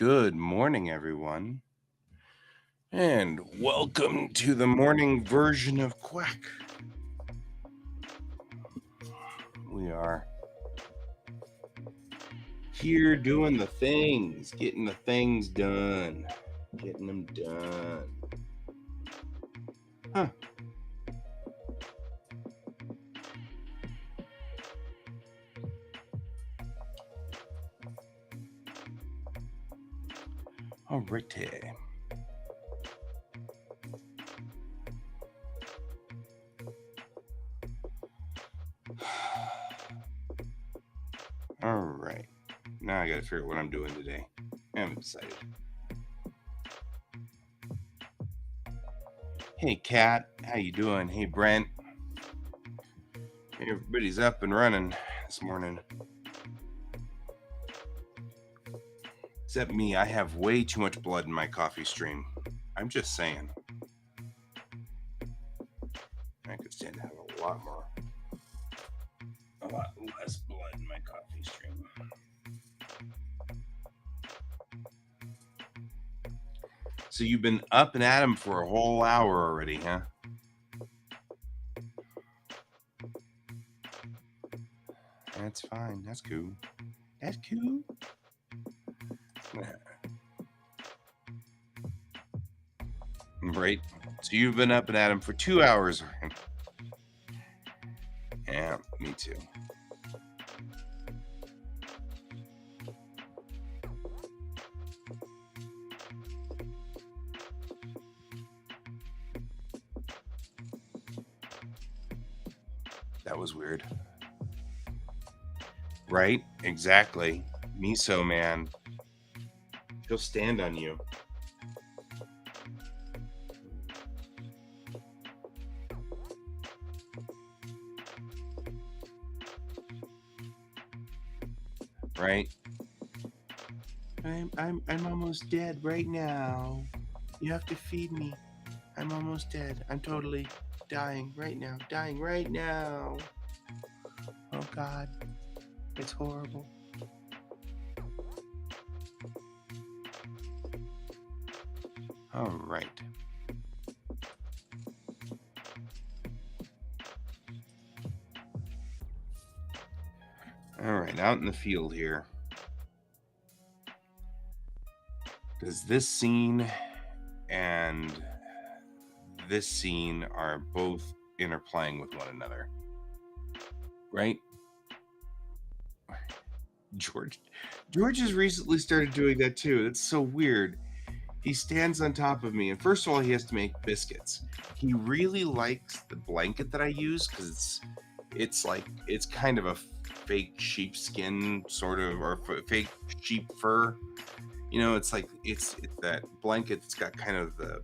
Good morning, everyone, and welcome to the morning version of Quack. We are here doing the things, getting the things done, getting them done. Huh. Alrighty. All right. Now I gotta figure out what I'm doing today. I haven't decided. Hey, Kat. How you doing? Hey, Brent. Everybody's up and running this morning. Except me, I have way too much blood in my coffee stream. I'm just saying. I could stand to have a lot less blood in my coffee stream. So you've been up and at 'em for a whole hour already, huh? That's fine. That's cool. That's cool. Right. So you've been up and at 'em for 2 hours. Yeah, me too. That was weird. Right? Exactly. Miso man. He'll stand on you. Right? I'm almost dead right now. You have to feed me. I'm almost dead. I'm totally dying right now. Dying right now. Oh God. It's horrible. All right. All right, out in the field here. Does this scene and this scene are both interplaying with one another? Right? George has recently started doing that too. It's so weird. He stands on top of me, and first of all, he has to make biscuits. He really likes the blanket that I use because it's kind of a fake sheepskin sort of, or fake sheep fur. You know, it's like it's that blanket that's got kind of the,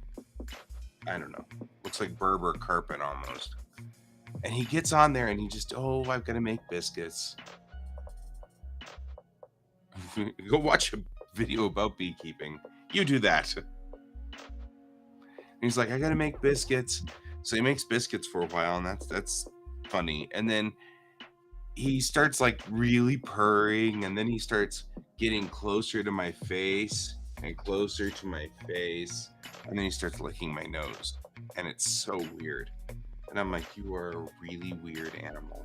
I don't know, looks like Berber carpet almost. And he gets on there and he just, I've got to make biscuits. Go watch a video about beekeeping. You do that. And he's like, I got to make biscuits. So he makes biscuits for a while, and that's funny. And then he starts like really purring, and then he starts getting closer to my face and closer to my face, and then he starts licking my nose, and it's so weird. And I'm like, you are a really weird animal.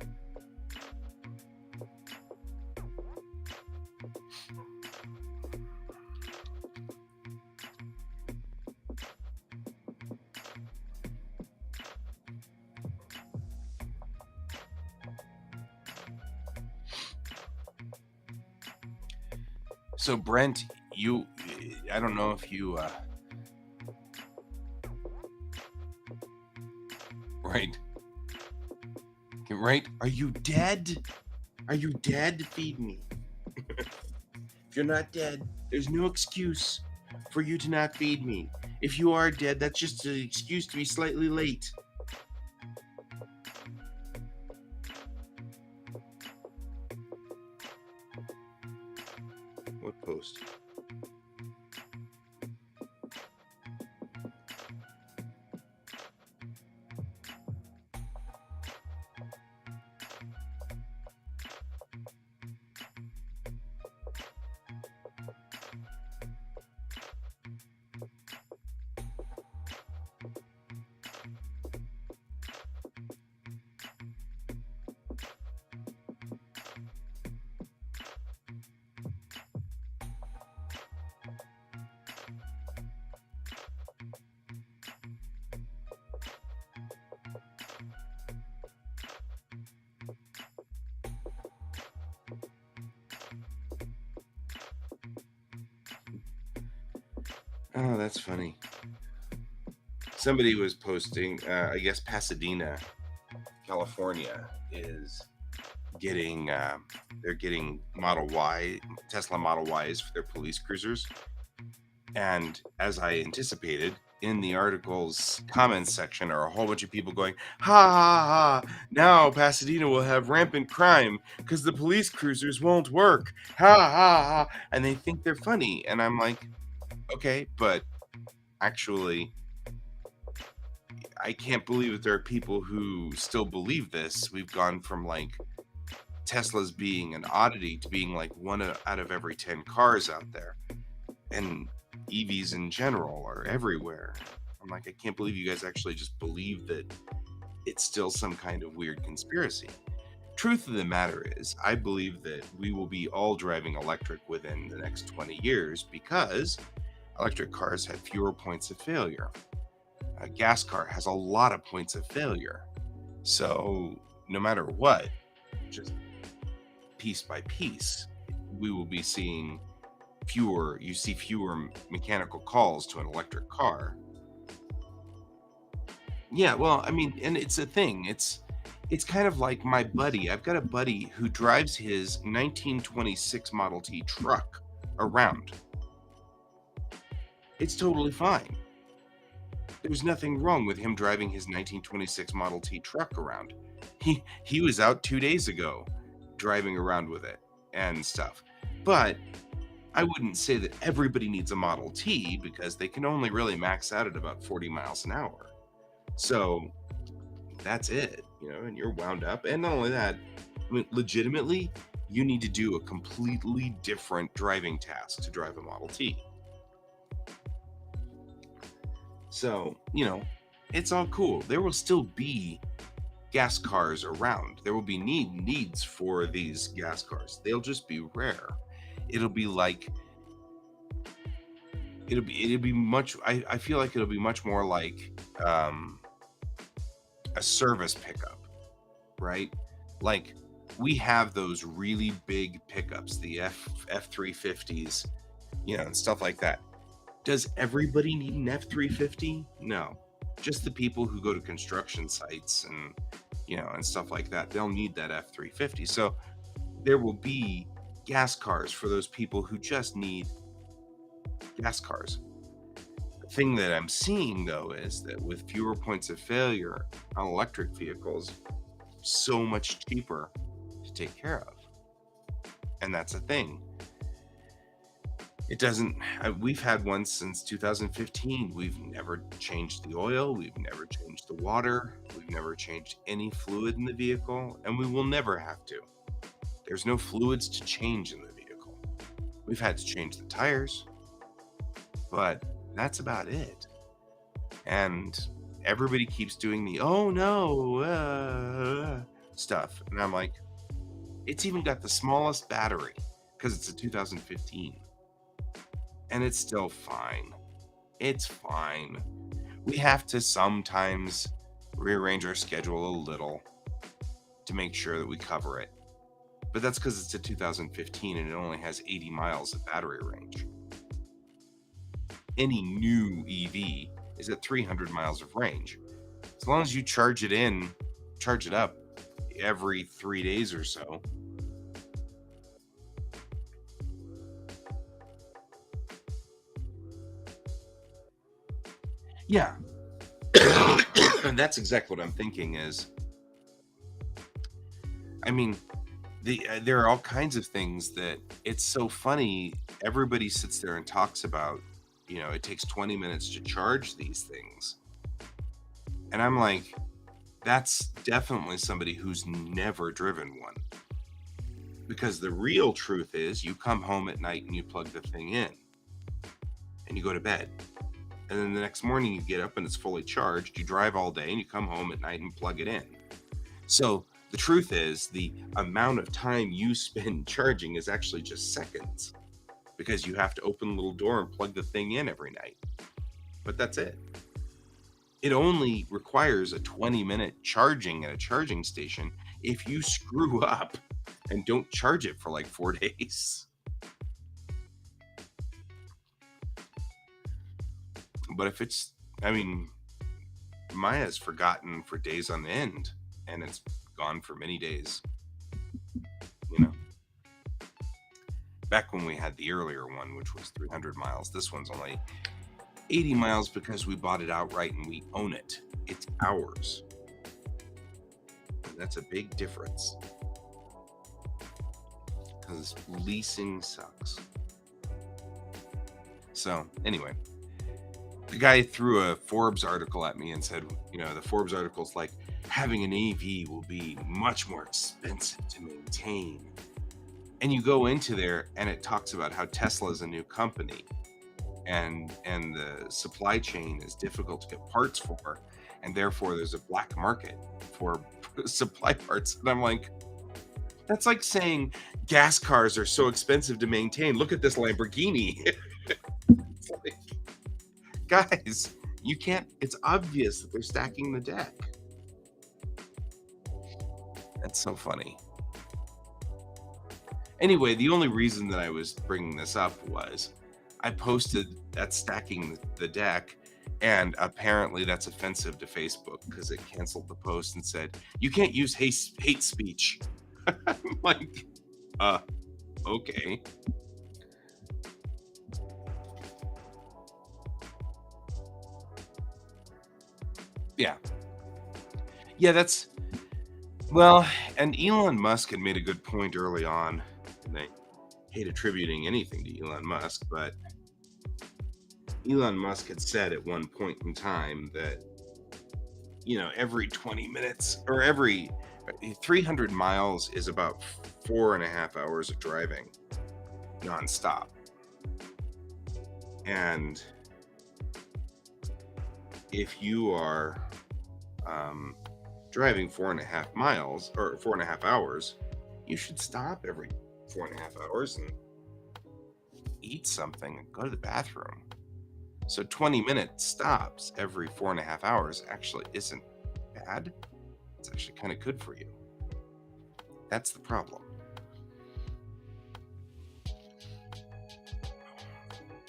So Brent, I don't know if you right, are you dead? Are you dead? Feed me. If you're not dead, there's no excuse for you to not feed me. If you are dead, that's just an excuse to be slightly late. What post? Oh, that's funny. Somebody was posting, I guess Pasadena, California is getting, they're getting Tesla Model Ys for their police cruisers. And as I anticipated, in the article's comments section are a whole bunch of people going, ha ha ha, now Pasadena will have rampant crime because the police cruisers won't work. Ha ha ha. And they think they're funny. And I'm like, okay, but actually, I can't believe that there are people who still believe this. We've gone from like Teslas being an oddity to being like out of every 10 cars out there. And EVs in general are everywhere. I'm like, I can't believe you guys actually just believe that it's still some kind of weird conspiracy. Truth of the matter is, I believe that we will be all driving electric within the next 20 years because electric cars have fewer points of failure. A gas car has a lot of points of failure. So, no matter what, just piece by piece, we will be seeing fewer mechanical calls to an electric car. Yeah, well, I mean, and it's a thing. It's kind of like my buddy. I've got a buddy who drives his 1926 Model T truck around. It's totally fine. There's nothing wrong with him driving his 1926 Model T truck around. He was out 2 days ago driving around with it and stuff. But I wouldn't say that everybody needs a Model T because they can only really max out at about 40 miles an hour. So that's it, and you're wound up. And not only that, I mean, legitimately, you need to do a completely different driving task to drive a Model T. So, it's all cool. There will still be gas cars around. There will be needs for these gas cars. They'll just be rare. It'll be much, I feel like it'll be much more like a service pickup, right? Like we have those really big pickups, the F350s, and stuff like that. Does everybody need an F350? No, just the people who go to construction sites and and stuff like that. They'll need that F350. So there will be gas cars for those people who just need gas cars. The thing that I'm seeing though is that with fewer points of failure on electric vehicles, so much cheaper to take care of. And that's a thing. It doesn't, we've had one since 2015. We've never changed the oil. We've never changed the water. We've never changed any fluid in the vehicle, and we will never have to. There's no fluids to change in the vehicle. We've had to change the tires, but that's about it. And everybody keeps doing the, oh no, stuff. And I'm like, it's even got the smallest battery because it's a 2015. And it's still fine. It's fine. We have to sometimes rearrange our schedule a little to make sure that we cover it. But that's because it's a 2015 and it only has 80 miles of battery range. Any new EV is at 300 miles of range. As long as you charge it up every 3 days or so. Yeah. And that's exactly what I'm thinking is, I mean, there are all kinds of things that it's so funny. Everybody sits there and talks about, it takes 20 minutes to charge these things. And I'm like, that's definitely somebody who's never driven one. Because the real truth is you come home at night and you plug the thing in and you go to bed. And then the next morning you get up and it's fully charged. You drive all day and you come home at night and plug it in. So the truth is the amount of time you spend charging is actually just seconds because you have to open the little door and plug the thing in every night. But that's it. It only requires a 20-minute charging at a charging station if you screw up and don't charge it for like 4 days. But if it's, I mean, Maya's forgotten for days on end, and it's gone for many days. You know, back when we had the earlier one, which was 300 miles, this one's only 80 miles because we bought it outright and we own it. It's ours. And that's a big difference. Because leasing sucks. So, anyway, the guy threw a Forbes article at me and said, the Forbes article's like, having an EV will be much more expensive to maintain. And you go into there and it talks about how Tesla is a new company and the supply chain is difficult to get parts for, and therefore there's a black market for supply parts. And I'm like, that's like saying gas cars are so expensive to maintain. Look at this Lamborghini. It's like, guys, you can't, it's obvious that they're stacking the deck. That's so funny. Anyway, the only reason that I was bringing this up was I posted that stacking the deck, and apparently that's offensive to Facebook because it canceled the post and said, you can't use hate speech. I'm like, okay. Yeah, that's, well, and Elon Musk had made a good point early on, and I hate attributing anything to Elon Musk, but Elon Musk had said at one point in time that, every 20 minutes or every 300 miles is about 4.5 hours of driving nonstop. And if you are driving 4.5 miles or 4.5 hours, you should stop every 4.5 hours and eat something and go to the bathroom. So 20-minute stops every 4.5 hours actually isn't bad. It's actually kind of good for you. That's the problem.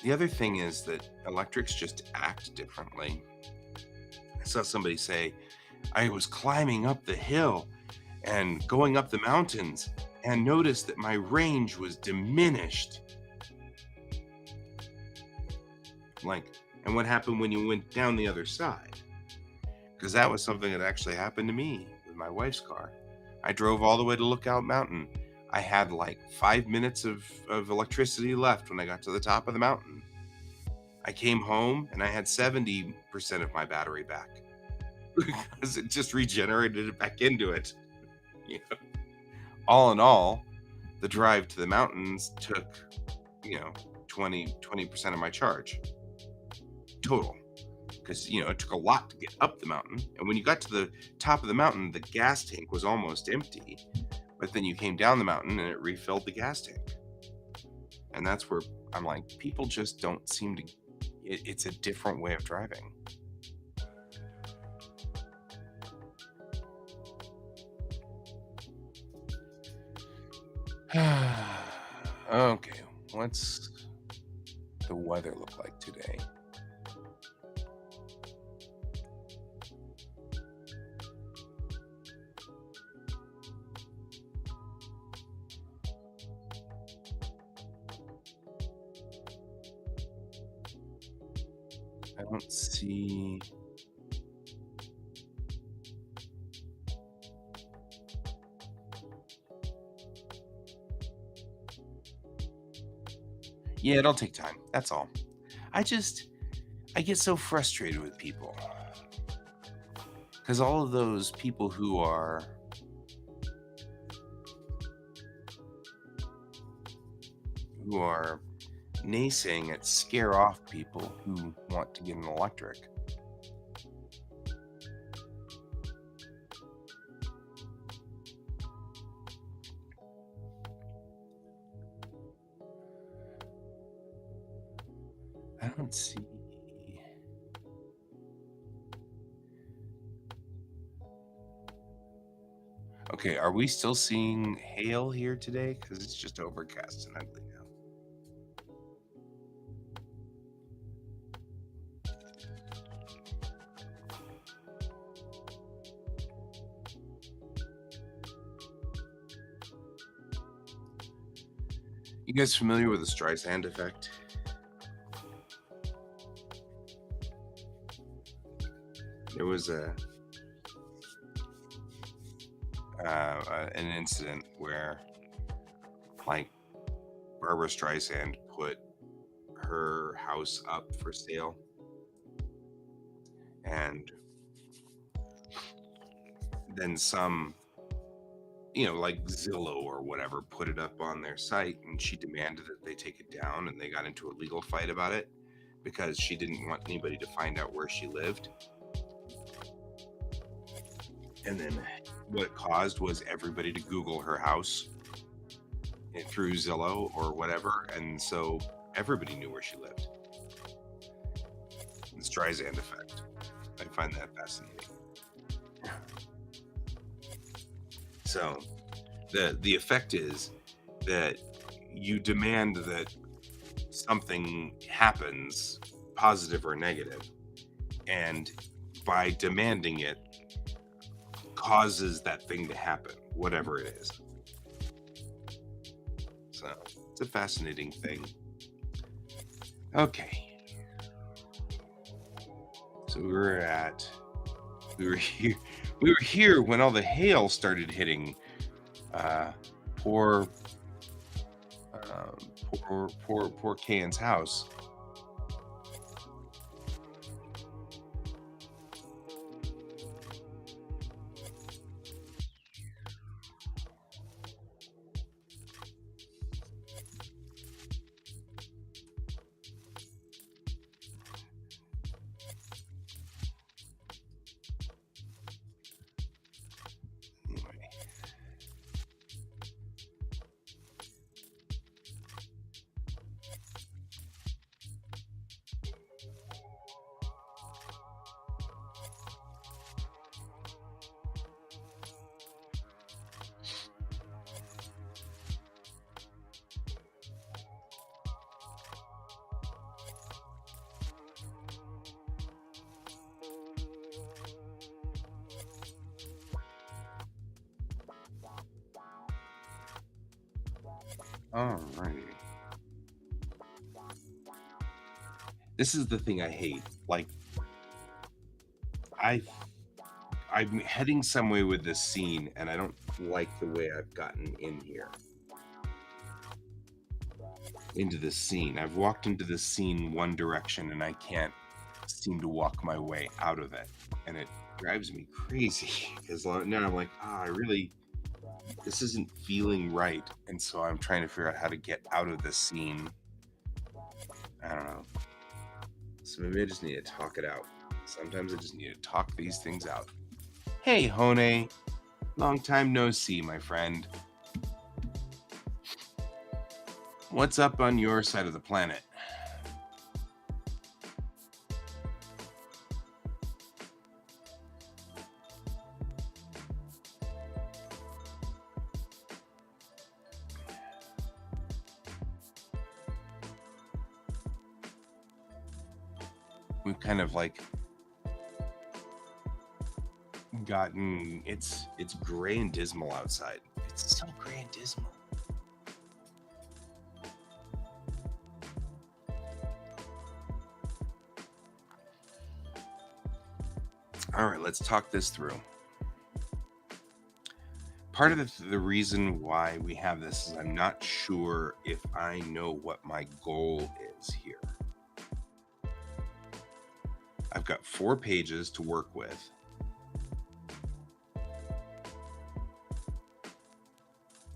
The other thing is that electrics just act differently. I saw somebody say, I was climbing up the hill and going up the mountains and noticed that my range was diminished. Like, and what happened when you went down the other side? Because that was something that actually happened to me with my wife's car. I drove all the way to Lookout Mountain. I had like 5 minutes of electricity left when I got to the top of the mountain. I came home and I had 70% of my battery back because it just regenerated it back into it. All in all, the drive to the mountains took, 20% of my charge total, because it took a lot to get up the mountain, and when you got to the top of the mountain, the gas tank was almost empty, but then you came down the mountain and it refilled the gas tank. And that's where I'm like, people just don't seem to, it's a different way of driving. Okay, what's the weather look like today? I don't see. Yeah, it'll take time. That's all. I get so frustrated with people. Because all of those people who are naysaying it scare off people who want to get an electric. I don't see. Okay, are we still seeing hail here today? Because it's just overcast and ugly now. You guys familiar with the Streisand effect? There was an incident where, like, Barbara Streisand put her house up for sale, and then some, like Zillow or whatever, put it up on their site, and she demanded that they take it down, and they got into a legal fight about it because she didn't want anybody to find out where she lived. And then what it caused was everybody to Google her house through Zillow or whatever, and so everybody knew where she lived. The Streisand effect. I find that fascinating. So the effect is that you demand that something happens, positive or negative, and by demanding it causes that thing to happen, whatever it is. So it's a fascinating thing. Okay. So we were here when all the hail started hitting poor Kane's house. Alrighty. This is the thing I hate. Like, I'm heading some way with this scene, and I don't like the way I've gotten in here. Into this scene. I've walked into this scene one direction, and I can't seem to walk my way out of it. And it drives me crazy. Because now I'm like, this isn't feeling right. And so I'm trying to figure out how to get out of this scene. I don't know. So maybe I just need to talk it out. Sometimes I just need to talk these things out. Hey, Hone. Long time no see, my friend. What's up on your side of the planet? We've kind of like gotten it's gray and dismal outside. It's so gray and dismal. All right, let's talk this through. Part of the reason why we have this is I'm not sure if I know what my goal is here. I've got 4 pages to work with.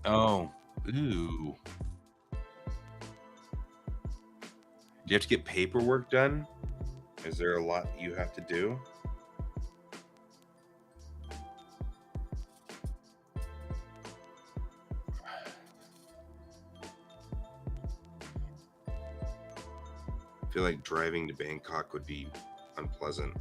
Oh, ooh. Do you have to get paperwork done? Is there a lot you have to do? I feel like driving to Bangkok would be unpleasant.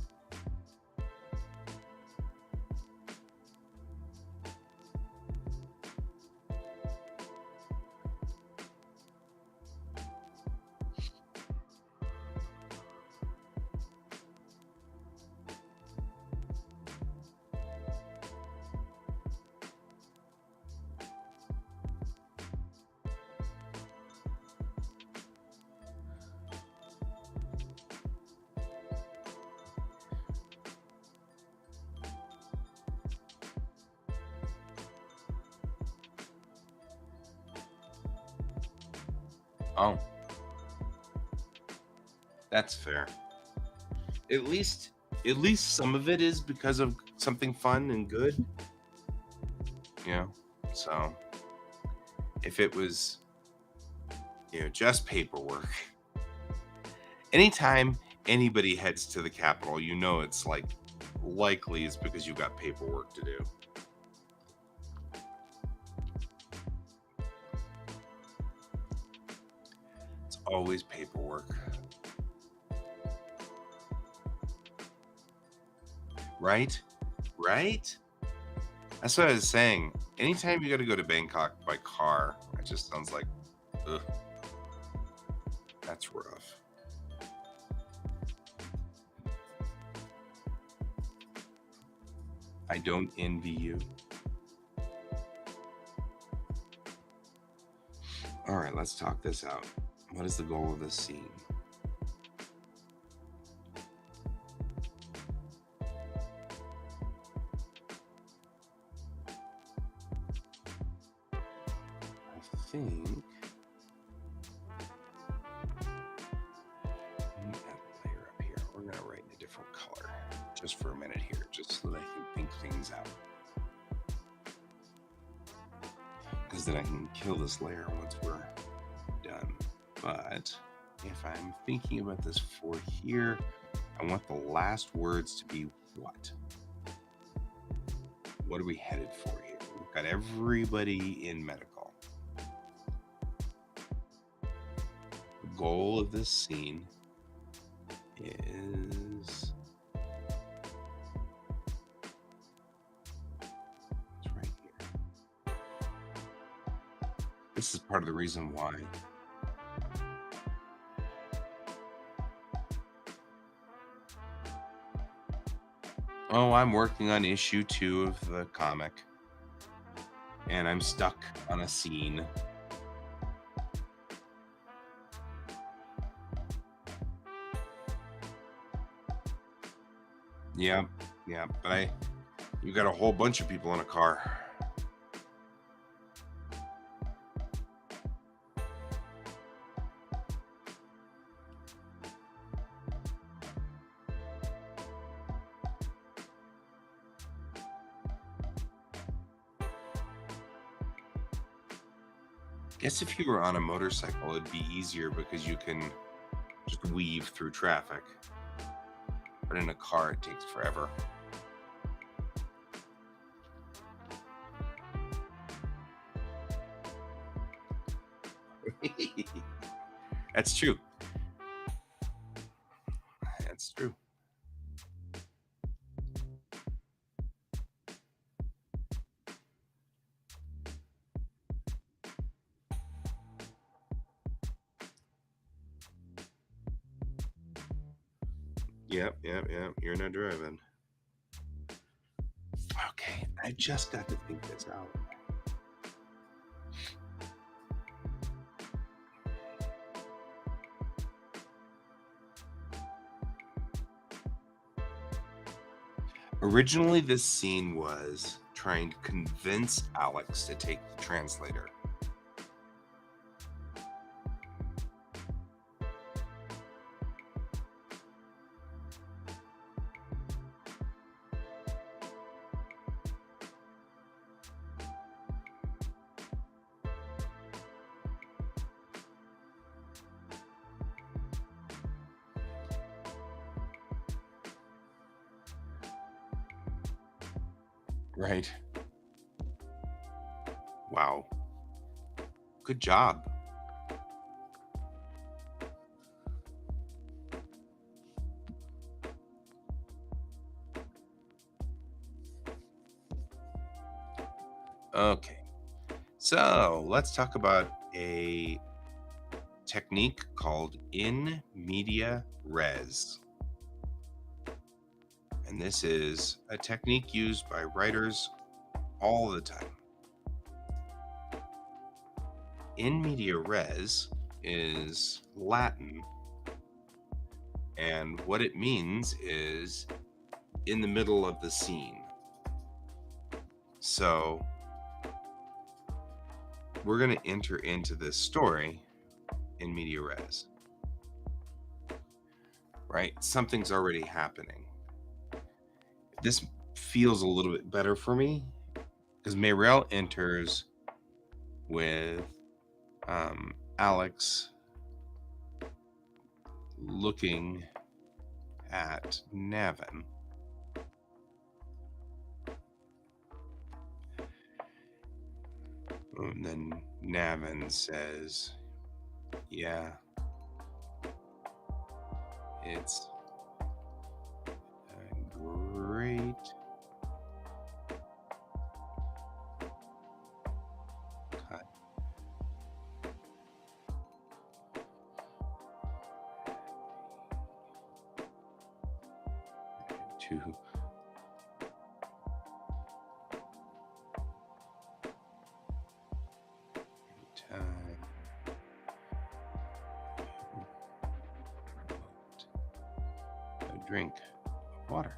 Oh, that's fair. At least at least some of it is because of something fun and good, you know? So, if it was, just paperwork. Anytime anybody heads to the Capitol, it's like likely it's because you've got paperwork to do. It's always paperwork. Right? Right? That's what I was saying. Anytime you got to go to Bangkok by car, it just sounds like, ugh, that's rough. I don't envy you. All right, let's talk this out. What is the goal of this scene? I think. Let me add a layer up here. We're going to write in a different color just for a minute here, just so that I can think things out. Because then I can kill this layer once we're done. But if I'm thinking about this for here, I want the last words to be what? What are we headed for here? We've got everybody in medical. The goal of this scene is... it's right here. This is part of the reason why. Oh, I'm working on issue 2 of the comic. And I'm stuck on a scene. Yeah, but you got a whole bunch of people in a car. Guess if you were on a motorcycle, it'd be easier because you can just weave through traffic. But in a car, it takes forever. That's true. That's true. Yep. You're not driving. Okay, I just got to think this out. Originally, this scene was trying to convince Alex to take the translator. Right. Wow. Good job. Okay. So let's talk about a technique called in media res. And this is a technique used by writers all the time. In media res is Latin, and what it means is in the middle of the scene. So we're going to enter into this story in media res. Right? Something's already happening. This feels a little bit better for me because Mayrel enters with Alex looking at Navin. And then Navin says, yeah, it's great. Cut. To time. A drink of water.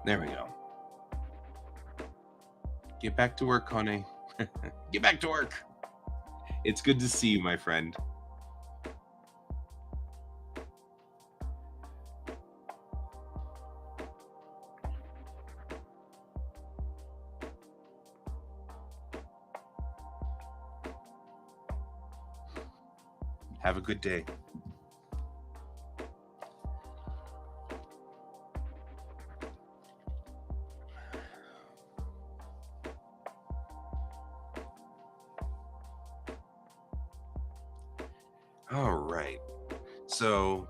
There we go. Get back to work, Kone. Get back to work. It's good to see you, my friend. Have a good day. All right. So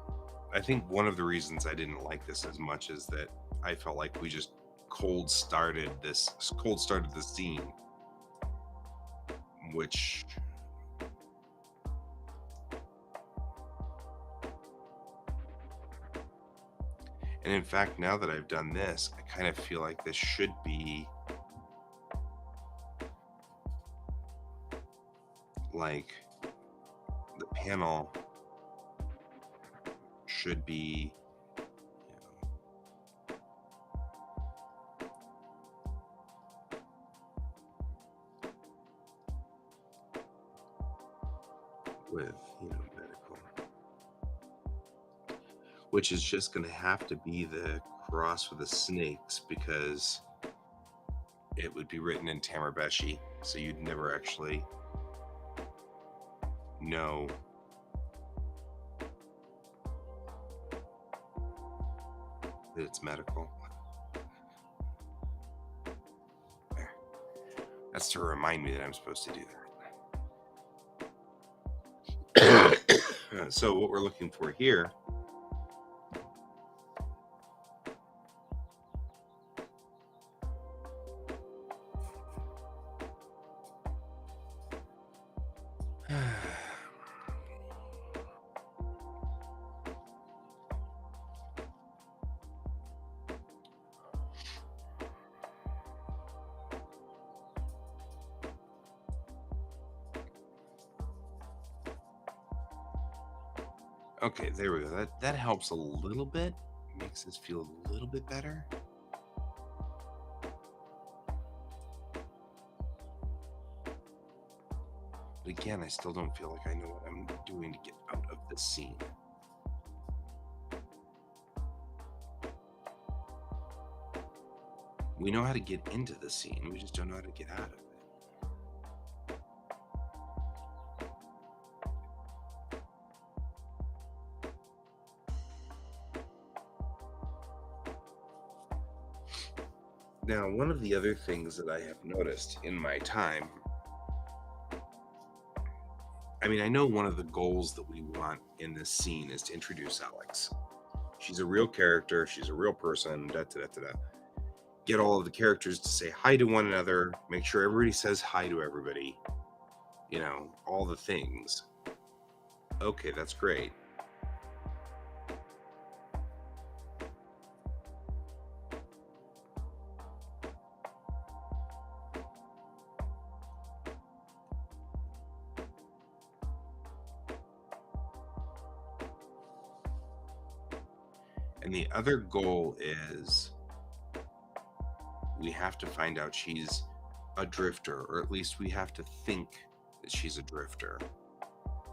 I think one of the reasons I didn't like this as much is that I felt like we just cold started the scene, which and in fact, now that I've done this, I kind of feel like this should be like the panel should be, with medical, which is just going to have to be the cross with the snakes because it would be written in Tamarbeshi, so you'd never actually know that it's medical. There. That's to remind me that I'm supposed to do that. So what we're looking for here okay, there we go. That helps a little bit. Makes us feel a little bit better. But again, I still don't feel like I know what I'm doing to get out of the scene. We know how to get into the scene. We just don't know how to get out of it. Now, one of the other things that I have noticed in my time, I mean, I know one of the goals that we want in this scene is to introduce Alex. She's a real character. She's a real person. Get all of the characters to say hi to one another. Make sure everybody says hi to everybody. All the things. Okay, that's great. And the other goal is we have to find out she's a drifter, or at least we have to think that she's a drifter.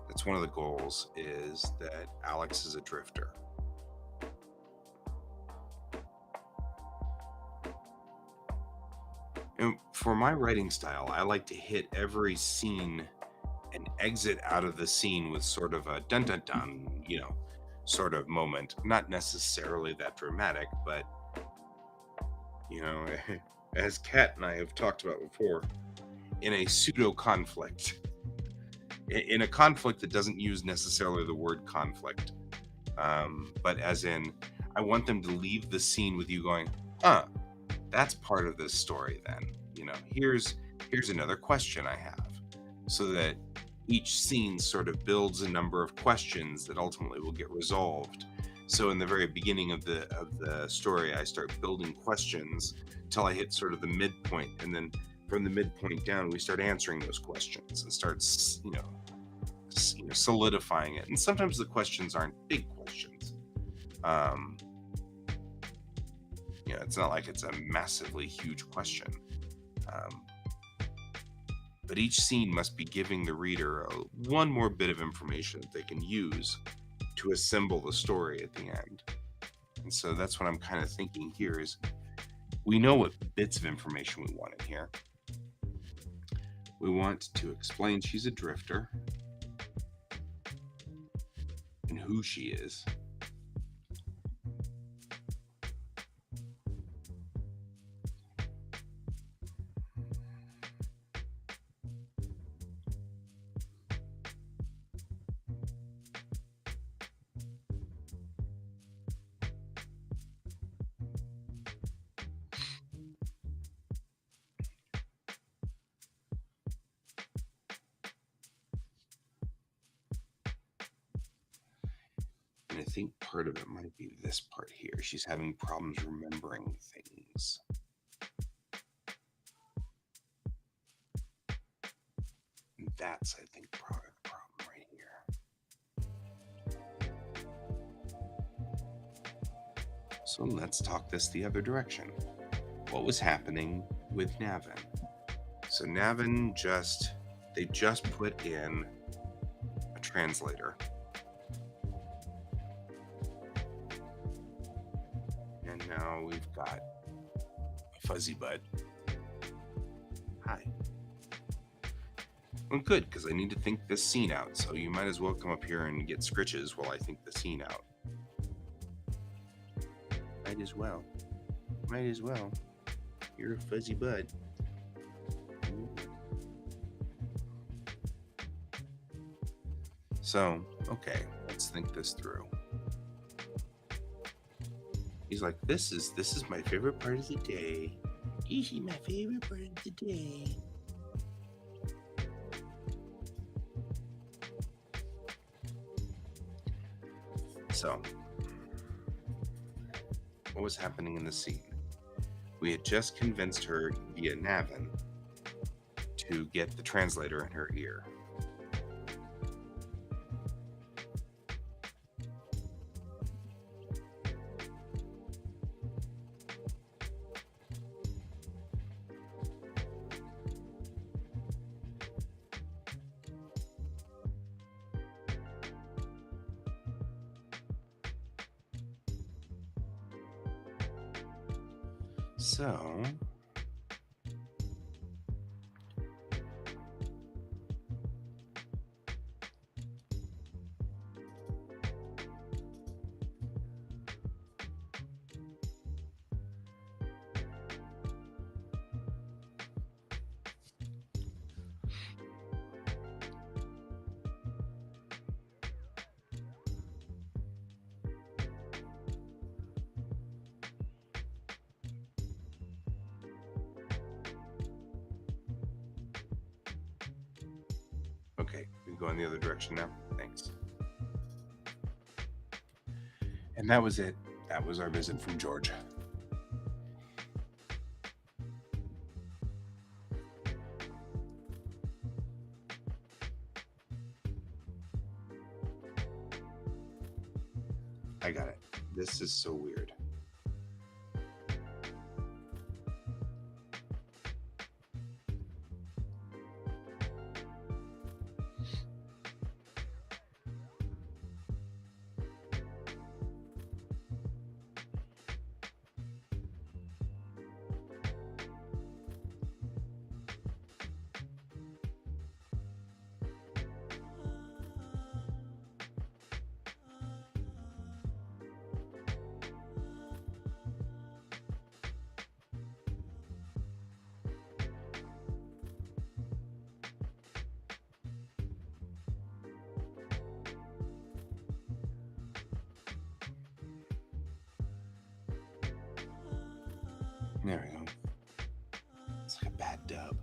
That's one of the goals, is that Alex is a drifter. And for my writing style, I like to hit every scene and exit out of the scene with sort of a dun dun dun, sort of moment. Not necessarily that dramatic, but, as Kat and I have talked about before, in a pseudo conflict, in a conflict that doesn't use necessarily the word conflict, but as in, I want them to leave the scene with you going, that's part of this story then. Here's another question I have, so that each scene sort of builds a number of questions that ultimately will get resolved. So in the very beginning of the story, I start building questions till I hit sort of the midpoint, and then from the midpoint down, we start answering those questions and start, solidifying it. And sometimes the questions aren't big questions. It's not like it's a massively huge question. But each scene must be giving the reader one more bit of information that they can use to assemble the story at the end. And so that's what I'm kind of thinking here is, we know what bits of information we want in here. We want to explain she's a drifter and who she is. And I think part of it might be this part here. She's having problems remembering things. And that's, I think, part of the problem right here. So let's talk this the other direction. What was happening with Navin? So Navin they just put in a translator. And now we've got a fuzzy bud. Hi. Well, good, because I need to think this scene out, so you might as well come up here and get scritches while I think the scene out. Might as well. You're a fuzzy bud. So, okay, let's think this through. He's like, this is my favorite part of the day. This is my favorite part of the day. So, what was happening in the scene? We had just convinced her via Navin to get the translator in her ear. So, okay, we can go in the other direction now. Thanks. And that was it. That was our visit from George. I got it. This is so weird. There we go. It's like a bad dub.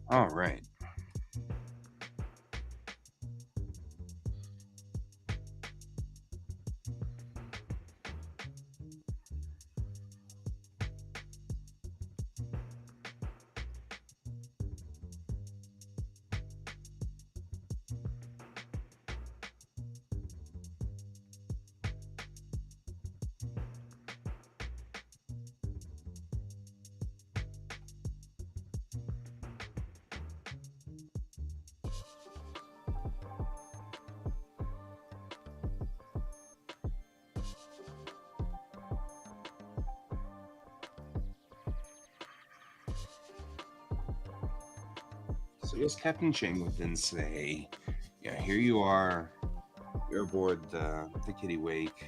All right. So I guess Captain Chang would then say, "Yeah, here you are. You're aboard the Kitty Wake.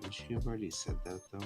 Would she have already said that though?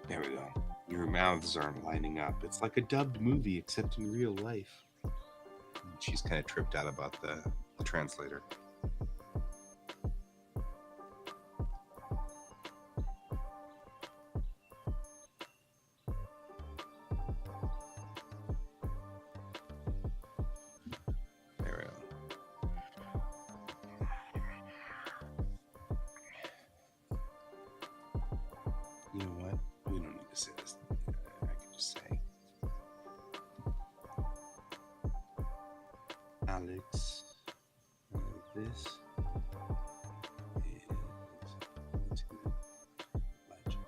There we go. Your mouths aren't lining up. It's like a dubbed movie, except in real life. She's kind of tripped out about the translator. There we go. You know what? We don't need to say this. I can just say, Alex, this is into legend.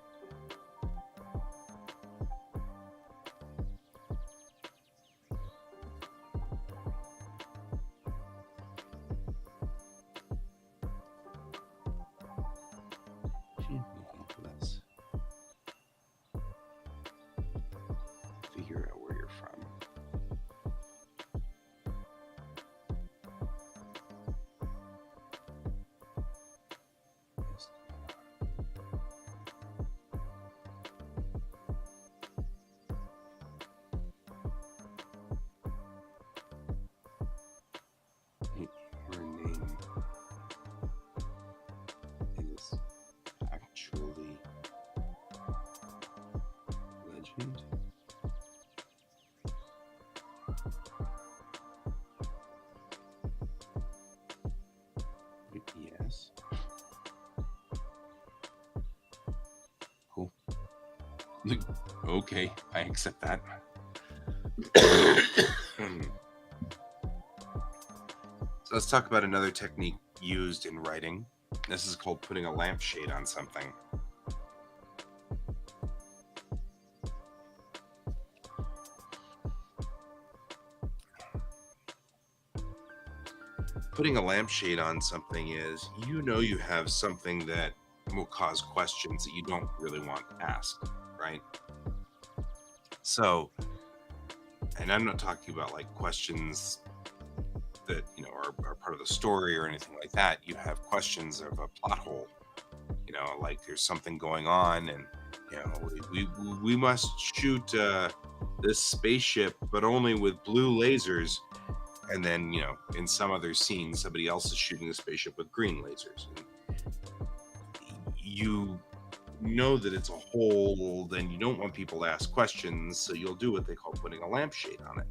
Let's figure out where you're from. Her name is actually legend. Yes. Cool. Okay, I accept that. So let's talk about another technique used in writing. This is called putting a lampshade on something. Putting a lampshade on something is, you know, you have something that will cause questions that you don't really want asked, right? So, and I'm not talking about like questions that are part of the story or anything like that. You have questions of a plot hole. Like there's something going on, and we must shoot this spaceship, but only with blue lasers. And then in some other scene, somebody else is shooting a spaceship with green lasers. And you know that it's a hole, then you don't want people to ask questions, so you'll do what they call putting a lampshade on it.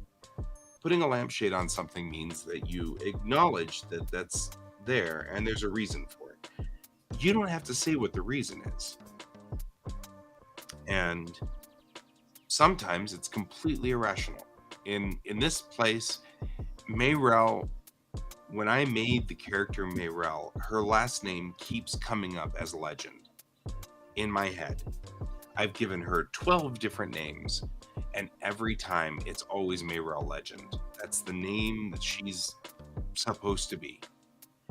Putting a lampshade on something means that you acknowledge that that's there and there's a reason for it. You don't have to say what the reason is. And sometimes it's completely irrational. In this place, Mayrel, when I made the character Mayrel, her last name keeps coming up as Legend in my head. I've given her 12 different names, and every time it's always Mayrel Legend. That's the name that she's supposed to be.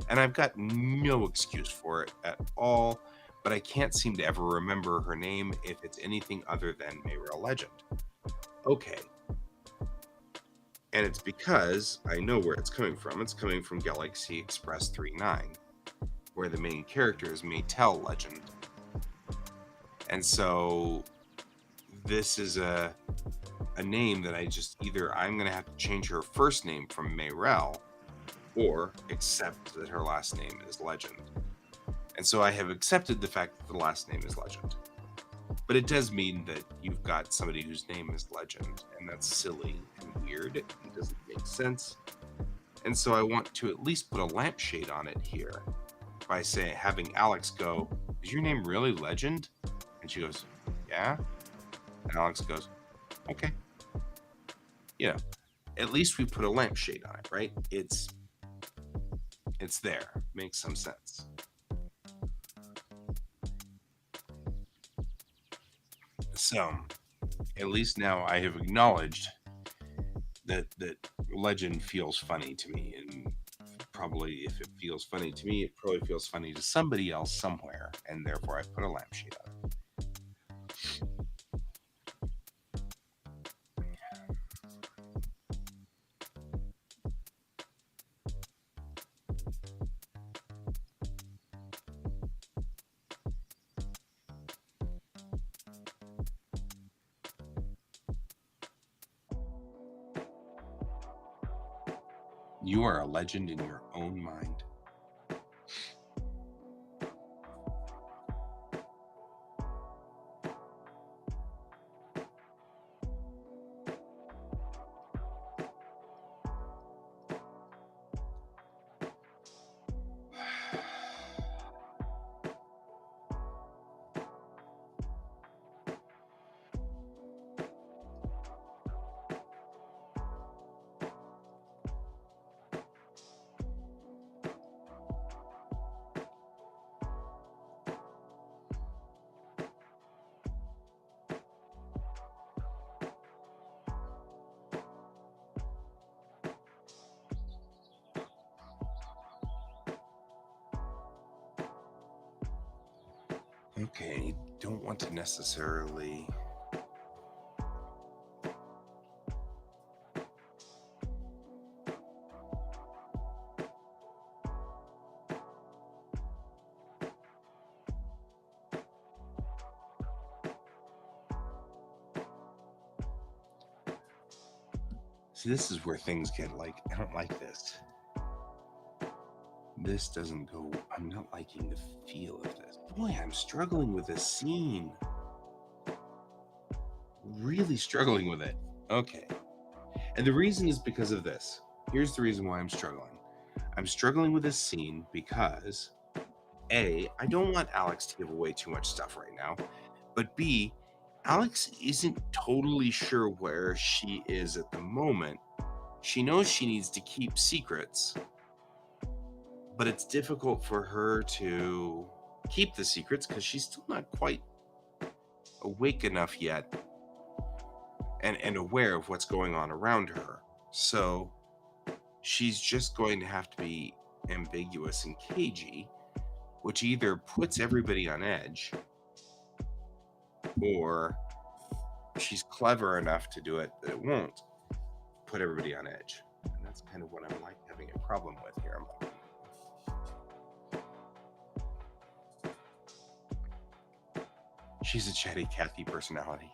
And I've got no excuse for it at all, but I can't seem to ever remember her name if it's anything other than Mayrel Legend. Okay. And it's because I know where it's coming from. It's coming from Galaxy Express 39, where the main character is Maytel Legend. And so this is a name that I'm going to have to change her first name from Mayrel or accept that her last name is Legend. And so I have accepted the fact that the last name is Legend. But it does mean that you've got somebody whose name is Legend, and that's silly and weird. It doesn't make sense. And so I want to at least put a lampshade on it here by having Alex go, "Is your name really Legend?" And she goes, "Yeah." And Alex goes, "Okay." At least we put a lampshade on it, right? It's there. Makes some sense. So, at least now I have acknowledged that Legend feels funny to me, and probably if it feels funny to me, it probably feels funny to somebody else somewhere, and therefore I put a lampshade on it. You are a legend in your own mind. Okay, don't want to necessarily see, this is where things get I don't like this. This doesn't go. I'm not liking the feel of this. Boy, I'm struggling with this scene. Really struggling with it. Okay. And the reason is because of this. Here's the reason why I'm struggling. I'm struggling with this scene because A, I don't want Alex to give away too much stuff right now. But B, Alex isn't totally sure where she is at the moment. She knows she needs to keep secrets, but it's difficult for her to keep the secrets because she's still not quite awake enough yet and aware of what's going on around her. So she's just going to have to be ambiguous and cagey, which either puts everybody on edge or she's clever enough to do it that it won't put everybody on edge. And That's kind of what I'm like having a problem with here. I'm like, she's a chatty Cathy personality.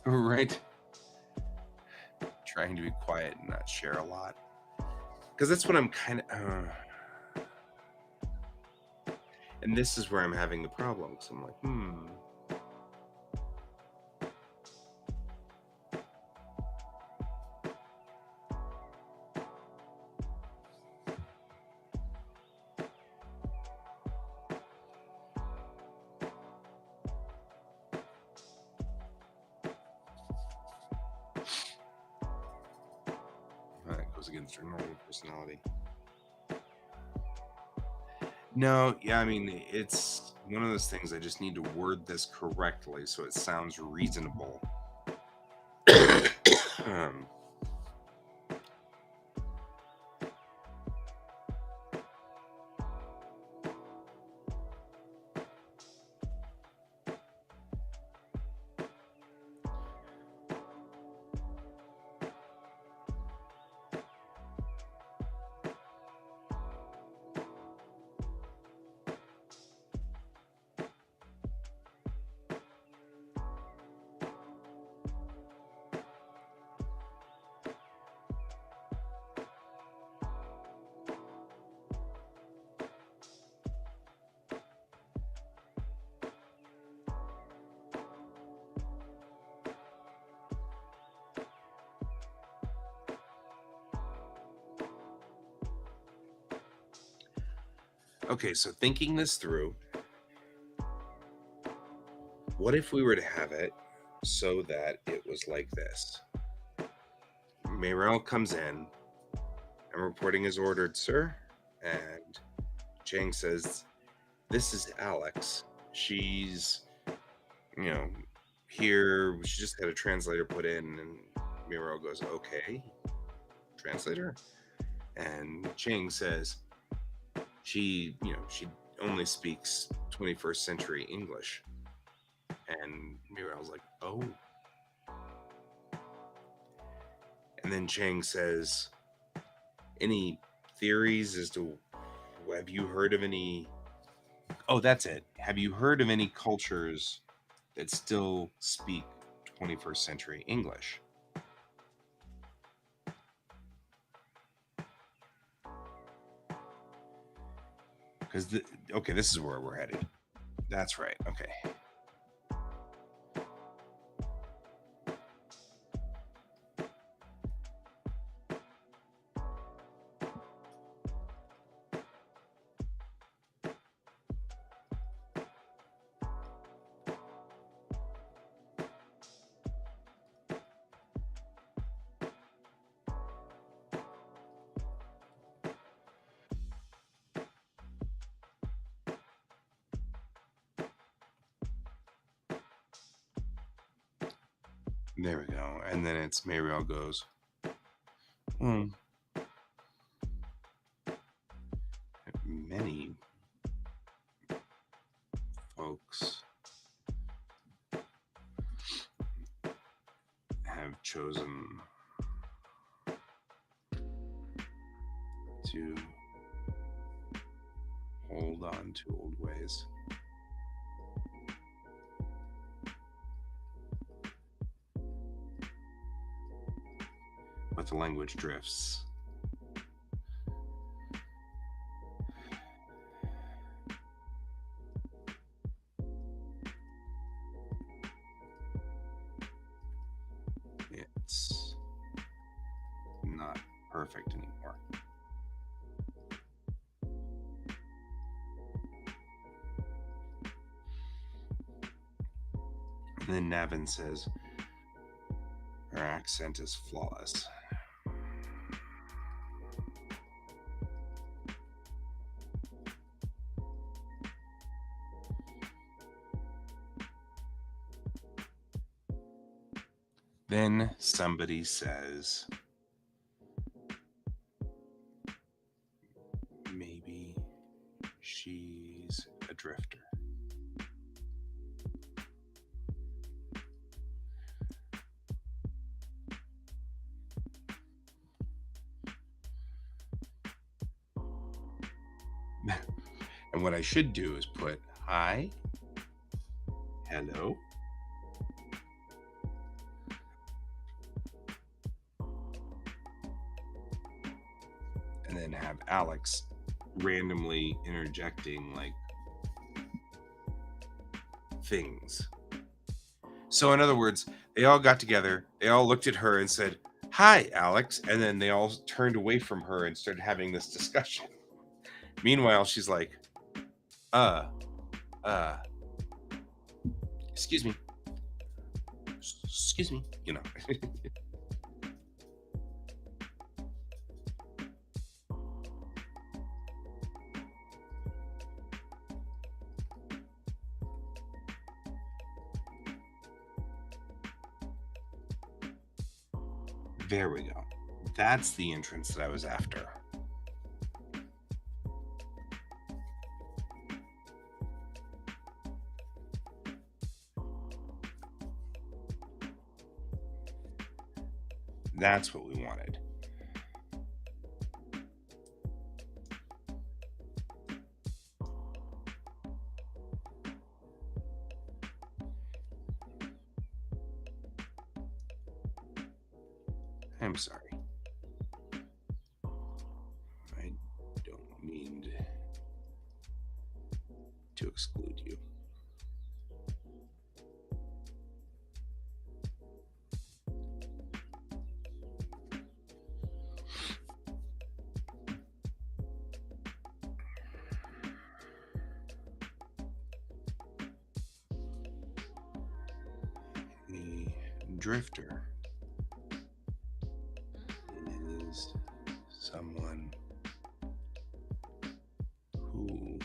Right. Trying to be quiet and not share a lot. Because that's what I'm kind of... and this is where I'm having the problem. So I'm like, That goes against her normal personality. No, yeah, I mean, it's one of those things I just need to word this correctly so it sounds reasonable. Okay, so thinking this through, what if we were to have it so that it was like this? Mayrel comes in. I'm reporting as ordered, sir. And Chang says, this is Alex. She's, here. She just had a translator put in. And Mayrel goes, okay, translator? And Chang says, she only speaks 21st century English. And Mayrel's like, oh. And then Chang says, any theories as to, have you heard of any... oh, that's it. Have you heard of any cultures that still speak 21st century English? Because, okay, this is where we're headed. That's right. Okay. There we go. And then it's Mayrel goes, many folks have chosen to hold on to old ways. But the language drifts. It's not perfect anymore. And then Navin says, her accent is flawless. Then somebody says, maybe she's a drifter. And what I should do is put hi, hello, and then have Alex randomly interjecting like things. So in other words, they all got together, they all looked at her and said, hi, Alex, and then they all turned away from her and started having this discussion. Meanwhile, she's like, excuse me, you know. There we go. That's the entrance that I was after. That's what we wanted. I'm sorry. I don't mean to exclude you. A drifter is someone who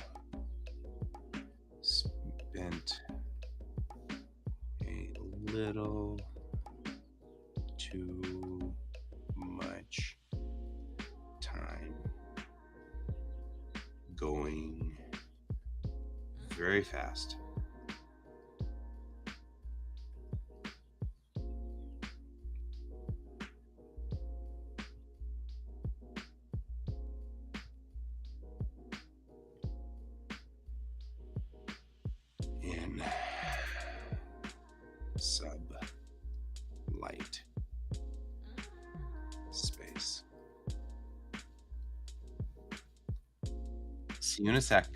spent a little too much time going very fast. In sub-light space. See you in a sec.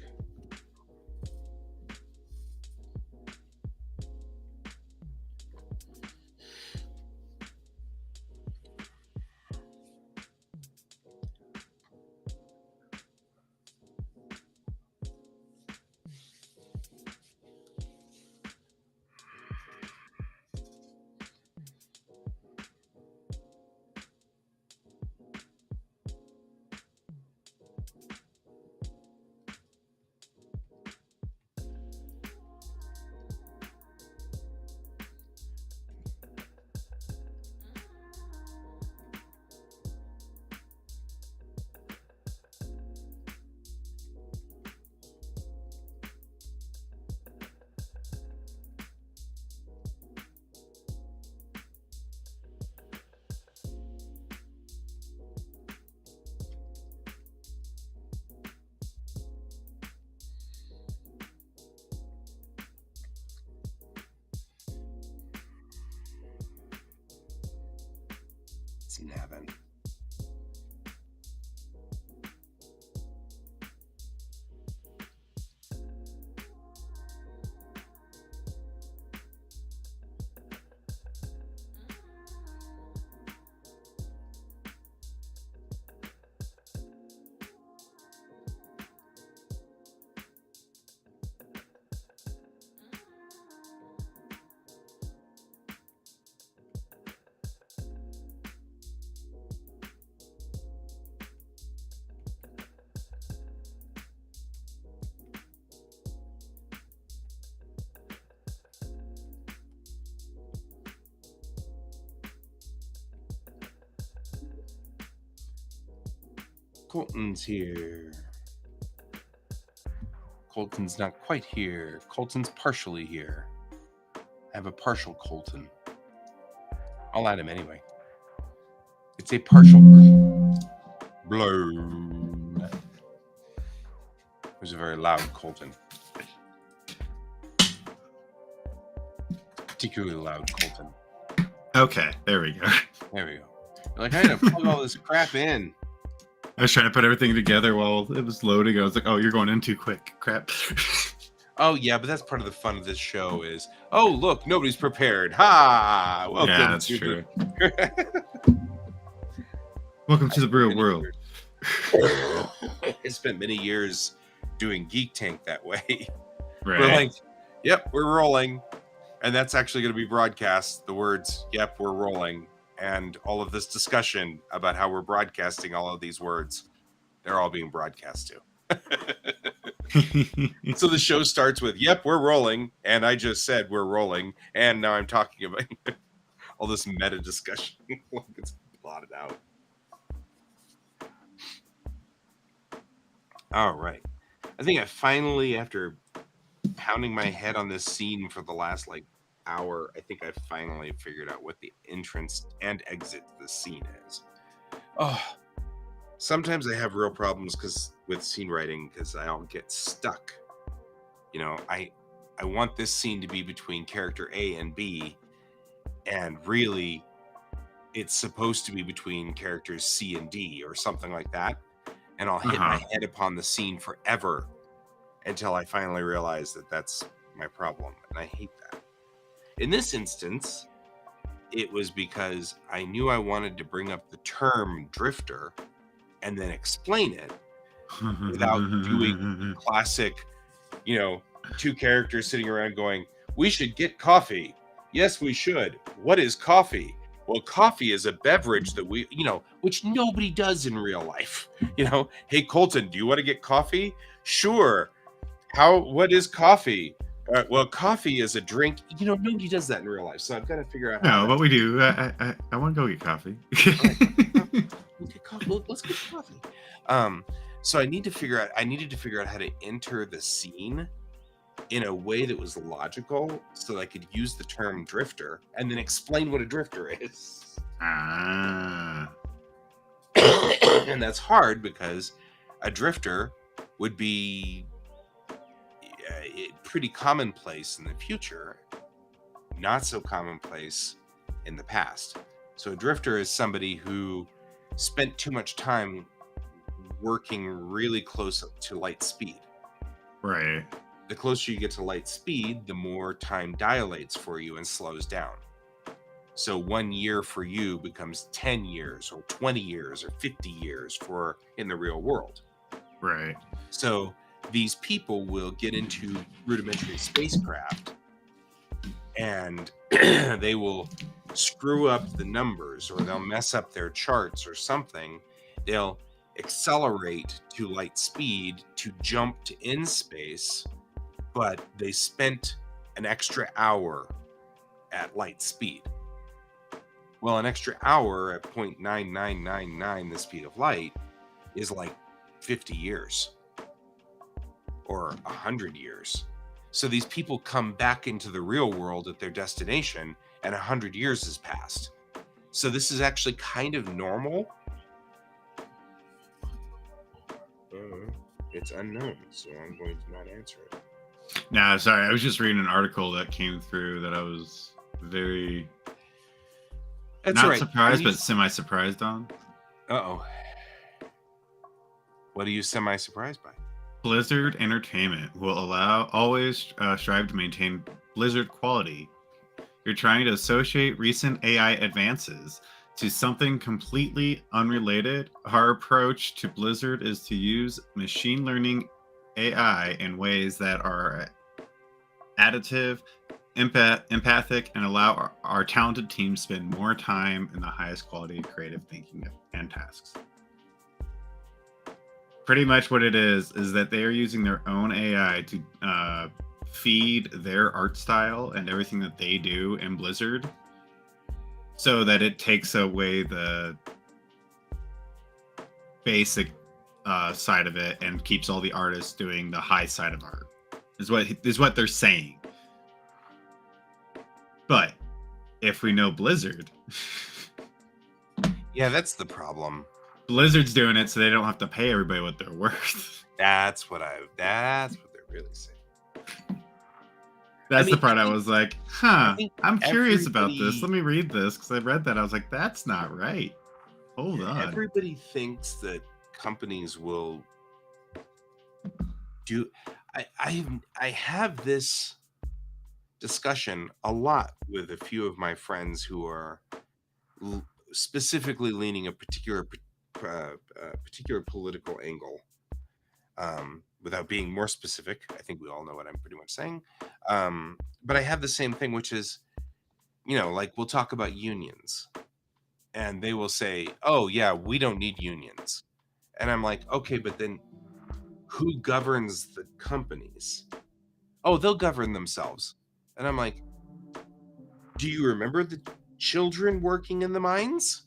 It's Nevin. Colton's here. Colton's not quite here. Colton's partially here. I have a partial Colton. I'll add him anyway. It's a partial blow. It was a very loud Colton. Particularly loud Colton. Okay, there we go. There we go. You're like, I gotta plug all this crap in. I was trying to put everything together while it was loading. I was like, oh, you're going in too quick. Crap. Oh, yeah, but that's part of the fun of this show is, oh, look, nobody's prepared. Ha! Welcome Yeah, that's to true. the... Welcome to the real world. I spent many years doing Geek Tank that way. Right. We're like, yep, we're rolling. And that's actually going to be broadcast. The words, yep, we're rolling. And all of this discussion about how we're broadcasting all of these words, they're all being broadcast to. So the show starts with, yep, we're rolling. And I just said we're rolling. And now I'm talking about all this meta discussion. Like it's plotted out. All right. I think I finally, after pounding my head on this scene for the last hour, I think I finally figured out what the entrance and exit to the scene is. Oh, sometimes I have real problems with scene writing because I'll get stuck. You know, I want this scene to be between character A and B, and really it's supposed to be between characters C and D or something like that. And I'll hit my head upon the scene forever until I finally realize that that's my problem. And I hate that. In this instance, it was because I knew I wanted to bring up the term drifter and then explain it without doing classic, two characters sitting around going, we should get coffee. Yes, we should. What is coffee? Well, coffee is a beverage that we, which nobody does in real life. Hey, Colton, do you want to get coffee? Sure. What is coffee? Well, coffee is a drink. Nobody does that in real life. So I've got to figure out No, but we do. I want to go get coffee. Let's get coffee. So I needed to figure out how to enter the scene in a way that was logical so that I could use the term drifter and then explain what a drifter is. And that's hard because a drifter would be pretty commonplace in the future, not so commonplace in the past. So a drifter is somebody who spent too much time working really close to light speed. Right. The closer you get to light speed, the more time dilates for you and slows down. So 1 year for you becomes 10 years or 20 years or 50 years in the real world. Right. So these people will get into rudimentary spacecraft and they will screw up the numbers or they'll mess up their charts or something. They'll accelerate to light speed to jump to in space, but they spent an extra hour at light speed. Well, an extra hour at 0.9999 the speed of light is like 50 years or 100 years. So these people come back into the real world at their destination and 100 years has passed. So this is actually kind of normal. It's unknown, so I'm going to not answer it. Nah, sorry. I was just reading an article that came through that I was very surprised, but semi-surprised on. Uh-oh. What are you semi-surprised by? Blizzard Entertainment will always strive to maintain Blizzard quality. You're trying to associate recent AI advances to something completely unrelated. Our approach to Blizzard is to use machine learning AI in ways that are additive, empathic, and allow our talented team spend more time in the highest quality creative thinking and tasks. Pretty much what it is that they are using their own AI to feed their art style and everything that they do in Blizzard so that it takes away the basic side of it and keeps all the artists doing the high side of art. Is what they're saying. But if we know Blizzard, Yeah, that's the problem. Blizzard's doing it so they don't have to pay everybody what they're worth. That's what they're really saying. That's the part I was like, huh, I'm curious about this. everybody- Let me read this because I read that. I was like, that's not right. Hold on. Everybody thinks that companies will do. I have this discussion a lot with a few of my friends who are specifically leaning a particular political angle. Without being more specific, I think we all know what I'm pretty much saying. But I have the same thing, which is, like we'll talk about unions, and they will say, "Oh yeah, we don't need unions," and I'm like, "Okay, but then who governs the companies?" "Oh, they'll govern themselves," and I'm like, "Do you remember the children working in the mines?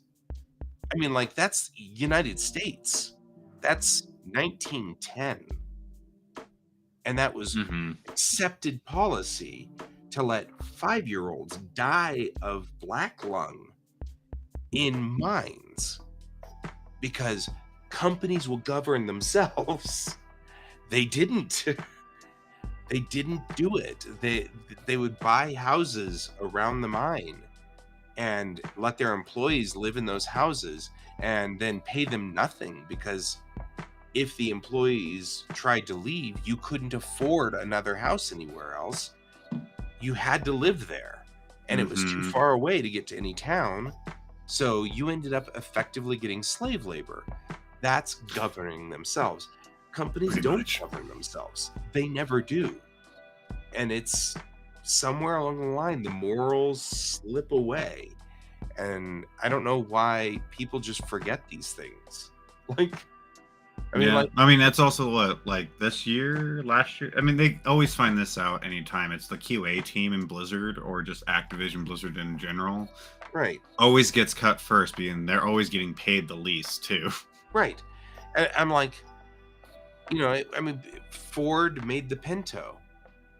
I mean, like that's United States. That's 1910." And that was accepted policy to let 5-year-olds die of black lung in mines because companies will govern themselves. They didn't. They didn't do it. They would buy houses around the mine and let their employees live in those houses and then pay them nothing because if the employees tried to leave, you couldn't afford another house anywhere else. You had to live there, and it was too far away to get to any town. So you ended up effectively getting slave labor. That's governing themselves. Companies don't govern themselves. They never do. And it's somewhere along the line, the morals slip away. And I don't know why people just forget these things. I mean, that's also what, like this year, last year. I mean, they always find this out anytime it's the QA team in Blizzard or just Activision Blizzard in general. Right. Always gets cut first, being they're always getting paid the least too. Right. And I'm like, I mean, Ford made the Pinto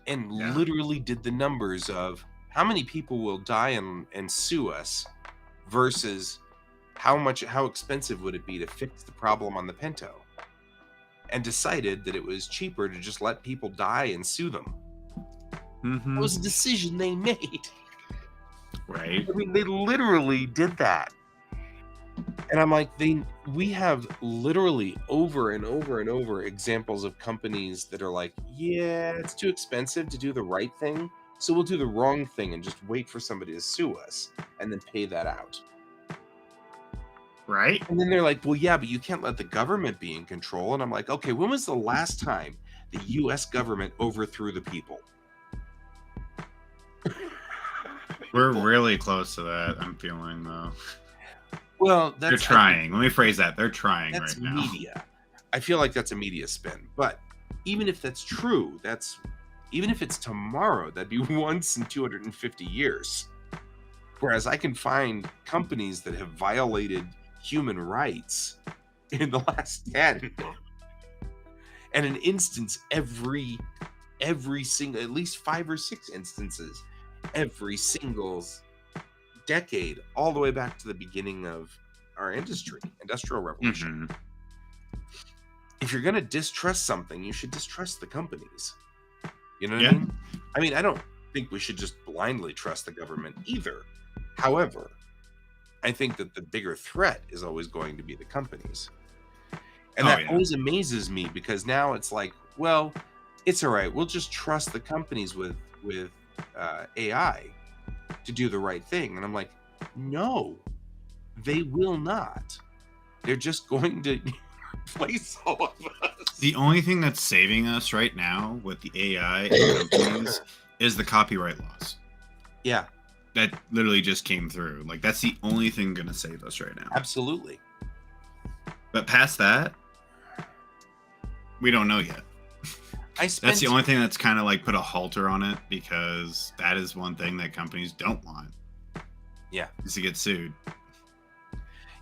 and literally did the numbers of how many people will die and sue us versus how expensive would it be to fix the problem on the Pinto, and decided that it was cheaper to just let people die and sue them. It was a decision they made. Right. I mean, they literally did that. And I'm like, we have literally over and over and over examples of companies that are like, yeah, it's too expensive to do the right thing, so we'll do the wrong thing and just wait for somebody to sue us and then pay that out. Right. And then they're like, well, yeah, but you can't let the government be in control. And I'm like, okay, when was the last time the US government overthrew the people? We're really close to that, I'm feeling, though. Well, they're trying. Let me phrase that. They're trying right now. That's media. I feel like that's a media spin. But even if that's true, even if it's tomorrow, that'd be once in 250 years. Whereas I can find companies that have violated human rights in the last 10. And an instance every single, at least 5 or 6 instances, every single decade, all the way back to the beginning of our industrial revolution. If you're going to distrust something, you should distrust the companies. You know what I mean? I mean, I don't think we should just blindly trust the government either. However, I think that the bigger threat is always going to be the companies. And that always amazes me because now it's like, well, it's all right. We'll just trust the companies with AI to do the right thing. And I'm like, no, they will not. They're just going to replace all of us. The only thing that's saving us right now with the AI and companies is the copyright laws. Yeah. That literally just came through. Like, that's the only thing going to save us right now. Absolutely. But past that, we don't know yet. That's the only thing that's kind of like put a halter on it, because that is one thing that companies don't want. Yeah. Is to get sued.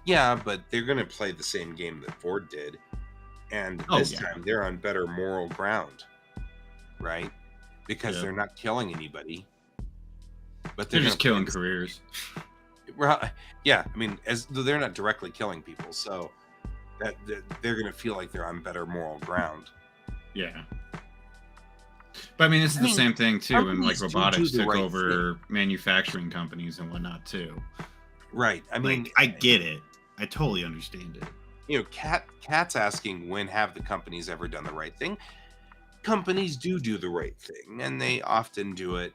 Yeah, but they're going to play the same game that Ford did. And Oh this yeah, time they're on better moral ground, right? Because yeah. they're not killing anybody, but They're they're going just to put killing in. careers. Well, yeah, I mean, as though they're not directly killing people, so that they're going to feel like they're on better moral ground. Yeah. But I mean, this is I the mean, same thing too when like companies do robotics the took right thing, over manufacturing companies and whatnot too. right? I mean, Like, I get it. I totally understand it. you know, Cat's asking, when have the companies ever done the right thing? Companies do the right thing, and they often do it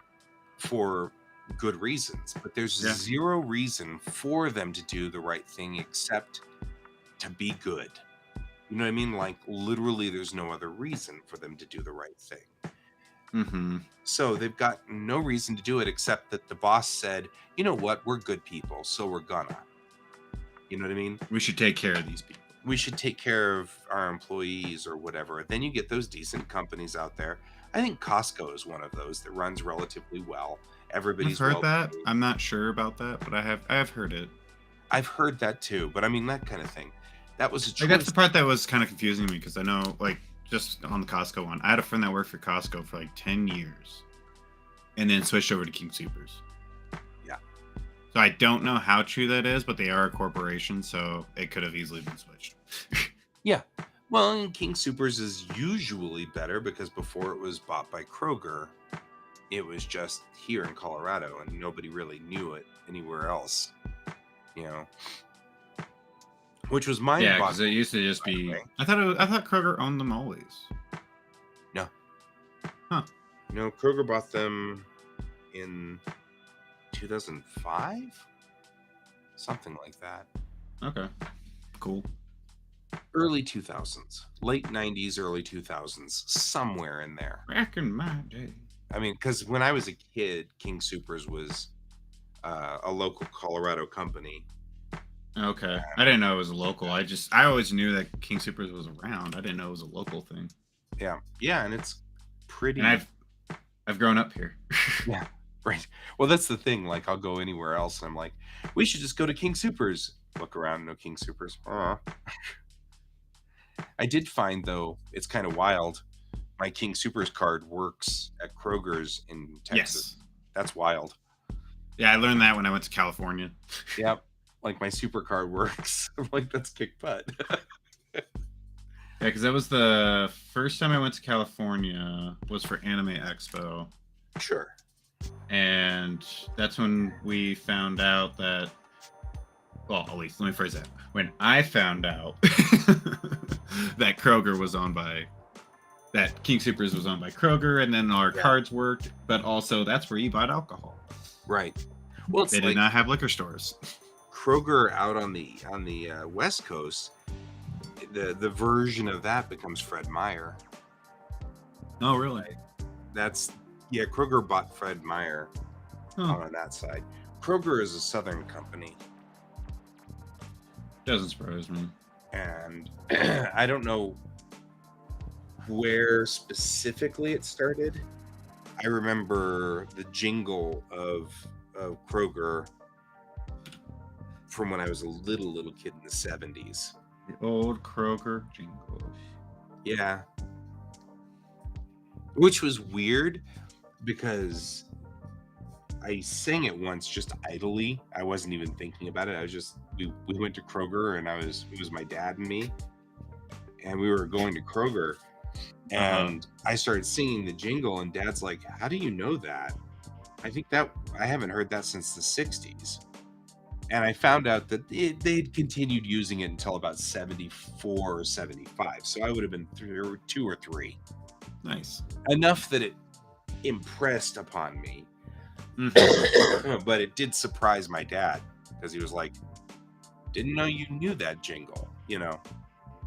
for good reasons. But there's Yeah. zero reason for them to do the right thing except to be good. You know what I mean? Like, literally, there's no other reason for them to do the right thing. Mm-hmm. So they've got no reason to do it except that the boss said, you know what, we're good people, so we're gonna. You know what I mean? We should take care of these people. We should take care of our employees or whatever. Then you get those decent companies out there. I think Costco is one of those that runs relatively well. I've Everybody's heard well that. paid. I'm not sure about that, but I have heard it. I've heard that too, but I mean, that kind of thing. That was a Like, that's choice. the part that was kind of confusing me because I know, like, just on the Costco one, I had a friend that worked for Costco for like 10 years and then switched over to King Supers. Yeah. So I don't know how true that is, but they are a corporation, so it could have easily been switched. Yeah. Well, and King Supers is usually better because before it was bought by Kroger, it was just here in Colorado and nobody really knew it anywhere else. You know, which was Yeah, mind-boggling. because it used to just by the be. way. I thought Kroger owned them always. No. Huh. No, Kroger bought them in 2005? Something like that. Okay. Cool. Early 2000s. Late 90s, early 2000s. Somewhere in there. Back in my day. I mean, because when I was a kid, King Supers was a local Colorado company. Okay. I didn't know it was a local. I always knew that King Supers was around. I didn't know it was a local thing. Yeah. Yeah, and it's pretty... And I've grown up here. Yeah, right. Well, that's the thing. Like, I'll go anywhere else, and I'm like, we should just go to King Supers. Look around, no King Supers. I did find, though, it's kind of wild. My King Supers card works at Kroger's in Texas. Yes. That's wild. Yeah, I learned that when I went to California. Yep. Like, my super card works. I'm like, that's kick butt. Yeah, because that was the first time I went to California was for Anime Expo. Sure. And that's when we found out that, well, at least let me phrase that. When I found out that Kroger was owned by, that King Supers was owned by Kroger, and then our cards worked, but also that's where you bought alcohol. Right. Well, it's they did not have liquor stores. Kroger out on the West Coast. The version of that becomes Fred Meyer. Oh, really? That's Kroger bought Fred Meyer on that side. Kroger is a Southern company. Doesn't surprise me. And I don't know where specifically it started. I remember the jingle of Kroger from when I was a little kid in the 70s. The old Kroger jingle. Yeah. Which was weird because I sang it once just idly. I wasn't even thinking about it. I was just, we went to Kroger and it was my dad and me. And we were going to Kroger and I started singing the jingle and Dad's like, how do you know that? I haven't heard that since the 60s. And I found out that they'd continued using it until about 74 or 75. So I would have been 2 or 3. Nice. Enough that it impressed upon me. Mm-hmm. But it did surprise my dad because he was like, didn't know you knew that jingle, you know.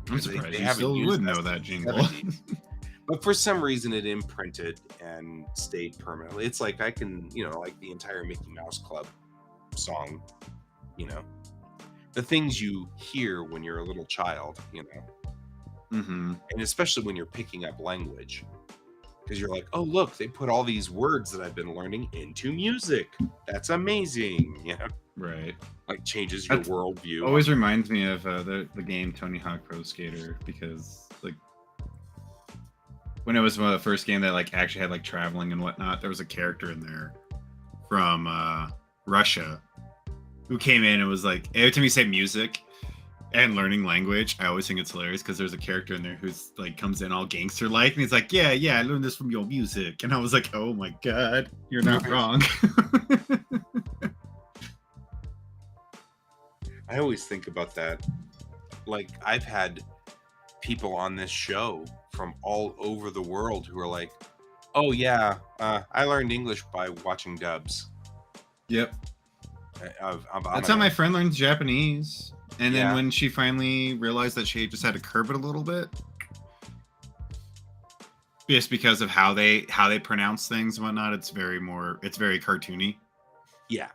I'm surprised you still would know that jingle. But for some reason it imprinted and stayed permanently. It's like I can, like the entire Mickey Mouse Club song, the things you hear when you're a little child, Mm-hmm. And especially when you're picking up language, because you're like, oh, look, they put all these words that I've been learning into music. That's amazing. Right. Like changes your worldview. Always reminds me of the game Tony Hawk Pro Skater, because when it was one of the first game that like actually had like traveling and whatnot, there was a character in there from Russia who came in and was like, every time you say music and learning language, I always think it's hilarious because there's a character in there who's like comes in all gangster like, and he's like, yeah, I learned this from your music, and I was like, oh my god, you're not wrong. I always think about that. Like, I've had people on this show from all over the world who are like, oh yeah, I learned English by watching dubs. Yep. I'm That's how my friend learns Japanese. And then Yeah. when she finally realized that she just had to curb it a little bit, just because of how they pronounce things and whatnot, it's very cartoony. Yeah.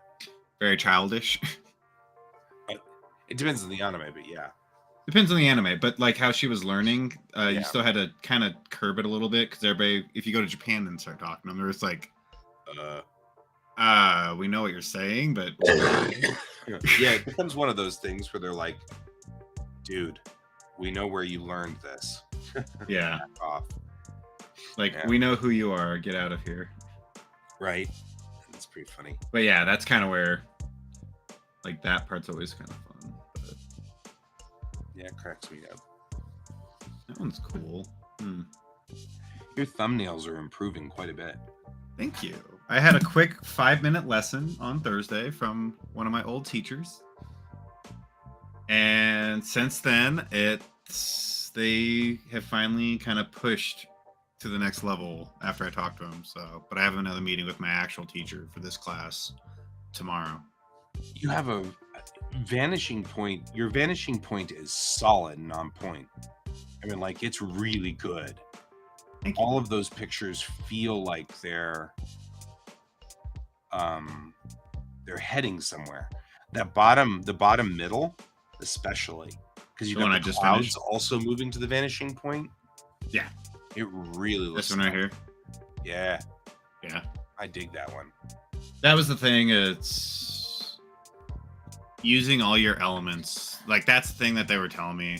Very childish. It depends on the anime, but yeah. Depends on the anime, but like how she was learning, Yeah. you still had to kind of curb it a little bit because everybody, if you go to Japan and start talking to them, they're just like, we know what you're saying, but yeah, it becomes one of those things where they're like, dude, we know where you learned this. yeah, Back off. like Yeah. we know who you are. Get out of here. Right. It's pretty funny. But yeah, that's kind of where, like, that part's always kind of fun. But Yeah, it cracks me up. that one's cool. Your thumbnails are improving quite a bit. Thank you. I had a quick 5-minute lesson on Thursday from one of my old teachers. And since then, they have finally kind of pushed to the next level after I talked to them. So, but I have another meeting with my actual teacher for this class tomorrow. You have a vanishing point. Your vanishing point is solid and on point. I mean, like, it's really good. Thank you. All of those pictures feel like they're heading somewhere. The bottom middle, especially, because you've The one got I the just clouds finished? also moving to the vanishing point. Yeah. It really looks. This one right here. Yeah, Yeah. I dig that one. That was the thing. It's using all your elements. Like, that's the thing that they were telling me.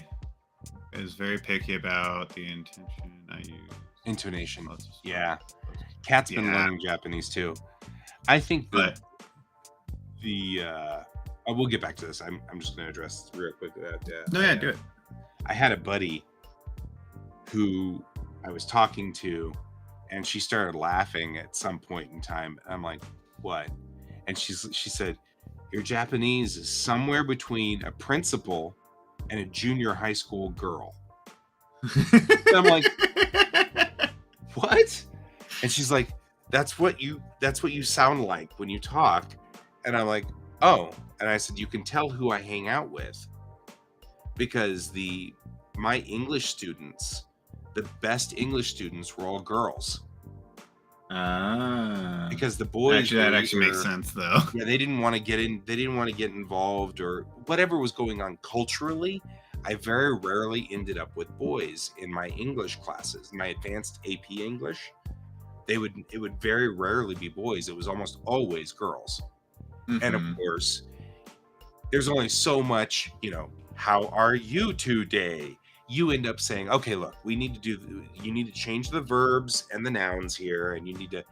Is very picky about the intention I use. Intonation. Lots of stuff. Yeah. Kat's been Yeah. learning Japanese too. I think that But we'll get back to this. I'm just going to address real quick that. no, yeah, do it. I had a buddy who I was talking to, and she started laughing at some point in time. I'm like, what? And she said, your Japanese is somewhere between a principal and a junior high school girl. And I'm like, what? And she's like, that's what you sound like when you talk. And I'm like, oh. And I said, you can tell who I hang out with, because my English students, the best English students, were all girls. Because the boys actually, that actually makes sense, though. Yeah, they didn't want to get in. They didn't want to get involved, or whatever was going on culturally. I very rarely ended up with boys in my English classes. My advanced AP English, it would very rarely be boys. It was almost always girls. And of course, there's only so much, how are you today? You end up saying, okay, look, you need to change the verbs and the nouns here, and you need to,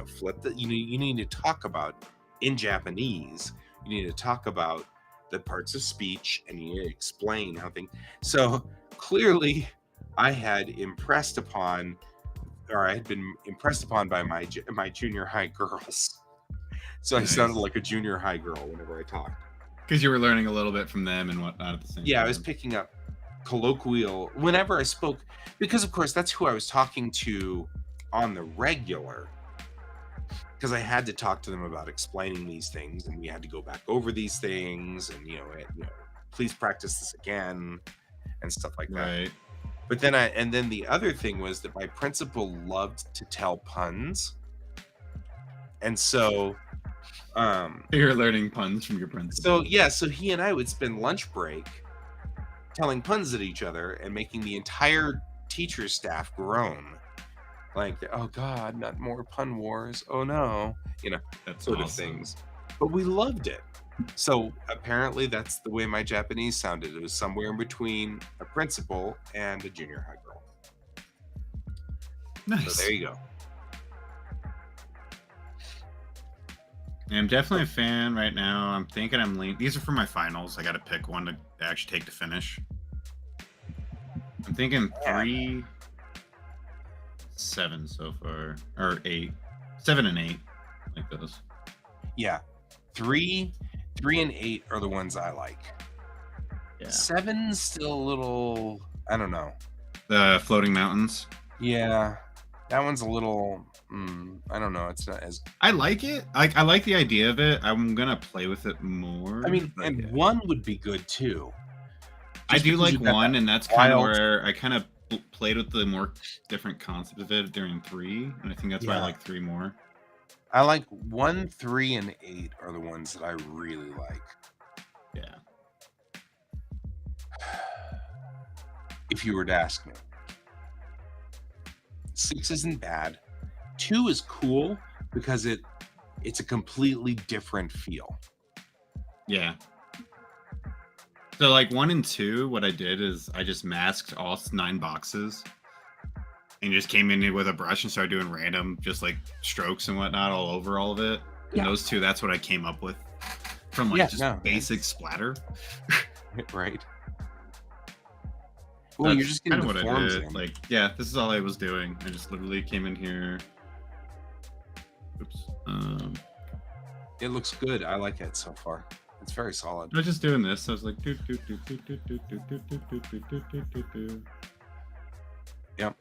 flip you need to talk about in Japanese. You need to talk about the parts of speech, and you need to explain how things. So clearly, I had been impressed upon by my junior high girls. So Nice. I sounded like a junior high girl whenever I talked. Because you were learning a little bit from them and whatnot at the same time. Yeah, I was picking up colloquial whenever I spoke, because of course that's who I was talking to on the regular, because I had to talk to them about explaining these things, and we had to go back over these things, and please practice this again and stuff like that. Right. But then the other thing was that my principal loved to tell puns, and so You're learning puns from your principal. so he and I would spend lunch break telling puns at each other and making the entire teacher staff groan. Like, oh God, not more pun wars. Oh no. That's sort awesome. of things. But we loved it. So apparently that's the way my Japanese sounded. It was somewhere in between a principal and a junior high girl. Nice. So there you go. I'm definitely a fan right now. I'm thinking I'm lean. These are for my finals. I got to pick one to actually take to finish. I'm thinking 3, 7 so far, or 8, 7 and 8, like those. Yeah, 3 and 8 are the ones I like. Yeah. 7's still a little, I don't know. The floating mountains. Yeah, that one's a little. I don't know. It's not as. I like it. I like the idea of it. I'm gonna play with it more. I mean, but and yeah. 1 would be good too. I Just do because like you've got 1, that and that's kind of wild- where I kind of played with the more different concept of it during 3, and I think that's why I Yeah. like 3 more. I like 1, 3, and 8 are the ones that I really like. Yeah. If you were to ask me, 6 isn't bad. 2 is cool because it's a completely different feel. Yeah. So like 1 and 2, what I did is I just masked all 9 boxes and just came in with a brush and started doing random just like strokes and whatnot all over all of it. And Yeah. those 2, that's what I came up with from like basic splatter. Right. Well, you're just getting kind of the what I forms did. in. Like, yeah, this is all I was doing. I just literally came in here. Oops. It looks good. I like it so far. It's very solid. I was just doing this. I was like, do, do, do, do, do, do, do, do, do, do, do, do, do, do. Yep.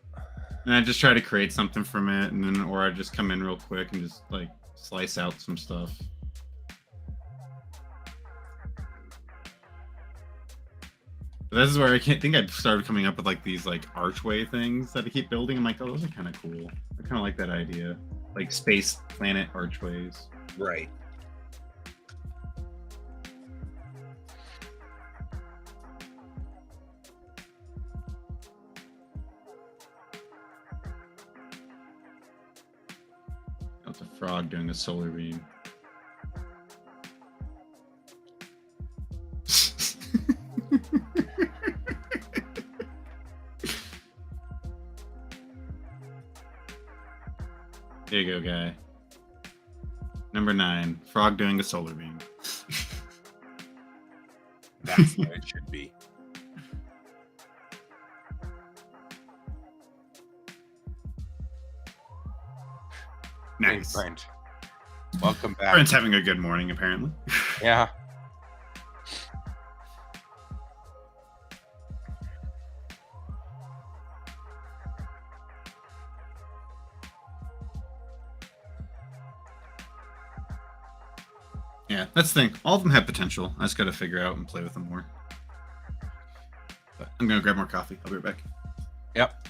And I just try to create something from it, and then, or I just come in real quick and just like slice out some stuff. But this is where I think I started coming up with like these like archway things that I keep building. I'm like, oh, those are kind of cool. I kind of like that idea, like space planet archways. Right. That's a frog doing a solar beam. There you go, guy. Number 9, frog doing a solar beam. That's what it should be. Nice. Hey, friend. Welcome back. Friend's having a good morning, apparently. Yeah. Yeah, that's the thing. All of them have potential. I just got to figure out and play with them more. But I'm going to grab more coffee. I'll be right back. Yep.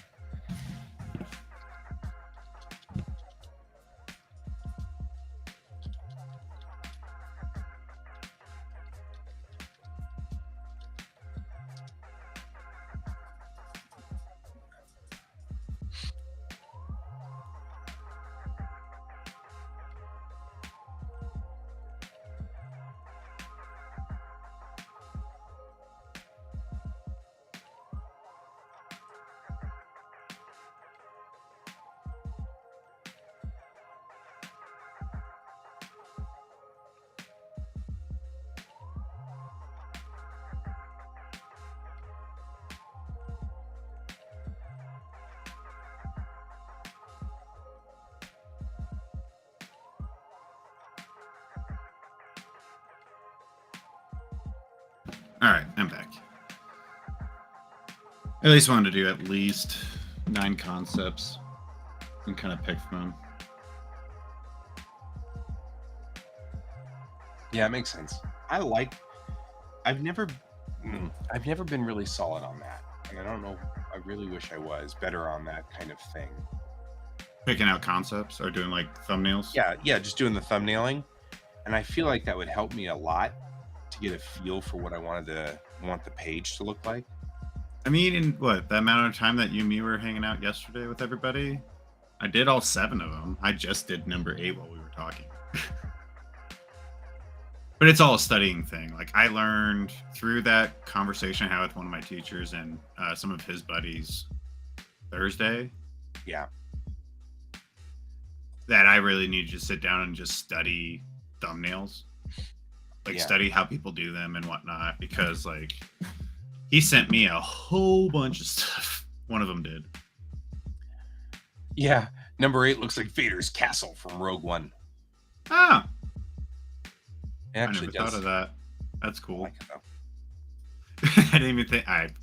All right, I'm back. I at least wanted to do at least 9 concepts and kind of pick from them. Yeah, it makes sense. I've never been really solid on that. And I don't know, I really wish I was better on that kind of thing. Picking out concepts or doing like thumbnails? Yeah, just doing the thumbnailing. And I feel like that would help me a lot to get a feel for what I want the page to look like. I mean, in what, that amount of time that you and me were hanging out yesterday with everybody, I did all 7 of them. I just did number 8 while we were talking. But it's all a studying thing. Like, I learned through that conversation I had with one of my teachers and some of his buddies Thursday. Yeah. that I really need to sit down and just study thumbnails, like study how people do them and whatnot, because like he sent me a whole bunch of stuff. One of them did. Yeah, number 8 looks like Vader's castle from Rogue One. Ah, It actually I never thought of that. That's cool. Like it, though. I didn't even think I'm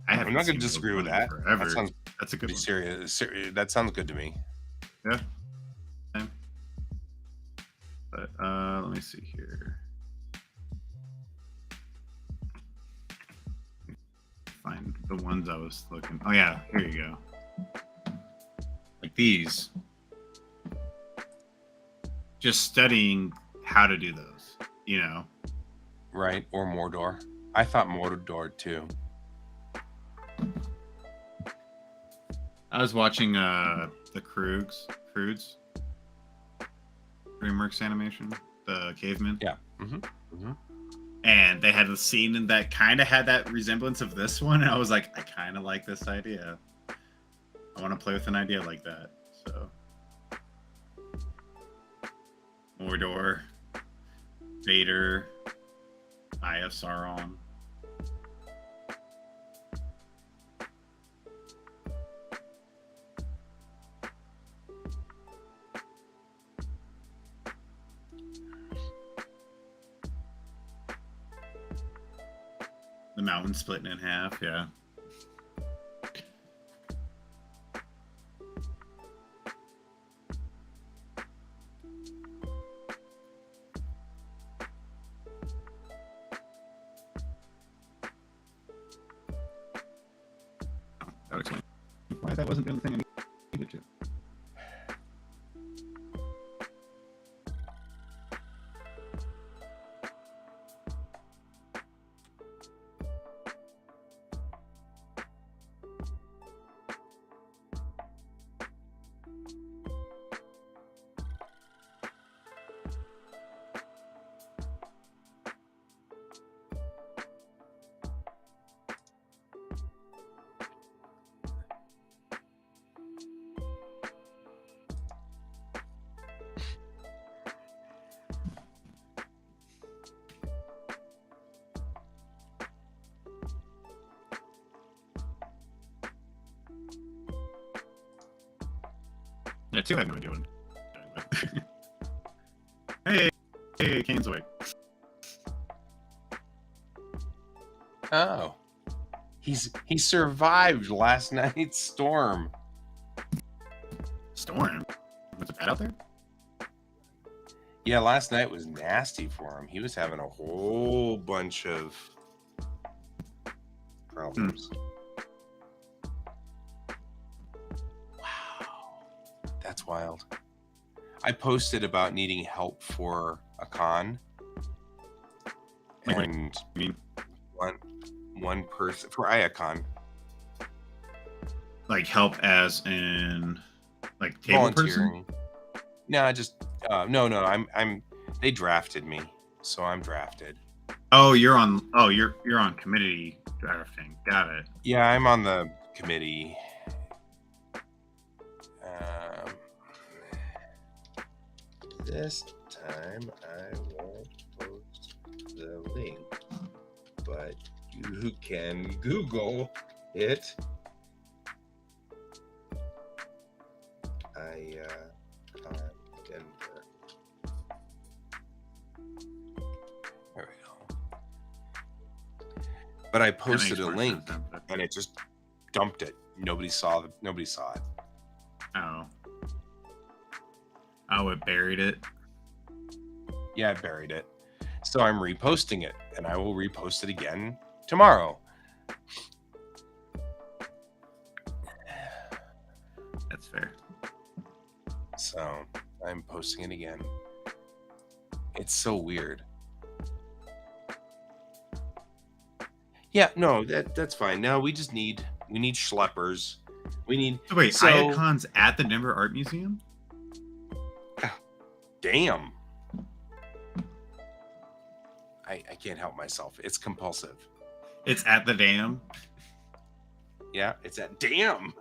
not going to disagree with that. Forever. That sounds That's a good one. Serious. That sounds good to me. Yeah. Same. But let me see here. Find the ones I was looking. Oh yeah, here you go. Like these. Just studying how to do those, you know. Right, or Mordor. I thought Mordor too. I was watching the Krugs, DreamWorks animation, the caveman. Yeah. And they had a scene that kind of had that resemblance of this one. And I was like, I kind of like this idea. I want to play with an idea like that. So, Mordor, Vader, Eye of Sauron. The mountain splitting in half, yeah. That would explain why that wasn't the only thing I needed to. Yeah, two, I have no idea what I'm doing with. Hey, Kane's awake. Oh, he survived last night's storm. Storm? Was it bad out there? Yeah, last night was nasty for him. He was having a whole bunch of problems. Wow, that's wild. I posted about needing help for a con, Like, and I mean, one person for Iacon. like help as in like table person? Volunteering. No, I just no. I'm. They drafted me, so I'm drafted. Oh, you're on committee drafting. Got it. Yeah, I'm on the committee. This time I won't post the link, but you can Google it. Denver. There we go. But I posted a link and it just dumped it. Nobody saw it. Oh. Oh, it buried it. Yeah, I buried it. So I'm reposting it, and I will repost it again tomorrow. That's fair. So I'm posting it again. It's so weird. Yeah, no, that's fine. No, we need schleppers. So wait, Iacon's at the Denver Art Museum? Damn. I can't help myself. It's compulsive. It's at the dam? Yeah, it's at damn.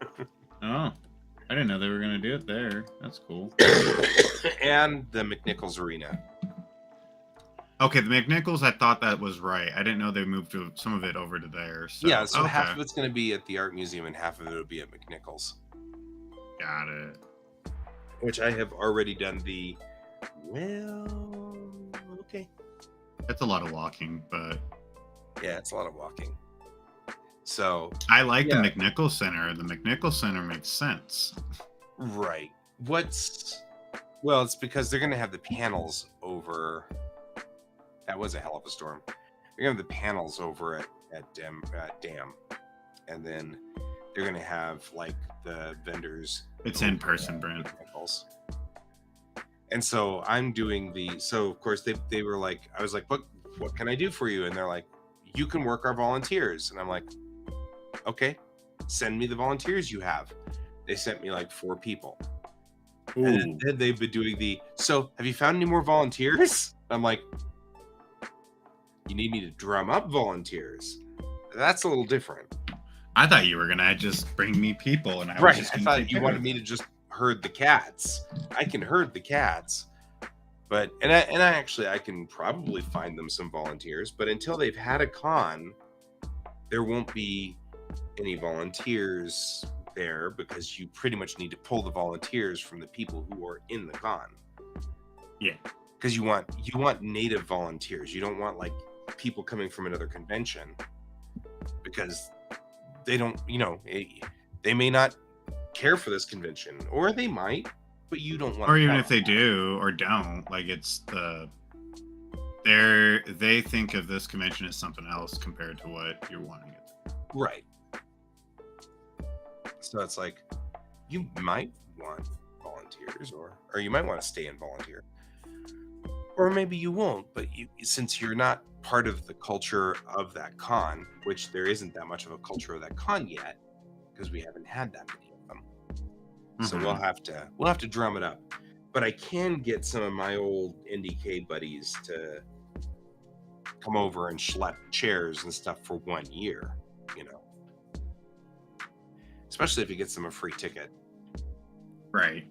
Oh. I didn't know they were gonna do it there. That's cool. And the McNichols Arena. Okay, the McNichols, I thought that was right. I didn't know they moved some of it over to there. So, Yeah, so half okay. of it's going to be at the Art Museum and half of it will be at McNichols. Got it. Which I have already done the, well, okay. That's a lot of walking, but Yeah, it's a lot of walking. So I like yeah. the McNichols Center. The McNichols Center makes sense. Right. Well, it's because they're going to have the panels over. That was a hell of a storm. They're going to have the panels over at Dam. And then they're going to have like the vendors. It's in person, Brent. McNichols. And so I'm doing so of course they were like, I was like, what can I do for you? And they're like, you can work our volunteers. And I'm like, okay, send me the volunteers you have. They sent me like 4 people. Ooh. And then they've been doing so have you found any more volunteers? I'm like, you need me to drum up volunteers. That's a little different. I thought you were gonna just bring me people, and I right. was just I gonna thought you wanted me to just herd the cats. I can herd the cats, but and I can probably find them some volunteers. But until they've had a con, there won't be any volunteers there because you pretty much need to pull the volunteers from the people who are in the con. Yeah, because you want native volunteers. You don't want like people coming from another convention because they don't, they may not care for this convention, or they might, but you don't want. Or even if they do or don't, like it's they think of this convention as something else compared to what you're wanting it to be. Right. So it's like you might want volunteers, or you might want to stay and volunteer, or maybe you won't. But since you're not part of the culture of that con, which there isn't that much of a culture of that con yet, because we haven't had that many of them. Mm-hmm. So we'll have to drum it up. But I can get some of my old NDK buddies to come over and schlep chairs and stuff for 1 year, especially if you get them a free ticket. Right.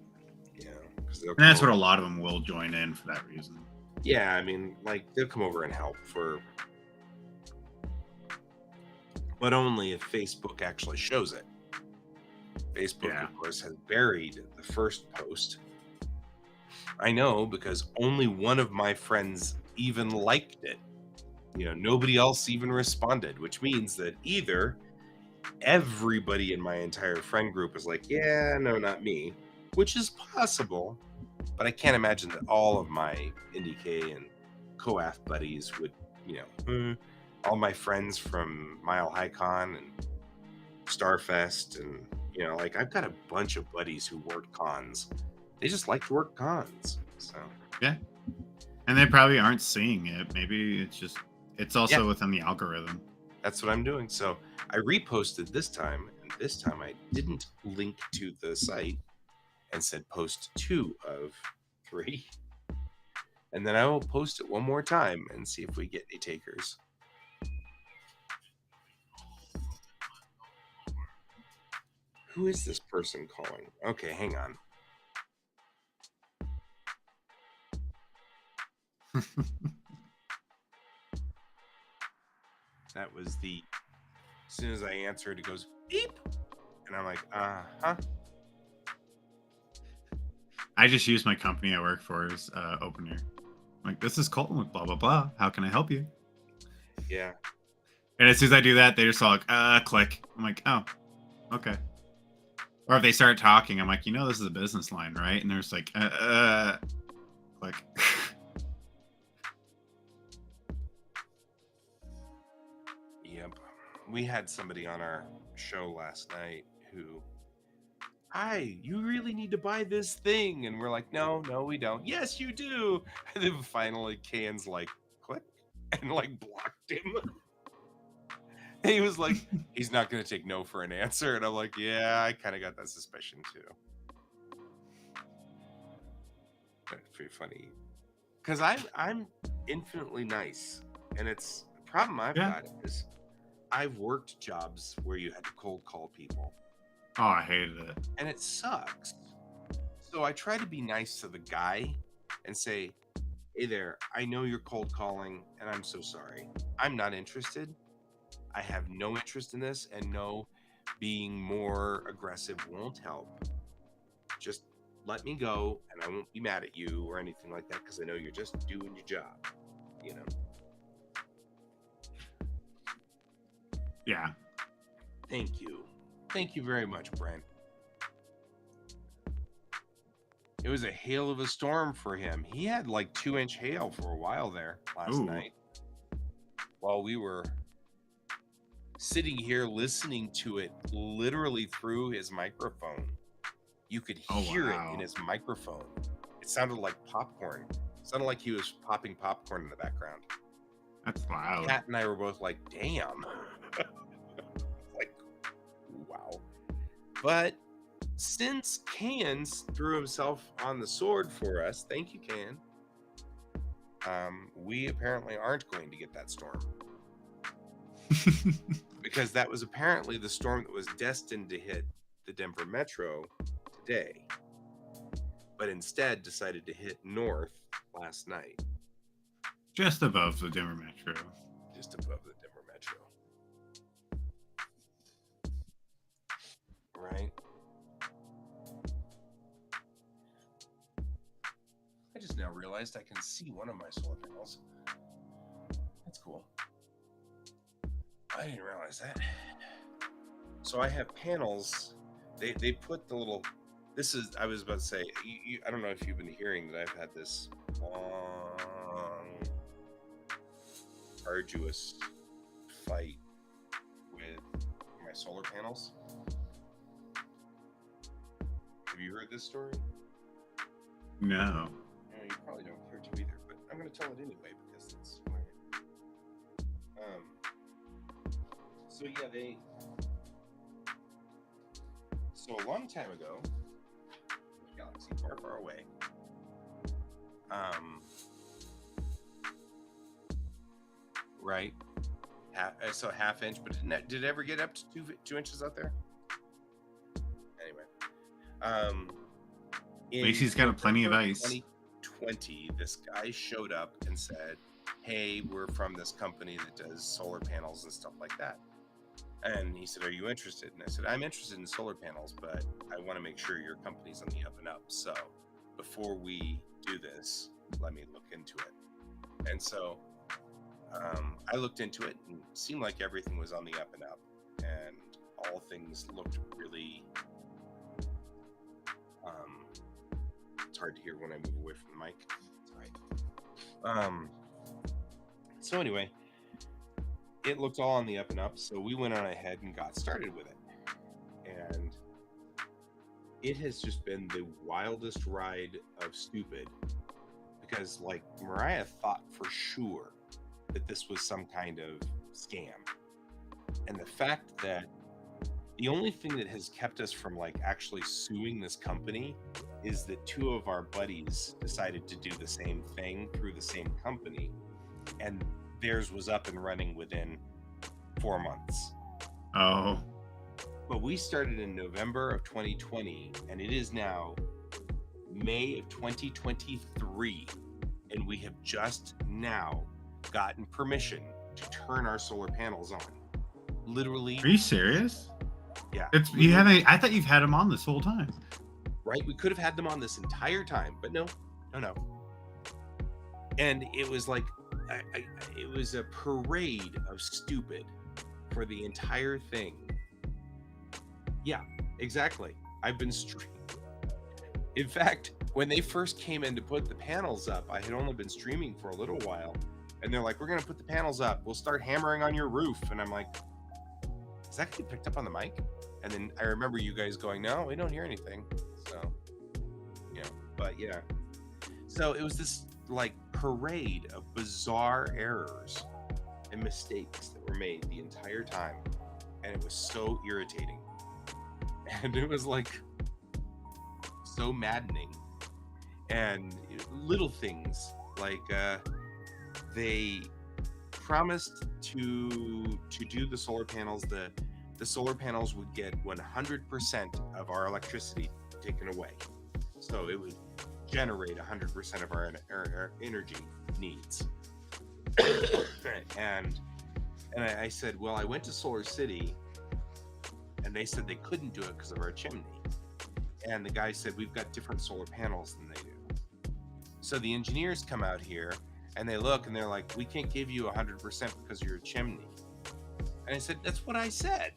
And that's what a lot of them will join in for that reason. Yeah, I mean, like, they'll come over and help but only if Facebook actually shows it. Facebook, of course, has buried the first post. I know, because only one of my friends even liked it. Nobody else even responded, which means that either everybody in my entire friend group is like, yeah, no, not me, which is possible. But I can't imagine that all of my NDK and COAF buddies would, all my friends from Mile High Con and Starfest and, like I've got a bunch of buddies who work cons. They just like to work cons. So yeah. And they probably aren't seeing it. Maybe it's also within the algorithm. That's what I'm doing. So I reposted this time, and this time I didn't link to the site and said post 2 of 3. And then I will post it one more time and see if we get any takers. Who is this person calling? Okay, hang on. That was as soon as I answered, it goes beep. And I'm like, huh? I just use my company I work for as opener. I'm like, this is Colton with blah, blah, blah. How can I help you? Yeah. And as soon as I do that, they just all like, click. I'm like, oh, okay. Or if they start talking, I'm like, this is a business line, right? And they're just like, click. Yep. We had somebody on our show last night who, hi, you really need to buy this thing. And we're like, no, we don't. Yes, you do. And then finally Can's like, click, and like blocked him. And he was like, he's not going to take no for an answer. And I'm like, yeah, I kind of got that suspicion too. That's pretty funny. Because I'm infinitely nice. And it's the problem I've got is I've worked jobs where you had to cold call people. Oh, I hated it. and it sucks. So I try to be nice to the guy and say, hey there, I know you're cold calling, and I'm so sorry. I'm not interested. I have no interest in this, and no, being more aggressive won't help. Just let me go, and I won't be mad at you or anything like that, because I know you're just doing your job, you know? Yeah. Thank you. Thank you very much, Brent. It was a hail of a storm for him. He had like 2-inch hail for a while there last Ooh. night while we were sitting here listening to it literally through his microphone. You could Oh, hear wow. it in his microphone. It sounded like popcorn. It sounded like he was popping popcorn in the background. That's loud. Kat and I were both like, damn. Like, wow. But since Cans threw himself on the sword for us, thank you, Can, we apparently aren't going to get that storm. Because that was apparently the storm that was destined to hit the Denver metro today, but instead decided to hit north last night. Just above the Denver metro. Just above the Denver metro. Right? I just now realized I can see one of my solar panels. That's cool. I didn't realize that. So I have panels. They put the little. This is. I was about to say. I don't know if you've been hearing that I've had this long, arduous fight with my solar panels. Have you heard this story? No. No, you probably don't care to either, but I'm going to tell it anyway because it's weird. So yeah, So a long time ago, a galaxy far, far away, right? Half inch, but did it ever get up to 2 inches out there? Anyway, Lacey's got plenty of ice. 2020, this guy showed up and said, hey, we're from this company that does solar panels and stuff like that. And he said, are you interested? And I said, I'm interested in solar panels, but I want to make sure your company's on the up and up. So before we do this, let me look into it. And so I looked into it and it seemed like everything was on the up and up. And all things looked really... it's hard to hear when I move away from the mic. Sorry. So anyway, it looked all on the up and up, so we went on ahead and got started with it. And it has just been the wildest ride of stupid, because like Mariah thought for sure that this was some kind of scam. And the fact that the only thing that has kept us from like actually suing this company is that 2 of our buddies decided to do the same thing through the same company, and theirs was up and running within 4 months. Oh. But we started in November of 2020, and it is now May of 2023, and we have just now gotten permission to turn our solar panels on. Literally. Are you serious? Yeah. You haven't. I thought you've had them on this whole time. Right? We could have had them on this entire time, but no. And it was like, it was a parade of stupid for the entire thing. Yeah, exactly. I've been in fact, when they first came in to put the panels up, I had only been streaming for a little while, and they're like, we're going to put the panels up. We'll start hammering on your roof. And I'm like, is that going to get picked up on the mic? And then I remember you guys going, no, we don't hear anything. So, yeah, but yeah. So it was this like parade of bizarre errors and mistakes that were made the entire time. And it was so irritating. And it was like so maddening. And little things like they promised to do the solar panels. the solar panels would get 100% of our electricity taken away. So it would generate 100% of our energy needs. and I said, well, I went to Solar City and they said they couldn't do it because of our chimney. And the guy said, we've got different solar panels than they do. So the engineers come out here and they look and they're like, we can't give you 100% because of your chimney. And I said, that's what I said.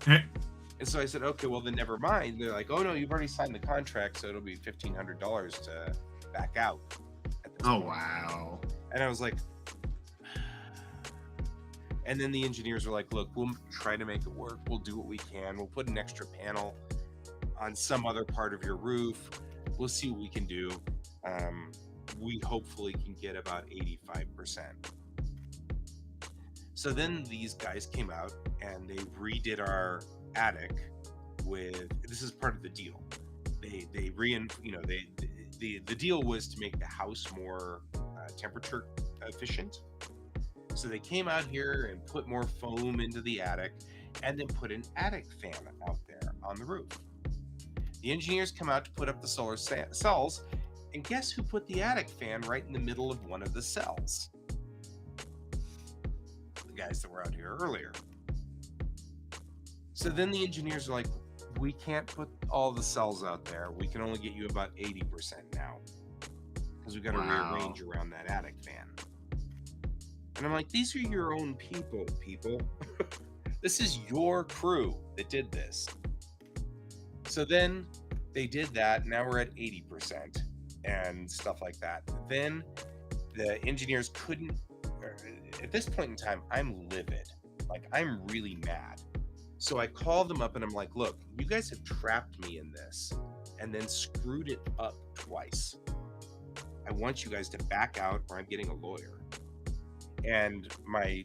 And so I said, okay, well then never mind. They're like, oh no, you've already signed the contract, so it'll be $1,500 to back out. Oh, wow. And I was like, and then the engineers were like, look, we'll try to make it work. We'll do what we can. We'll put an extra panel on some other part of your roof. We'll see what we can do. We hopefully can get about 85%. So then these guys came out and they redid our attic with, this is part of the deal. The deal was to make the house more temperature efficient. So they came out here and put more foam into the attic and then put an attic fan out there on the roof. The engineers come out to put up the solar cells, and guess who put the attic fan right in the middle of one of the cells? The guys that were out here earlier. So then the engineers are like, we can't put all the cells out there. We can only get you about 80% now because we've got to rearrange around that attic fan. And I'm like, these are your own people. This is your crew that did this. So then they did that. Now we're at 80% and stuff like that. Then the engineers couldn't, at this point in time, I'm livid. Like, I'm really mad. So I called them up and I'm like, look, you guys have trapped me in this and then screwed it up twice. I want you guys to back out or I'm getting a lawyer. And my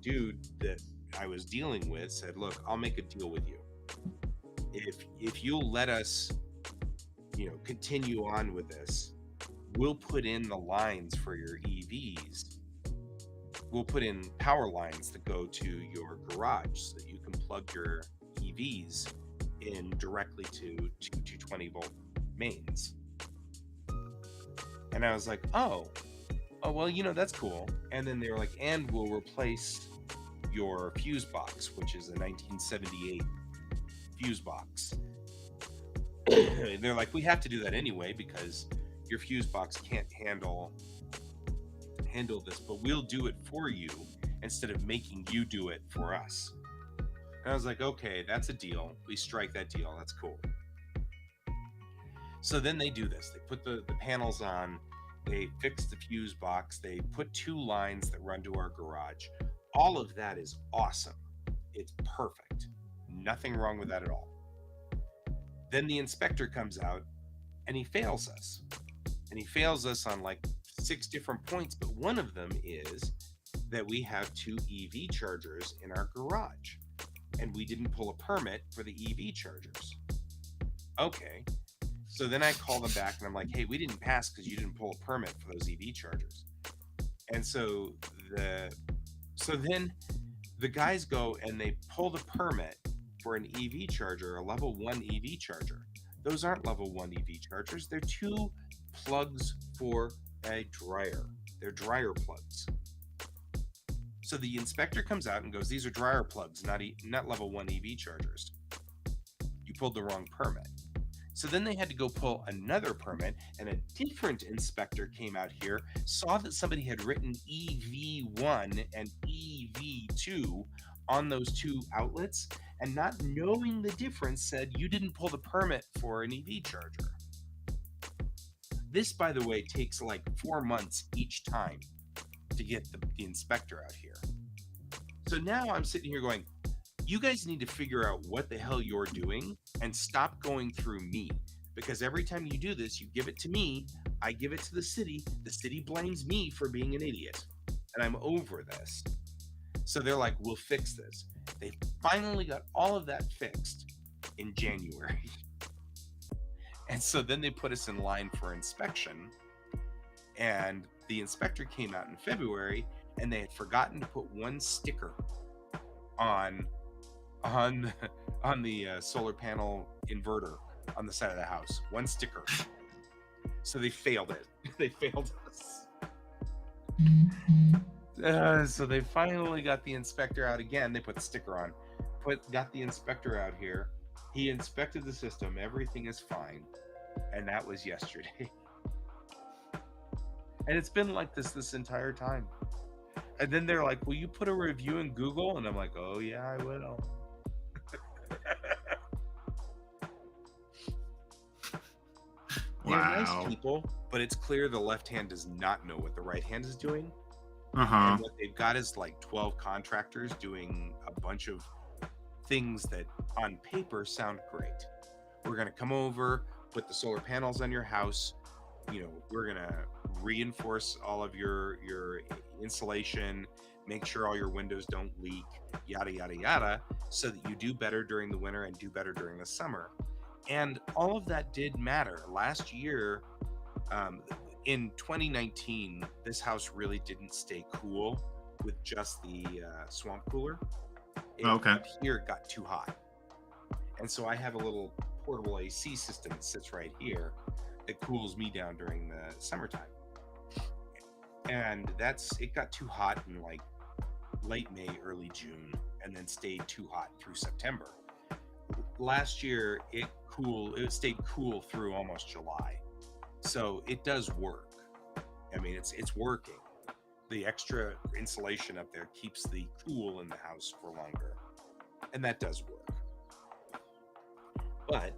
dude that I was dealing with said, look, I'll make a deal with you. If you'll let us, continue on with this, we'll put in the lines for your EVs. We'll put in power lines that go to your garage so that you can plug your EVs in directly to 220 volt mains. And I was like, oh, well, that's cool. And then they were like, and we'll replace your fuse box, which is a 1978 fuse box. They're like, we have to do that anyway because your fuse box can't handle this, but we'll do it for you instead of making you do it for us. And I was like, okay, that's a deal. We strike that deal. That's cool. So then they do this. They put the panels on. They fix the fuse box. They put 2 lines that run to our garage. All of that is awesome. It's perfect. Nothing wrong with that at all. Then the inspector comes out and he fails us. And he fails us on like 6 different points, but one of them is that we have 2 EV chargers in our garage and we didn't pull a permit for the EV chargers. Okay. So then I call them back and I'm like, hey, we didn't pass because you didn't pull a permit for those EV chargers. And so then the guys go and they pull the permit for an EV charger, a level 1 EV charger. Those aren't level 1 EV chargers. They're 2 plugs for a dryer. They're dryer plugs. So the inspector comes out and goes, these are dryer plugs, not level 1 EV chargers. You pulled the wrong permit. So then they had to go pull another permit, and a different inspector came out here, saw that somebody had written EV1 and EV2 on those 2 outlets, and not knowing the difference said, you didn't pull the permit for an EV charger. This, by the way, takes like 4 months each time to get the inspector out here. So now I'm sitting here going, you guys need to figure out what the hell you're doing and stop going through me. Because every time you do this, you give it to me, I give it to the city blames me for being an idiot. And I'm over this. So they're like, we'll fix this. They finally got all of that fixed in January. And so then they put us in line for inspection. And the inspector came out in February and they had forgotten to put one sticker on on on the solar panel inverter on the side of the house. One sticker. So they failed it. They failed us. So they finally got the inspector out again. They put the sticker on. Got the inspector out here. He inspected the system. Everything is fine. And that was yesterday. And it's been like this entire time. And then they're like, "Will you put a review in Google?" And I'm like, "Oh yeah, I will." They're nice Wow. people, but it's clear the left hand does not know what the right hand is doing. Uh-huh. And what they've got is like 12 contractors doing a bunch of things that on paper sound great. We're going to come over, put the solar panels on your house. We're going to reinforce all of your insulation, make sure all your windows don't leak, yada, yada, yada, so that you do better during the winter and do better during the summer. And all of that did matter. Last year, in 2019, this house really didn't stay cool with just the swamp cooler. Okay. Here it got too hot. And so I have a little portable AC system that sits right here that cools me down during the summertime. And it got too hot in like late May, early June, and then stayed too hot through September. Last year, it stayed cool through almost July. So it does work. I mean, it's working. The extra insulation up there keeps the cool in the house for longer. And that does work. But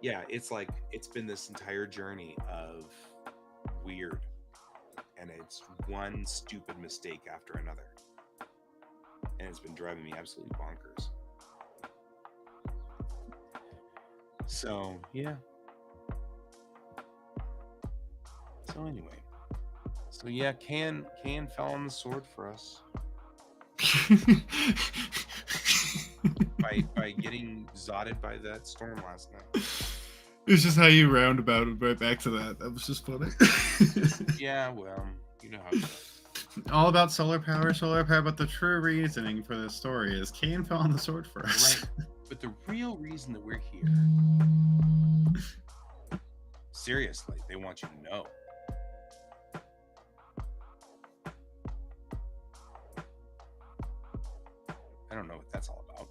yeah, it's been this entire journey of weird. And it's one stupid mistake after another. And it's been driving me absolutely bonkers. So, yeah. So anyway. So yeah, Can fell on the sword for us. by getting zotted by that storm last night. It's just how you roundabout right back to that. That was just funny. Yeah, well, you know how it goes. All about solar power, but the true reasoning for this story is Cain fell on the sword for us. Right. But the real reason that we're here, seriously, they want you to know. I don't know what that's all about.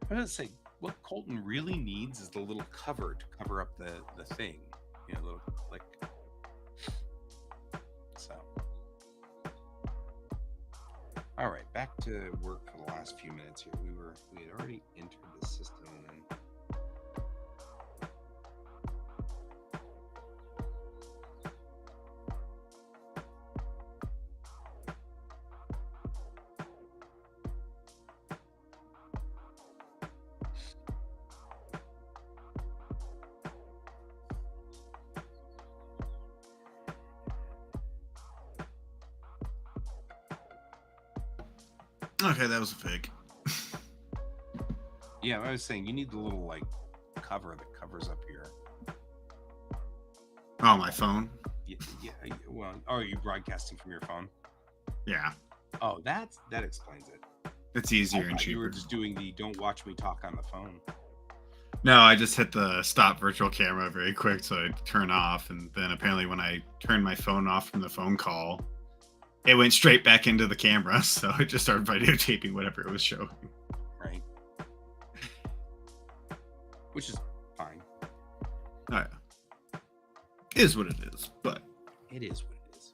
I was gonna say, what Colton really needs is the little cover to cover up the thing. Little click. So, all right, back to work for the last few minutes here. We had already entered the system. Okay, that was a fake. Yeah, I was saying you need the little cover that covers up your. Oh, my phone? Yeah. Well, are you broadcasting from your phone? Yeah. Oh, that explains it. It's easier and You cheaper. were just doing the "don't watch me talk" on the phone. No, I just hit the stop virtual camera very quick so I turn off, and then apparently when I turned my phone off from the phone call, it went straight back into the camera, so it just started videotaping whatever it was showing. Right. Which is fine. Oh, yeah. Is what it is, but It is what it is.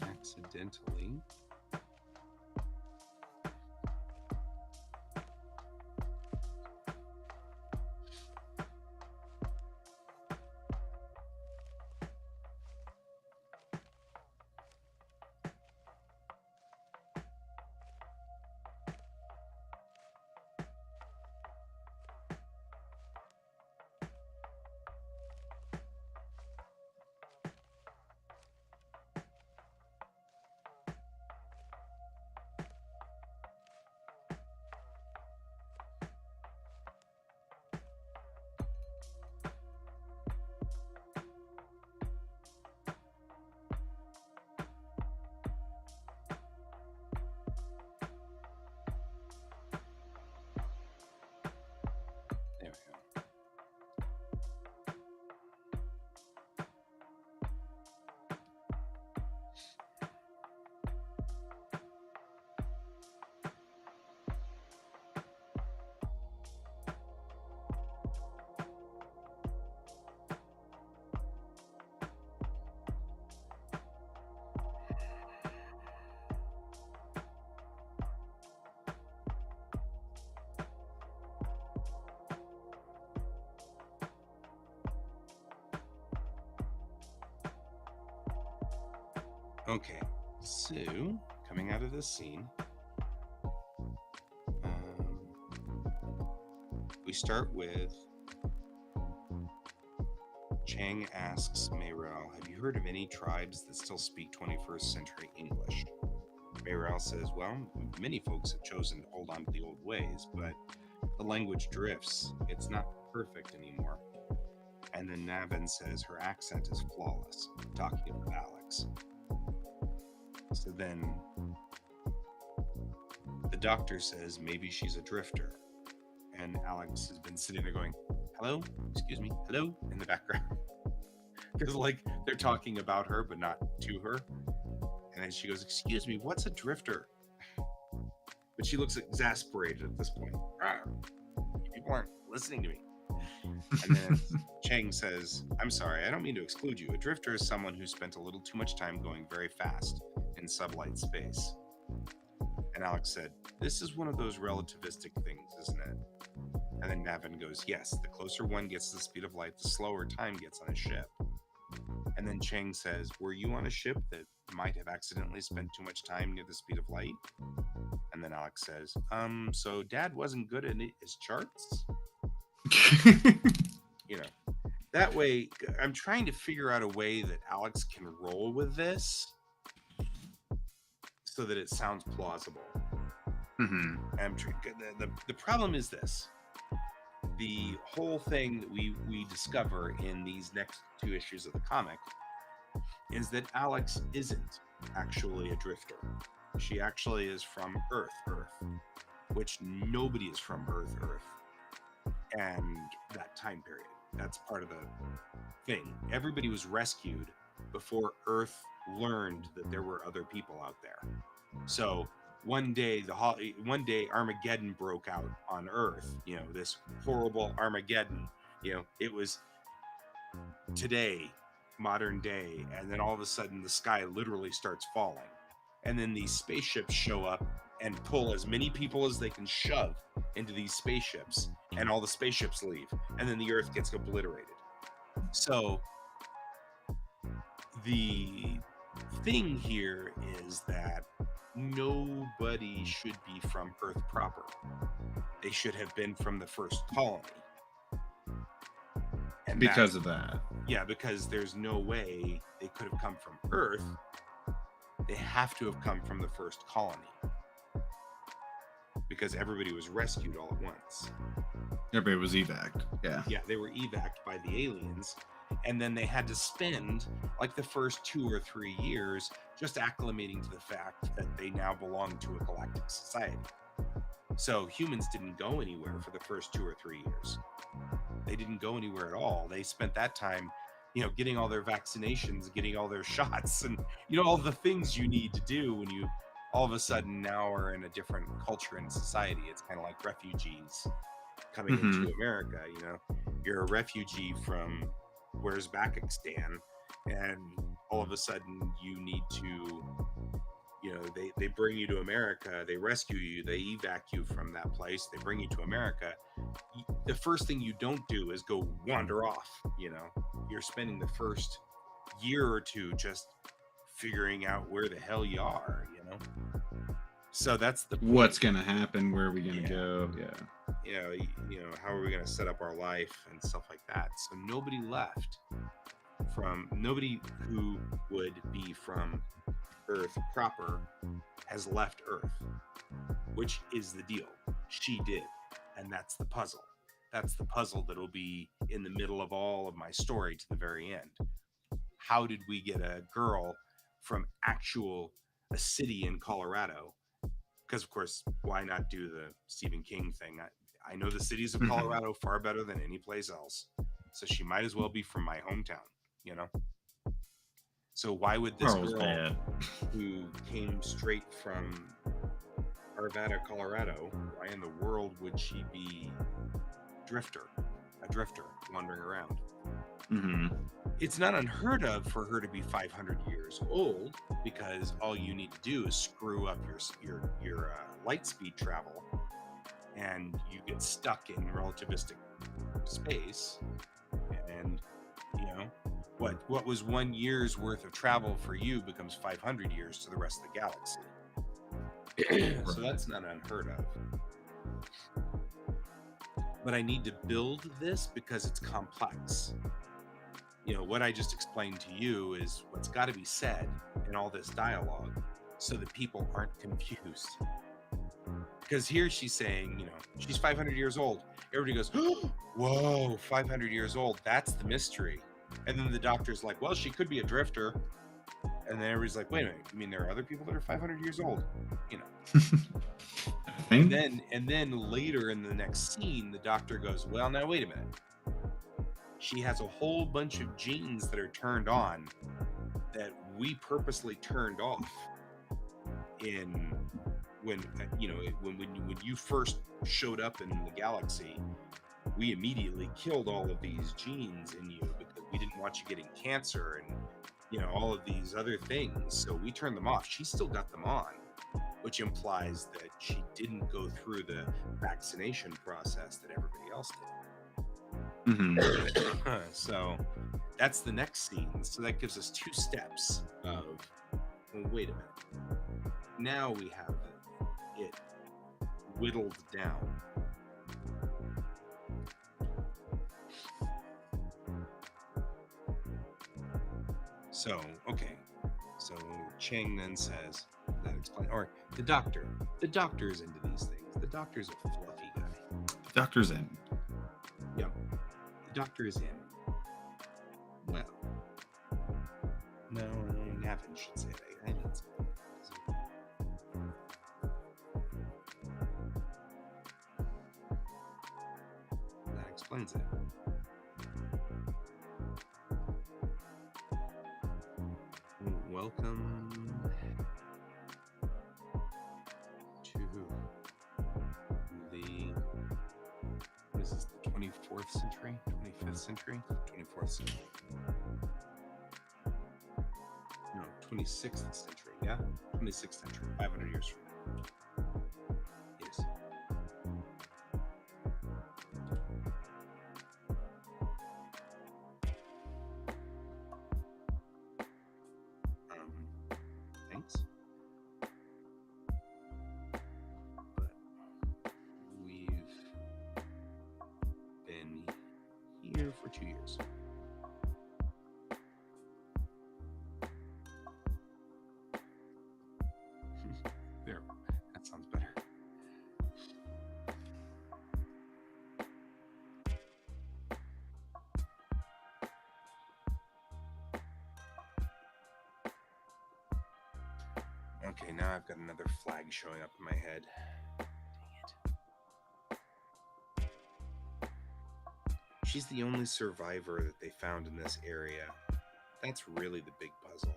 Accidentally. Okay, so coming out of this scene, we start with Chang asks Mayrel, have you heard of any tribes that still speak 21st century English? Mayrel says, well, many folks have chosen to hold on to the old ways, but the language drifts. It's not perfect anymore. And then Navin says her accent is flawless, talking about Alex. So then the doctor says maybe she's a drifter. And Alex has been sitting there going, hello, excuse me, hello, in the background. Because like they're talking about her, but not to her. And then she goes, excuse me, what's a drifter? But she looks exasperated at this point. People aren't listening to me. And then Chang says, I'm sorry, I don't mean to exclude you. A drifter is someone who spent a little too much time going very fast in sublight space. And Alex said, this is one of those relativistic things, isn't it? And then Navin goes, yes, the closer one gets to the speed of light, the slower time gets on a ship. And then Chang says, were you on a ship that might have accidentally spent too much time near the speed of light? And then Alex says, so Dad wasn't good at his charts? You know, that way, I'm trying to figure out a way that Alex can roll with this so that it sounds plausible. Mm-hmm. The problem is this. The whole thing that we discover in these next two issues of the comic is that Alex isn't actually a drifter. She actually is from Earth, which nobody is from Earth, and that time period. That's part of the thing. Everybody was rescued before Earth learned that there were other people out there. So one day Armageddon broke out on Earth. You know, this horrible Armageddon. You know, it was today, modern day, and then all of a sudden the sky literally starts falling, and then these spaceships show up and pull as many people as they can shove into these spaceships, and all the spaceships leave, and then the Earth gets obliterated. So the thing here is that nobody should be from Earth proper. They should have been from the first colony. And Because of that. Yeah, because there's no way they could have come from Earth. They have to have come from the first colony. Because everybody was rescued all at once. Everybody was evac'd. Yeah. Yeah, they were evac'd by the aliens. And then they had to spend like the first 2 or 3 years just acclimating to the fact that they now belong to a galactic society. So humans didn't go anywhere for the first 2 or 3 years. They didn't go anywhere at all. They spent that time, you know, getting all their vaccinations, getting all their shots, and, you know, all the things you need to do when you all of a sudden now are in a different culture and society. It's kind of like refugees coming into America. You know, you're a refugee from where's Pakistan, and all of a sudden you need to, you know, they bring you to America, they rescue you, they evac you from that place, they bring you to America. The first thing you don't do is go wander off. You know, you're spending the first year or two just figuring out where the hell you are, you know. So that's the point. What's gonna happen, where are we gonna go? You know, how are we going to set up our life and stuff like that. So nobody who would be from Earth proper has left Earth, which is the deal. She did, and that's the puzzle. That's the puzzle that'll be in the middle of all of my story to the very end. How did we get a girl from a city in Colorado? Because, of course, why not do the Stephen King thing? I know the cities of Colorado far better than any place else. So she might as well be from my hometown, you know? So why would this girl who came straight from Arvada, Colorado, why in the world would she be a drifter wandering around? It's not unheard of for her to be 500 years old, because all you need to do is screw up your light speed travel, and you get stuck in relativistic space, and, you know, what was 1 year's worth of travel for you becomes 500 years to the rest of the galaxy. So Right. that's not unheard of. But I need to build this because it's complex. You know, what I just explained to you is what's got to be said in all this dialogue so that people aren't confused. Because here she's saying, you know, she's 500 years old. Everybody goes, whoa, 500 years old. That's the mystery. And then the doctor's like, well, she could be a drifter. And then everybody's like, wait a minute, you mean there are other people that are 500 years old? You know. And then later in the next scene, the doctor goes, well, now wait a minute. She has a whole bunch of genes that are turned on that we purposely turned off in when you first showed up in the galaxy. We immediately killed all of these genes in you because we didn't want you getting cancer and, you know, all of these other things. So we turned them off. She still got them on, which implies that she didn't go through the vaccination process that everybody else did. Mm-hmm. So that's the next scene. So that gives us 2 steps of, well, wait a minute. Now we have it whittled down. So, okay. So Chang then says, that explain, or the doctor is into these things. The doctor's a fluffy guy. The doctor's in. Yep. The doctor is in. Well, no, Navin should say that. I didn't say that. That explains it. Welcome to the, what is this, the 24th century? 25th century? 24th century. No, 26th century, yeah? 26th century, 500 years from now. Yes. Thanks. But we've been here for 2 years. There, that sounds better. Okay, now I've got another flag showing up in my head. Dang it. She's the only survivor that they found in this area. That's really the big puzzle.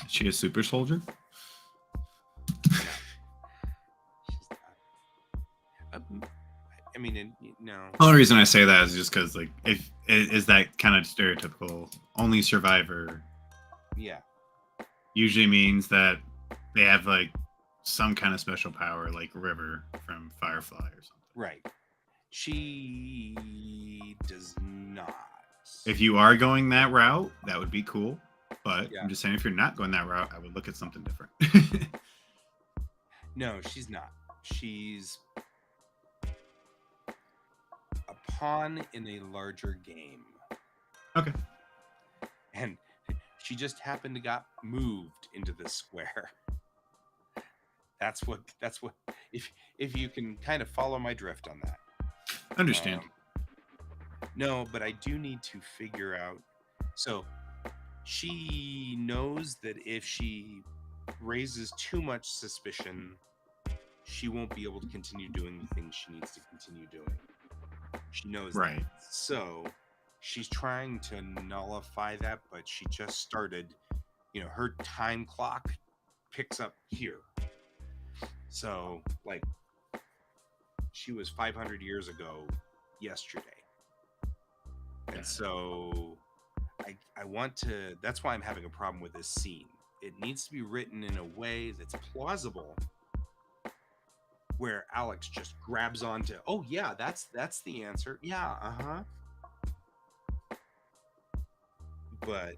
Is she a super soldier? She's not. I mean, no. The only reason I say that is just because, like, if is that kind of stereotypical only survivor Yeah. usually means that they have like some kind of special power, like River from Firefly or something. Right. She does not. If you are going that route, that would be cool. But Yeah. I'm just saying, if you're not going that route, I would look at something different. No, she's not. She's a pawn in a larger game. Okay. And she just happened to got moved into this square. That's what if you can kind of follow my drift on that. Understand. No, but I do need to figure out. So she knows that if she raises too much suspicion, she won't be able to continue doing the things she needs to continue doing. She knows Right. that. So she's trying to nullify that, but she just started, you know, her time clock picks up here. So, like, she was 500 years ago yesterday. And so I want to, that's why I'm having a problem with this scene, it needs to be written in a way that's plausible, where Alex just grabs onto, oh yeah, that's the answer. Yeah, uh-huh. But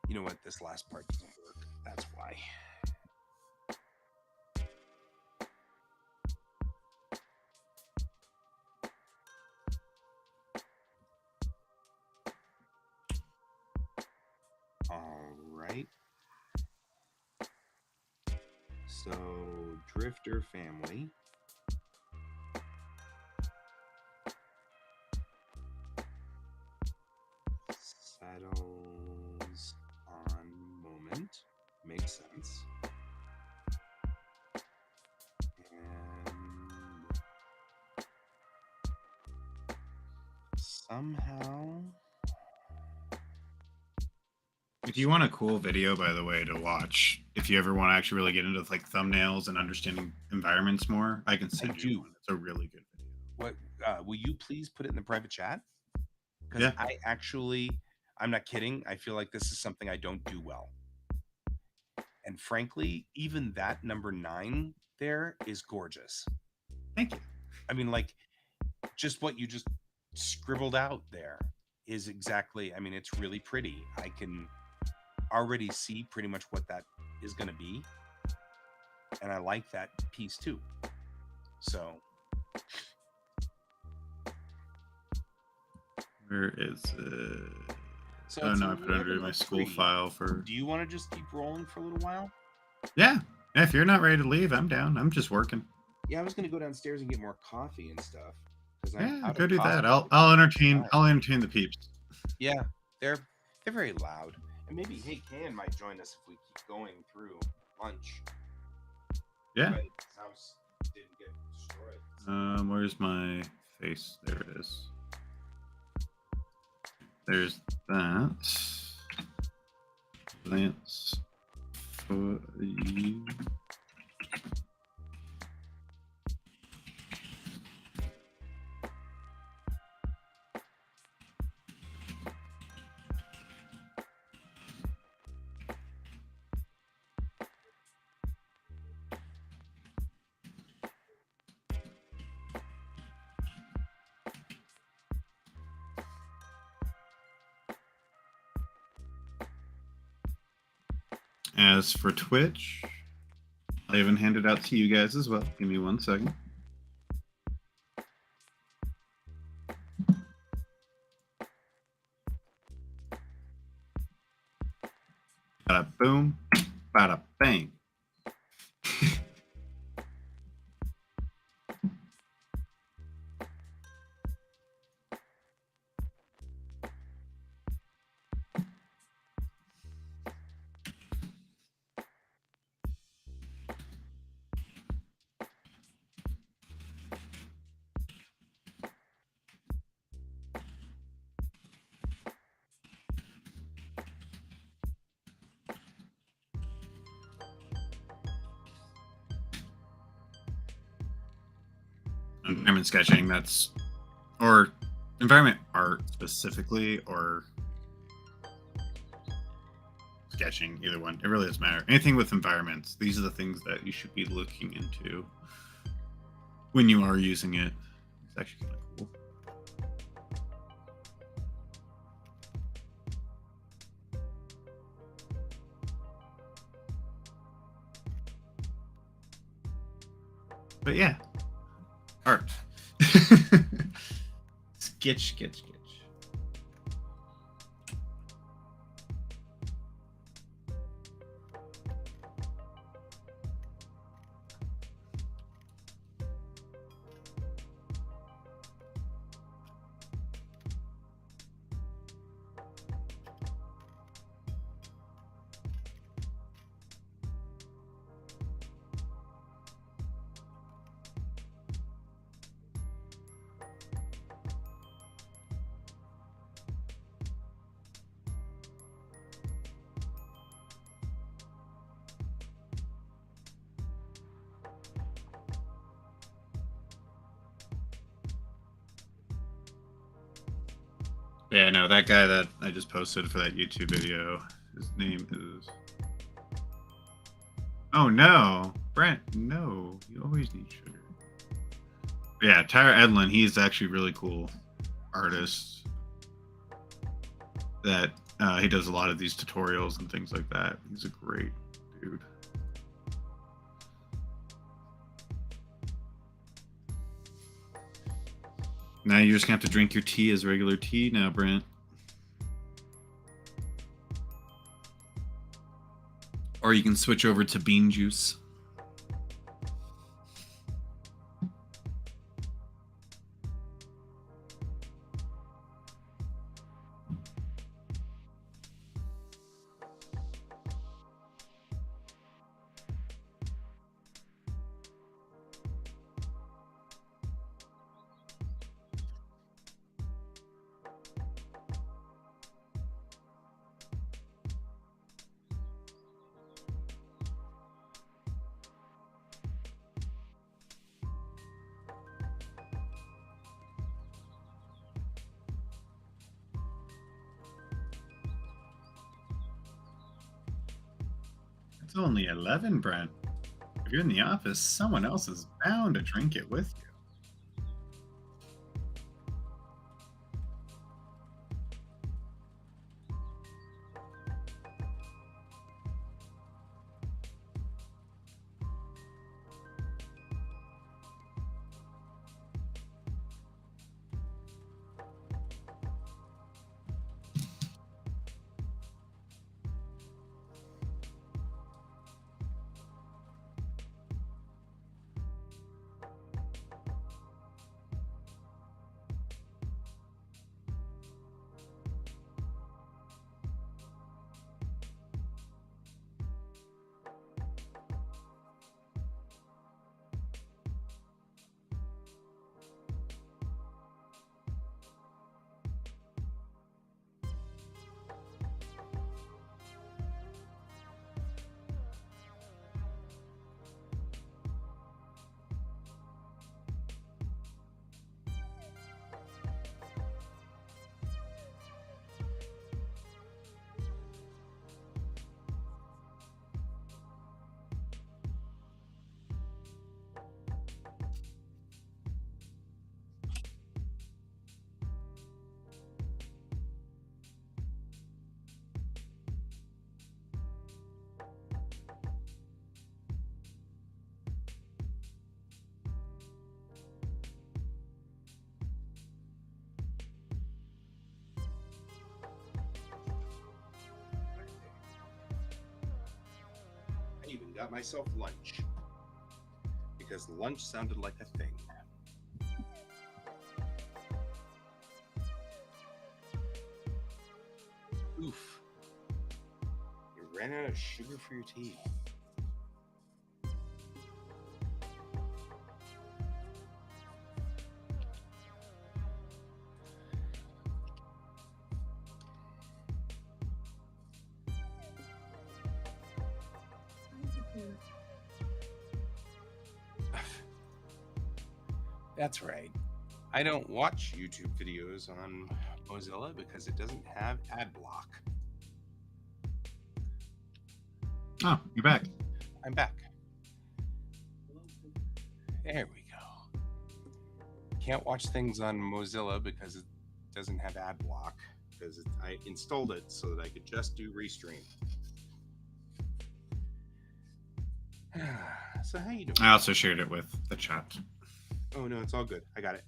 you know what? This last part doesn't work. That's why. All right. So, Drifter family. Settles on moment. Makes sense. And somehow. If you want a cool video, by the way, to watch, if you ever want to actually really get into like thumbnails and understanding environments more, I can send you do. one. It's a really good video. What will you please put it in the private chat? Because Yeah. I'm not kidding. I feel like this is something I don't do well. And frankly, even that number 9 there is gorgeous. Thank you. I mean, like, just what you just scribbled out there is exactly, I mean, it's really pretty. I can already see pretty much what that is going to be. And I like that piece too. So, where is it? so Oh it's no, I put it under my school file for. Do you want to just keep rolling for a little while? Yeah. If you're not ready to leave, I'm down. I'm just working. Yeah, I was going to go downstairs and get more coffee and stuff. Yeah, go do that. I'll entertain the peeps. Yeah, they're very loud. And maybe hey, Can might join us if we keep going through lunch. Yeah. But his house didn't get destroyed. Where's my face? There it is. There's that. That's for you. As for Twitch, I haven't handed out to you guys as well. Give me 1 second. Bada boom, bada bang. Environment sketching, that's, or environment art specifically, or sketching, either one. It really doesn't matter. Anything with environments, these are the things that you should be looking into when you are using it. It's actually kind of cool. But yeah, art. Sketch. Yeah, no, that guy that I just posted for that YouTube video, his name is... Oh, no. Brent, no. You always need sugar. Yeah, Tyra Edlin, he's actually really cool artist. That he does a lot of these tutorials and things like that. He's a great dude. Now you're just gonna have to drink your tea as regular tea now, Brent. Or you can switch over to bean juice. It's only 11, Brent. If you're in the office, someone else is bound to drink it with you. I even got myself lunch because lunch sounded like a thing. Oof. You ran out of sugar for your tea. That's right. I don't watch YouTube videos on Mozilla because it doesn't have ad block. Oh, you're back. I'm back. There we go. Can't watch things on Mozilla because it doesn't have ad block because I installed it so that I could just do restream. So how you doing? I also shared it with the chat. Oh no, it's all good. I got it.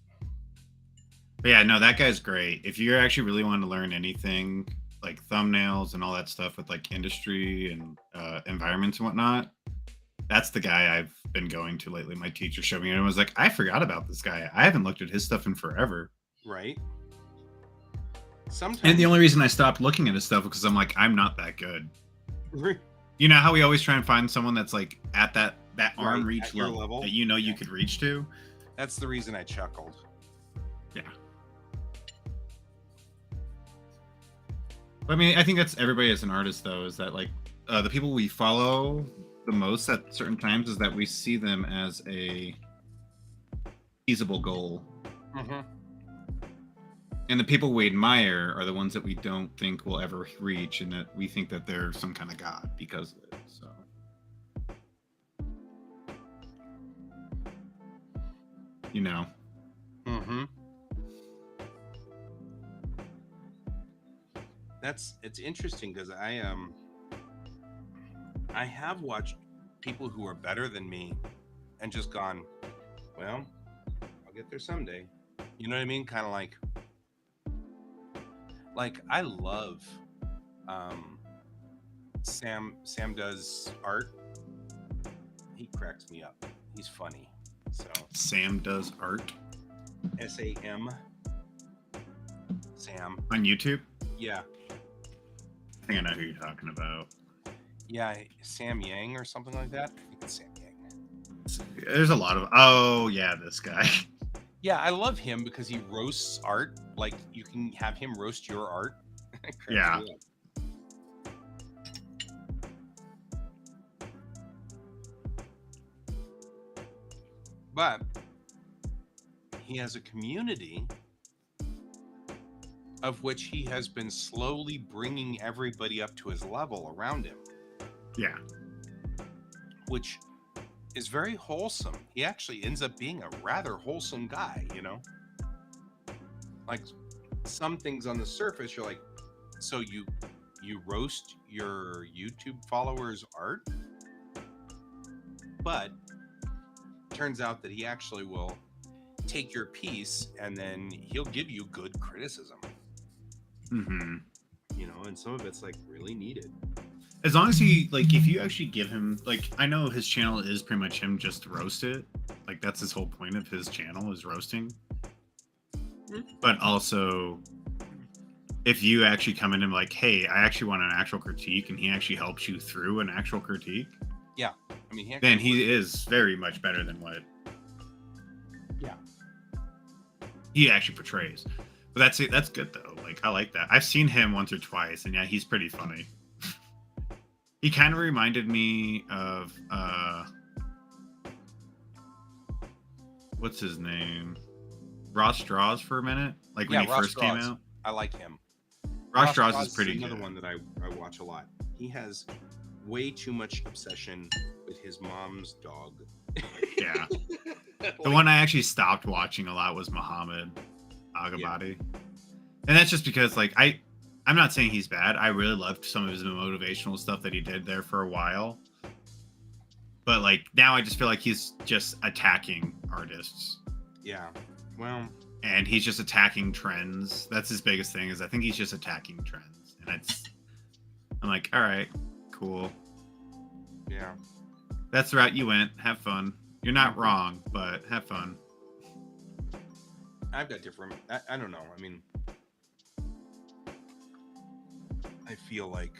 But yeah, no, that guy's great. If you're actually really wanting to learn anything like thumbnails and all that stuff with like industry and environments and whatnot, that's the guy I've been going to lately. My teacher showed me and I was like, I forgot about this guy. I haven't looked at his stuff in forever. Right. Sometimes. And the only reason I stopped looking at his stuff because I'm like, I'm not that good. You know how we always try and find someone that's like at that arm Right, reach at your level level. that you know you Yeah. could reach to. That's the reason I chuckled. Yeah. I mean, I think that's everybody as an artist, though, is that like the people we follow the most at certain times is that we see them as a feasible goal. Mm-hmm. And the people we admire are the ones that we don't think will ever reach, and that we think that they're some kind of god because of it. So, you know. Mm-hmm. It's interesting because I have watched people who are better than me and just gone, well, I'll get there someday. You know what I mean? Kind of like I love Sam does art. He cracks me up. He's funny. So Sam does art SAM Sam. on YouTube. Yeah. I think I know who you're talking about. Yeah, Sam Yang or something like that. I think it's Sam Yang. There's a lot of, oh yeah, this guy. Yeah, I love him because he roasts art. Like you can have him roast your art. It cracks Yeah. me up. But he has a community of which he has been slowly bringing everybody up to his level around him, Yeah. which is very wholesome. He actually ends up being a rather wholesome guy, you know? Like some things on the surface, you're like, so you roast your YouTube followers' art? But turns out that he actually will take your piece and then he'll give you good criticism, Mm-hmm. you know, and some of it's like really needed. As long as he, like, if you actually give him, like, I know his channel is pretty much him just to roast it. Like, that's his whole point of his channel is roasting. But also, if you actually come in and like, hey, I actually want an actual critique, and he actually helps you through an actual critique, I mean, then he is very much better than what he actually portrays. But that's it. That's good though. Like, I like that. I've seen him once or twice, and yeah, he's pretty funny. He kind of reminded me of what's his name? Ross Straws for a minute. Like when he Ross first came Straws. out. I like him. Ross Straws is pretty another good. one that I watch a lot. He has way too much obsession with his mom's dog. Yeah. The one I actually stopped watching a lot was Muhammad Agabadi. And that's just because, like, I'm not saying he's bad. I really loved some of his motivational stuff that he did there for a while. But, like, now I just feel like he's just attacking artists. Yeah. Well. And he's just attacking trends. That's his biggest thing, is I think he's just attacking trends. And I'm like, all right, cool. Yeah. That's the route you went. Have fun. You're not wrong, but have fun. I've got different. I don't know. I mean, I feel like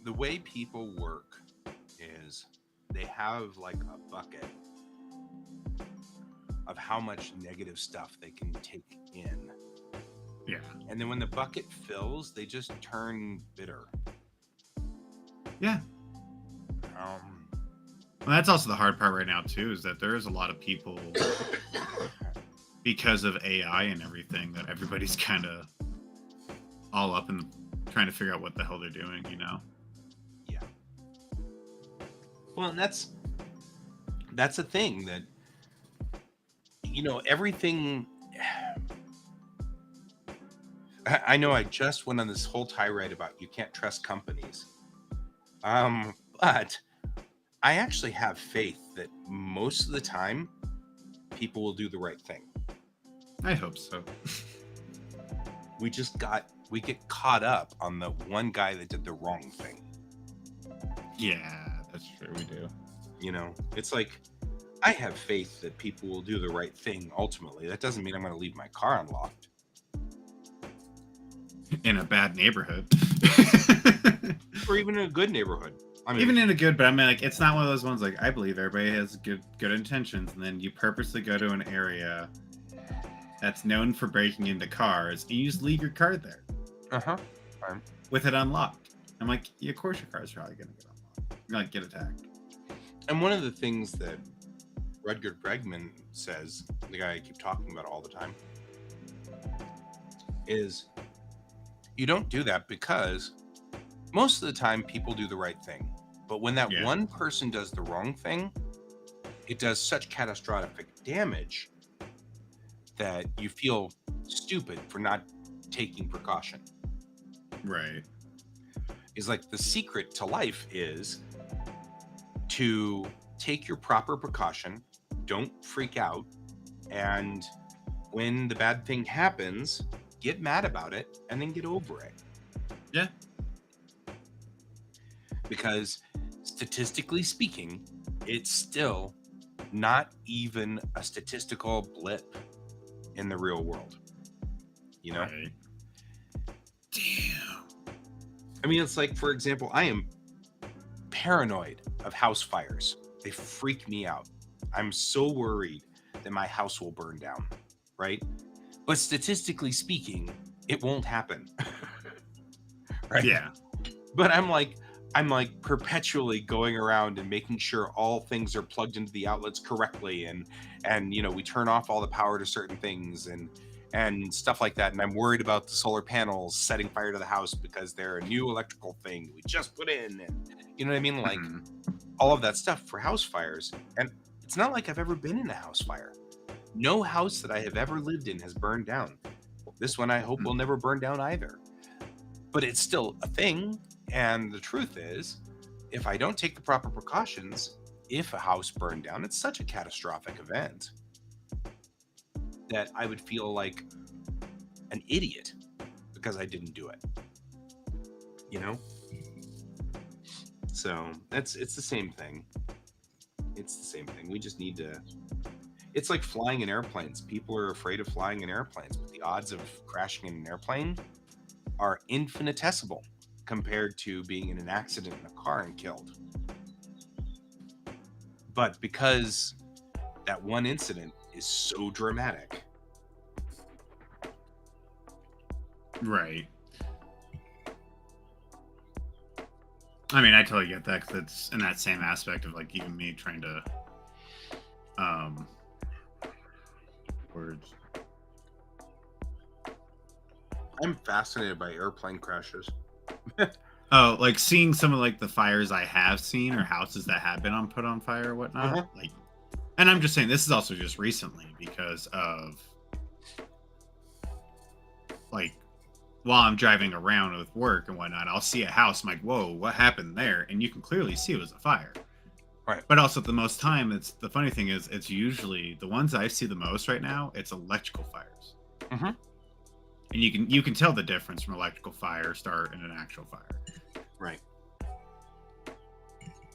the way people work is they have like a bucket of how much negative stuff they can take in. Yeah. And then when the bucket fills, they just turn bitter. Yeah. Well, that's also the hard part right now too, is that there is a lot of people because of AI and everything that everybody's kind of all up and trying to figure out what the hell they're doing, you know? Yeah. Well, and that's a thing that, you know, everything. I know I just went on this whole tirade about you can't trust companies. But I actually have faith that most of the time people will do the right thing. I hope so. We get caught up on the one guy that did the wrong thing. Yeah, that's true. We do. You know, it's like, I have faith that people will do the right thing ultimately. That doesn't mean I'm going to leave my car unlocked. In a bad neighborhood. Or even in a good neighborhood. I mean, Even in a good, but I mean, like, it's not one of those ones, like, I believe everybody has good intentions, and then you purposely go to an area that's known for breaking into cars, and you just leave your car there. With it unlocked. I'm like, yeah, of course your car's probably going to get unlocked. You're going to get attacked. And one of the things that Rutger Bregman says, the guy I keep talking about all the time, is you don't do that because most of the time people do the right thing. But when that Yeah. one person does the wrong thing, it does such catastrophic damage that you feel stupid for not taking precaution. Right. Is like the secret to life is to take your proper precaution, don't freak out, and when the bad thing happens, get mad about it and then get over it. Yeah. Because statistically speaking, it's still not even a statistical blip in the real world. You know? Right. Damn. I mean, it's like, for example, I am paranoid of house fires. They freak me out. I'm so worried that my house will burn down, right? But statistically speaking, it won't happen. Right? Yeah. But I'm like perpetually going around and making sure all things are plugged into the outlets correctly, and you know, we turn off all the power to certain things and stuff like that. And I'm worried about the solar panels setting fire to the house because they're a new electrical thing we just put in, and you know what I mean, like all of that stuff for house fires. And it's not like I've ever been in a house fire. No house that I have ever lived in has burned down. This one I hope will never burn down either. But it's still a thing. And the truth is, if I don't take the proper precautions, if a house burned down, it's such a catastrophic event that I would feel like an idiot because I didn't do it. You know? So it's the same thing. It's the same thing. We just need to. It's like flying in airplanes. People are afraid of flying in airplanes, but the odds of crashing in an airplane are infinitesimal compared to being in an accident in a car and killed. But because that one incident is so dramatic. Right. I mean, I totally get that because it's in that same aspect of like even me trying to words. I'm fascinated by airplane crashes. Oh, like seeing some of like the fires I have seen or houses that have been put on fire or whatnot. Like, and I'm just saying this is also just recently because of like while I'm driving around with work and whatnot, I'll see a house. I'm like, whoa, what happened there? And you can clearly see it was a fire. Right. But also the most time, it's the funny thing is it's usually the ones I see the most right now, it's electrical fires. Mm-hmm. And you can tell the difference from electrical fire start and an actual fire. Right.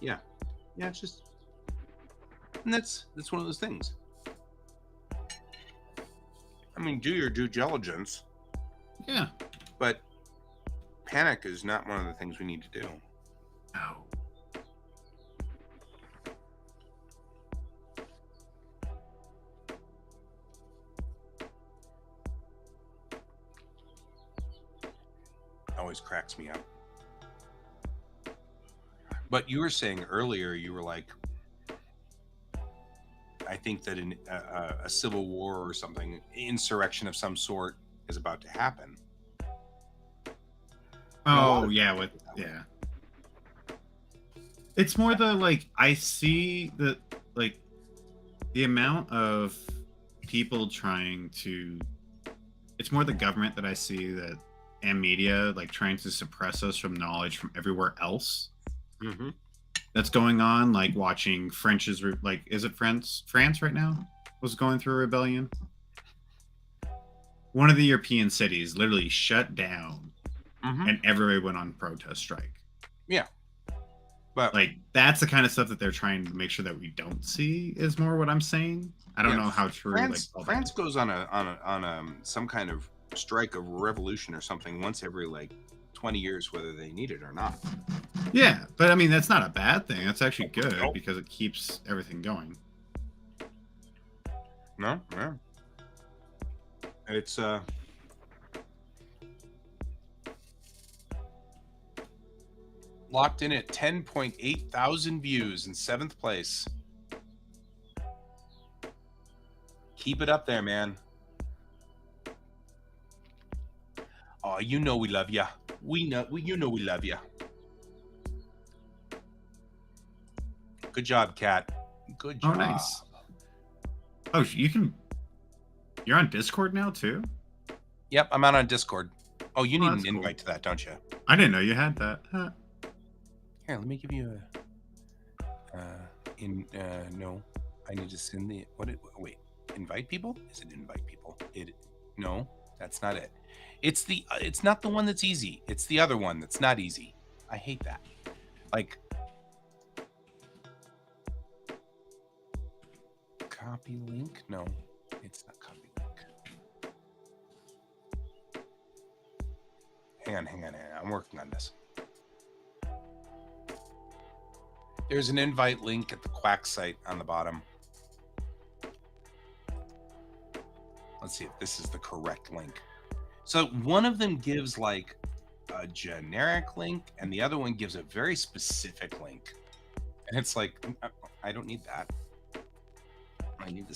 Yeah. Yeah, it's just, and that's one of those things. I mean, do your due diligence. Yeah. But panic is not one of the things we need to do. No. Always cracks me up. But you were saying earlier, you were like, I think that in a civil war or something, insurrection of some sort is about to happen. Oh yeah, yeah. It's more the like I see the like the amount of people trying to. It's more the government that I see that and media like trying to suppress us from knowledge from everywhere else. Mm-hmm. That's going on, like watching French's like is it France right now was going through a rebellion. One of the European cities literally shut down, and everybody went on protest strike. Yeah, but like that's the kind of stuff that they're trying to make sure that we don't see. Is more what I'm saying. I don't know how true. France goes on a some kind of strike of revolution or something once every like 20 years, whether they need it or not. Yeah, but I mean that's not a bad thing. That's actually good because it keeps everything going. No, yeah. It's locked in at 10.8 thousand views in 7th place. Keep it up there, man. Oh, you know we love ya. You know we love ya. Good job, Kat. Good Oh, job. nice. Oh, you're on Discord now too? Yep, I'm out on Discord. Oh, you need an that's cool. invite to that, don't you? I didn't know you had that. Huh. Here, let me give you a no. I need to send the wait, invite people? Is it invite people? No, that's not it. It's not the one that's easy. It's the other one that's not easy. I hate that. Like copy link? No, it's not copy link. Hang on. I'm working on this. There's an invite link at the Quack site on the bottom. Let's see if this is the correct link. So one of them gives like a generic link and the other one gives a very specific link. And it's like, I don't need that. I need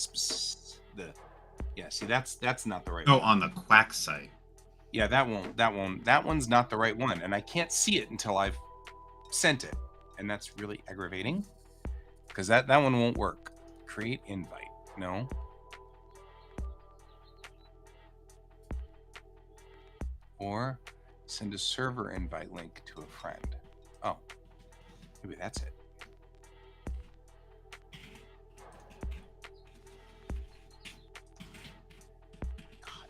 yeah, see, that's not the right one. Oh, on the Quack site. Yeah, that one's not the right one. And I can't see it until I've sent it. And that's really aggravating because that one won't work. Create invite. No. Or send a server invite link to a friend. Oh, maybe that's it. God,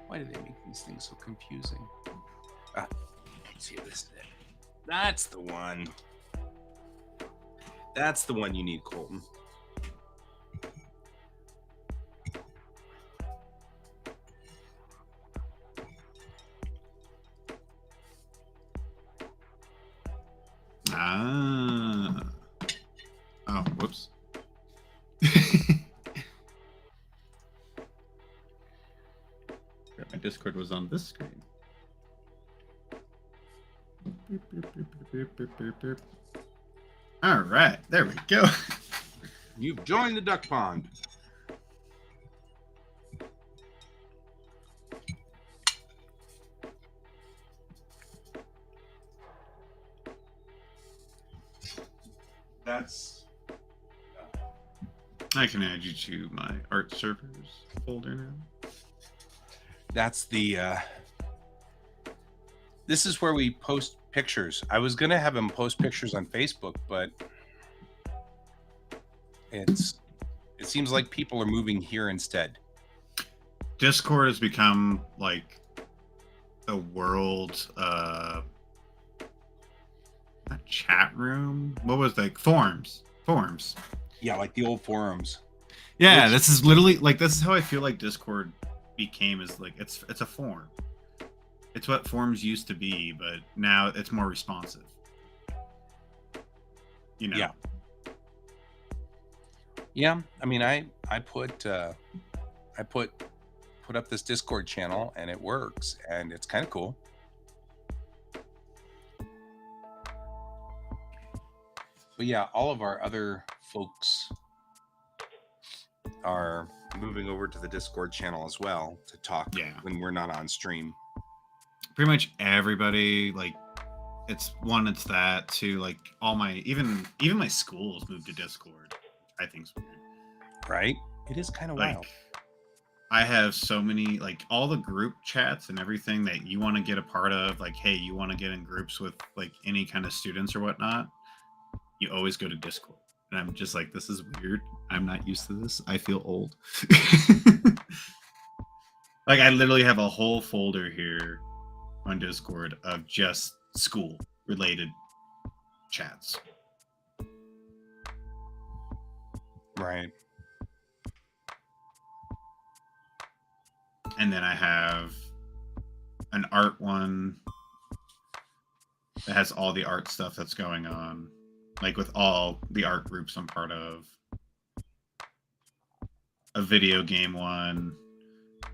why do they make these things so confusing? Let's see if this is it. That's the one. That's the one you need, Colton. Ah. Oh, whoops. My Discord was on this screen. All right, there we go. You've joined the duck pond. That's I can add you to my art servers folder now. that's the this is where we post pictures. I was gonna have him post pictures on Facebook, but it seems like people are moving here instead. Discord has become like the world not chat room. What was like forums? Yeah, like the old forums. Yeah, this is literally like this is how I feel like Discord became, is like it's a forum. It's what forums used to be, but now it's more responsive. You know. Yeah. Yeah, I mean, I put up this Discord channel and it works and it's kind of cool. But yeah, all of our other folks are moving over to the Discord channel as well to talk when we're not on stream. Pretty much everybody, like it's that too, like all my even my schools moved to Discord. I think it's weird. Right? It is kind of wild. I have so many, like all the group chats and everything that you want to get a part of, like, hey, you want to get in groups with like any kind of students or whatnot, you always go to Discord. And I'm just like, this is weird. I'm not used to this. I feel old. Like I literally have a whole folder here on Discord of just school related chats. Right. And then I have an art one that has all the art stuff that's going on, like with all the art groups I'm part of. A video game one,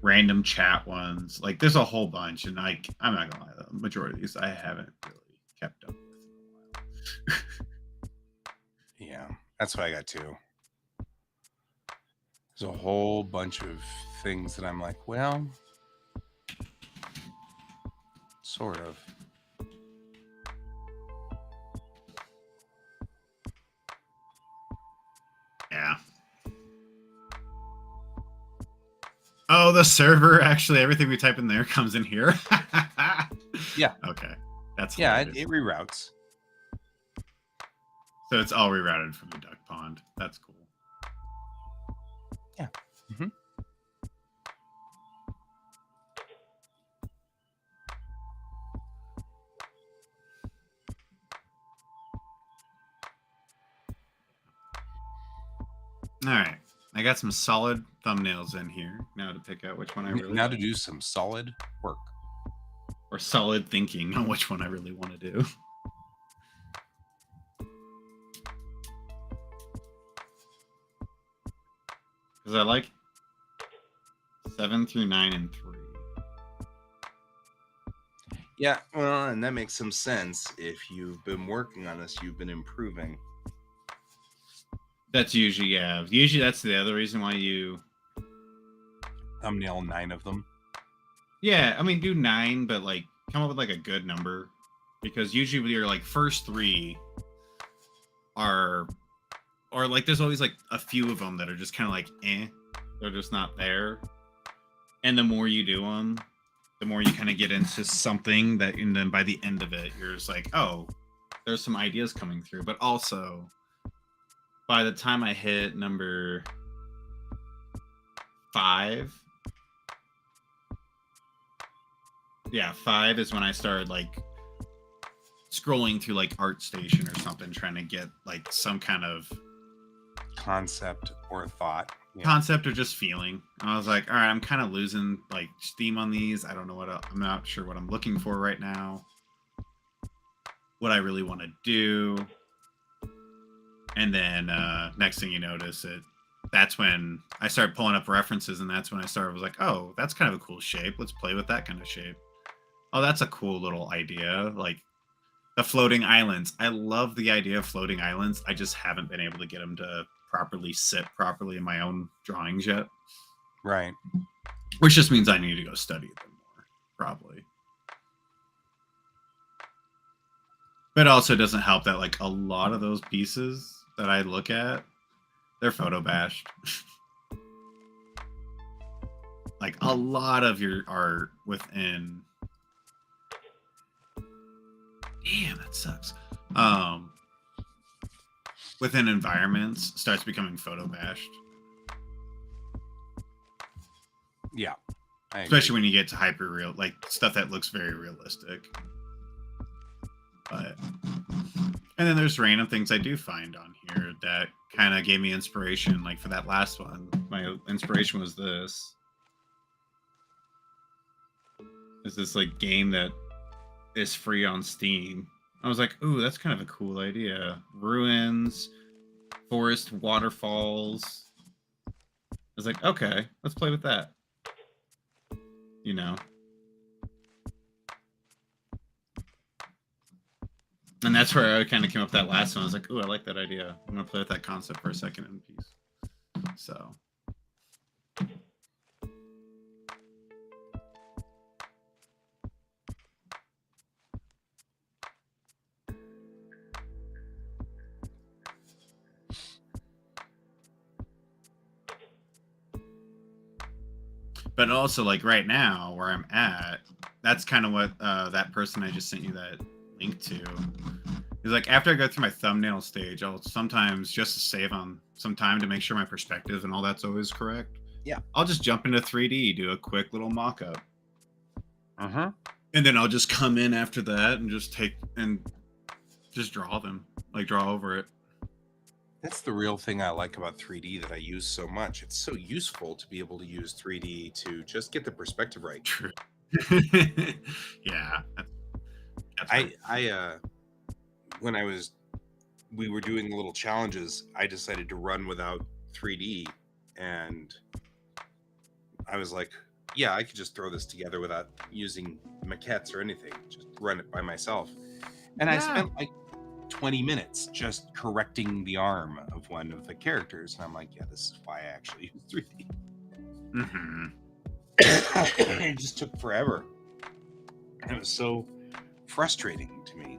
random chat ones. Like there's a whole bunch, and I'm not gonna lie, the majority of these I haven't really kept up with in a while. Yeah, that's what I got too. There's a whole bunch of things that I'm like, well, sort of. Yeah. Oh, the server, actually, everything we type in there comes in here. Yeah. Okay. That's Yeah, hilarious. it reroutes. So it's all rerouted from the duck pond. That's cool. Yeah. Mm-hmm. All right. I got some solid thumbnails in here now to pick out which one I really Now like. to do some solid work. Or solid thinking on which one I really want to do. Because I like 7 through 9 and 3. Yeah, well, and that makes some sense. If you've been working on this, you've been improving. That's usually, yeah. Usually that's the other reason why you... Thumbnail 9 of them. Yeah, I mean, do 9, but like come up with like a good number. Because usually your like first 3 are... Or like there's always like a few of them that are just kind of like, eh. They're just not there. And the more you do them, the more you kind of get into something that, and then by the end of it, you're just like, oh, there's some ideas coming through. But also, by the time I hit number 5, yeah, 5 is when I started like scrolling through like ArtStation or something, trying to get like some kind of Concept or thought. Yeah. concept or just feeling. I was like, all right, I'm kind of losing like steam on these. I don't know I'm not sure what I'm looking for right now, what I really want to do. And then next thing you notice, that's when I started pulling up references, and that's when I was like, oh, that's kind of a cool shape. Let's play with that kind of shape. Oh, that's a cool little idea. Like the floating islands. I love the idea of floating islands. I just haven't been able to get them to properly sit properly in my own drawings yet. Right. Which just means I need to go study them more, probably. But it also doesn't help that like a lot of those pieces that I look at, they're photo bashed. Like a lot of your art within... Damn, that sucks. Within environments starts becoming photo bashed. Yeah. Especially when you get to hyper real, like stuff that looks very realistic. But and then there's random things I do find on here that kind of gave me inspiration. Like for that last one, my inspiration was this. It's this like game that is free on Steam. I was like, ooh, that's kind of a cool idea. Ruins, forest, waterfalls. I was like, okay, let's play with that. You know. And that's where I kind of came up with that last one. I was like, ooh, I like that idea. I'm going to play with that concept for a second in piece. So. But also, like right now, where I'm at, that's kind of what that person I just sent you that link to is like. After I go through my thumbnail stage, I'll sometimes, just to save on some time to make sure my perspective and all that's always correct. Yeah. I'll just jump into 3D, do a quick little mock-up. Uh-huh. And then I'll just come in after that and just just draw them, like draw over it. That's the real thing I like about 3D that I use so much. It's so useful to be able to use 3D to just get the perspective right. True. Yeah. When we were doing the little challenges, I decided to run without 3D, and I was like, yeah, I could just throw this together without using maquettes or anything. Just run it by myself. And I spent like 20 minutes just correcting the arm of one of the characters. And I'm like, yeah, this is why I actually use 3D. Mm-hmm. It just took forever. And it was so frustrating to me.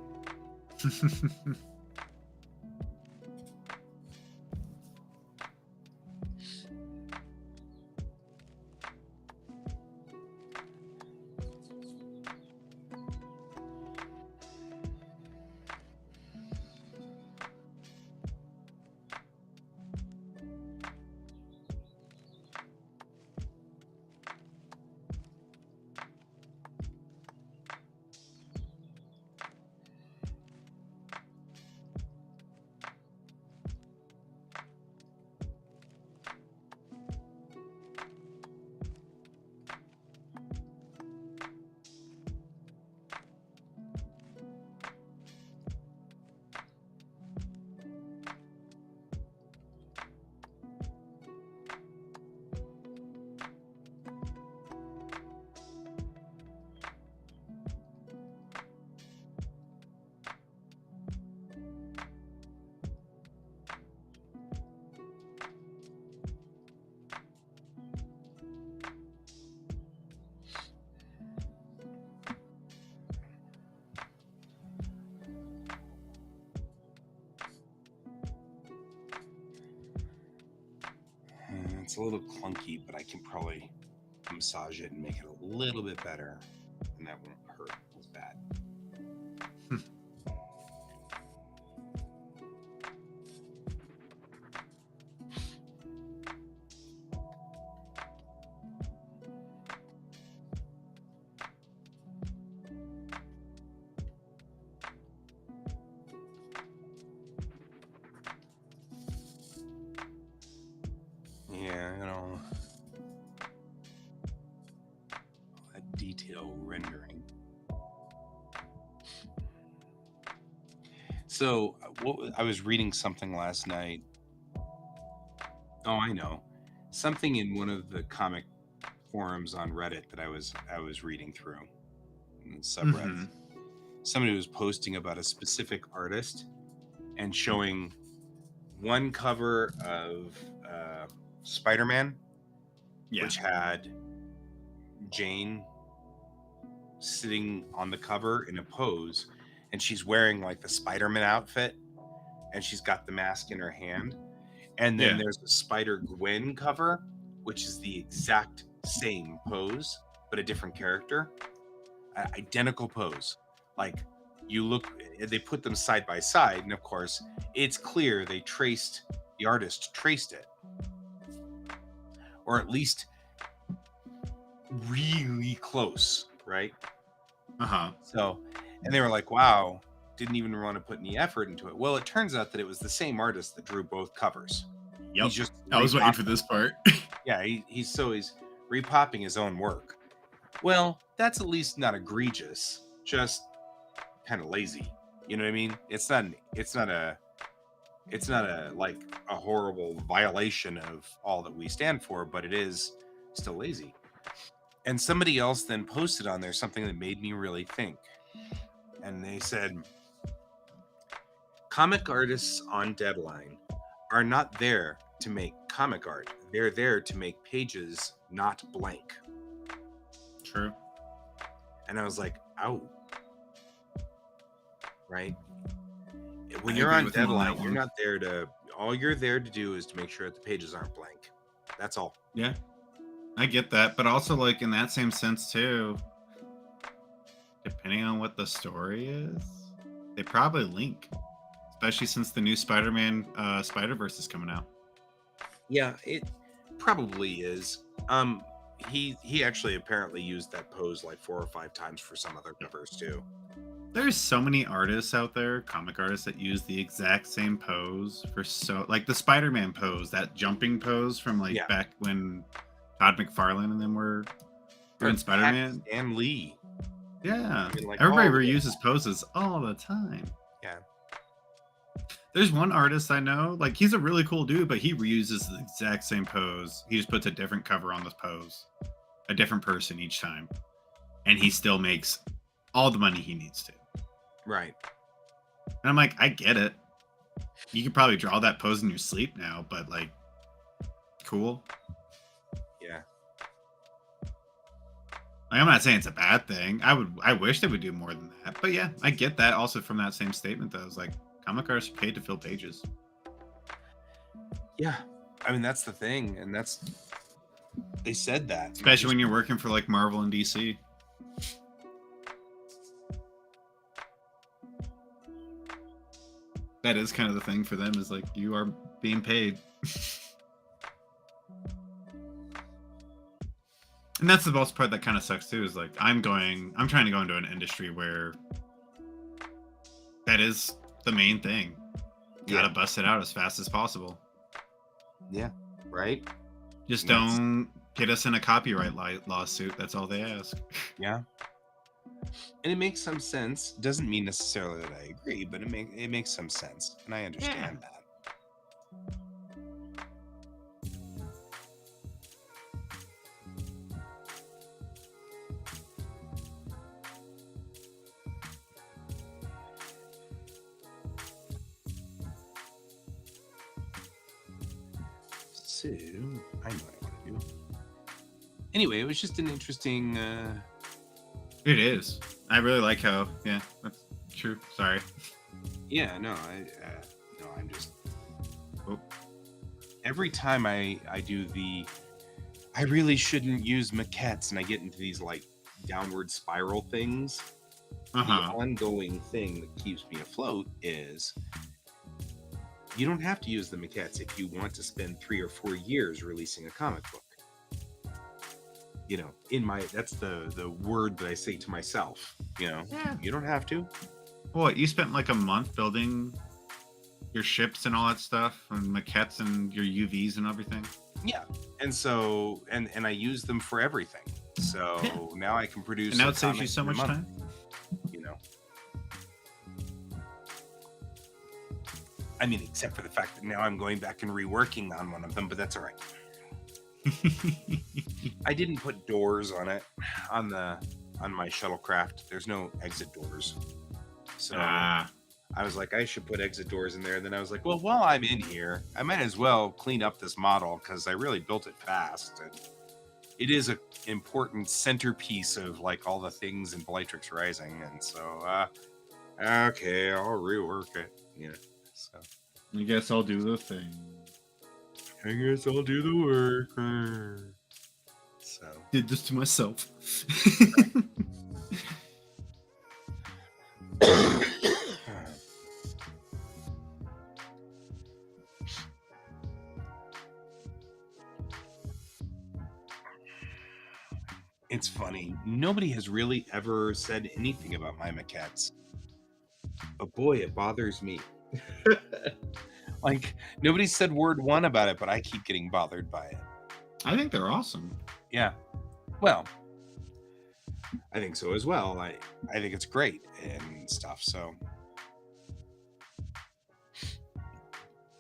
It's a little clunky, but I can probably massage it and make it a little bit better, and that won't hurt as bad. Yeah, that detail rendering. So, I was reading something last night. Oh, I know. Something in one of the comic forums on Reddit that I was reading through, subreddit. Mm-hmm. Somebody was posting about a specific artist and showing one cover of Spider-Man, Yeah. which had Jane sitting on the cover in a pose, and she's wearing like the Spider-Man outfit, and she's got the mask in her hand. And then there's a Spider-Gwen cover, which is the exact same pose, but a different character. Identical pose. Like, you look, they put them side by side, and of course, it's clear the artist traced it. Or at least really close, right? Uh-huh. So, and they were like, wow, didn't even want to put any effort into it. Well, it turns out that it was the same artist that drew both covers. Yep. He's just I was waiting for this part. Yeah, he's repopping his own work. Well, that's at least not egregious, just kind of lazy. You know what I mean? It's not like a horrible violation of all that we stand for, but it is still lazy. And somebody else then posted on there something that made me really think. And they said, comic artists on deadline are not there to make comic art. They're there to make pages not blank. True. And I was like, ow. Right? When I you're agree on with him on that deadline, you're one. not there to, all you're there to do is to make sure that the pages aren't blank. That's all. Yeah. I get that, but also like in that same sense too, depending on what the story is, they probably link. Especially since the new Spider-Man Spider-Verse is coming out. Yeah, it probably is. He actually apparently used that pose like 4 or 5 times for some other covers too. There's so many artists out there, comic artists, that use the exact same pose for like the Spider-Man pose, that jumping pose from like back when Todd McFarlane and them were doing Spider-Man. And Lee. Yeah. I mean, like, everybody reuses poses all the time. Yeah. There's one artist I know, like he's a really cool dude, but he reuses the exact same pose. He just puts a different cover on this pose, a different person each time, and he still makes all the money he needs to. Right. And I'm like, I get it. You could probably draw that pose in your sleep now, but like, cool. Yeah. Like, I'm not saying it's a bad thing. I wish they would do more than that. But yeah, I get that also from that same statement though. It's like comic artists are paid to fill pages. Yeah. I mean, that's the thing. And they said that. Especially when you're working for like Marvel and DC. That is kind of the thing for them, is like you are being paid. And that's the most part that kind of sucks too, is like I'm trying to go into an industry where that is the main thing. Gotta bust it out as fast as possible. Yeah. Right. Just don't get us in a copyright lawsuit. That's all they ask. Yeah. And it makes some sense. Doesn't mean necessarily that I agree, but it makes some sense, and I understand that. So I know what I want to do. Anyway, it was just an interesting. It is. I really like how. Yeah, that's true. Sorry. Yeah, no, I'm just. Oh. Every time I do I really shouldn't use maquettes, and I get into these like downward spiral things. The ongoing thing that keeps me afloat is you don't have to use the maquettes if you want to spend 3 or 4 years releasing a comic book. You know, that's the word that I say to myself. You know, you don't have to. What, you spent like a month building your ships and all that stuff, and maquettes and your UVs and everything? Yeah. And so and I use them for everything. So now I can produce. And now it saves you so much time. You know. I mean, except for the fact that now I'm going back and reworking on one of them, but that's all right. I didn't put doors on it on my shuttlecraft. There's no exit doors. So I was like, I should put exit doors in there. And then I was like, well, while I'm in here, I might as well clean up this model because I really built it fast. And it is an important centerpiece of like all the things in Blightrix Rising. And so, okay, I'll rework it. Yeah. So I guess I'll do the thing. I guess I'll do the work. So did this to myself. It's funny. Nobody has really ever said anything about my maquettes. But boy, it bothers me. Like, nobody said word one about it, but I keep getting bothered by it. I think they're awesome. Yeah. Well, I think so as well. I think it's great and stuff, so.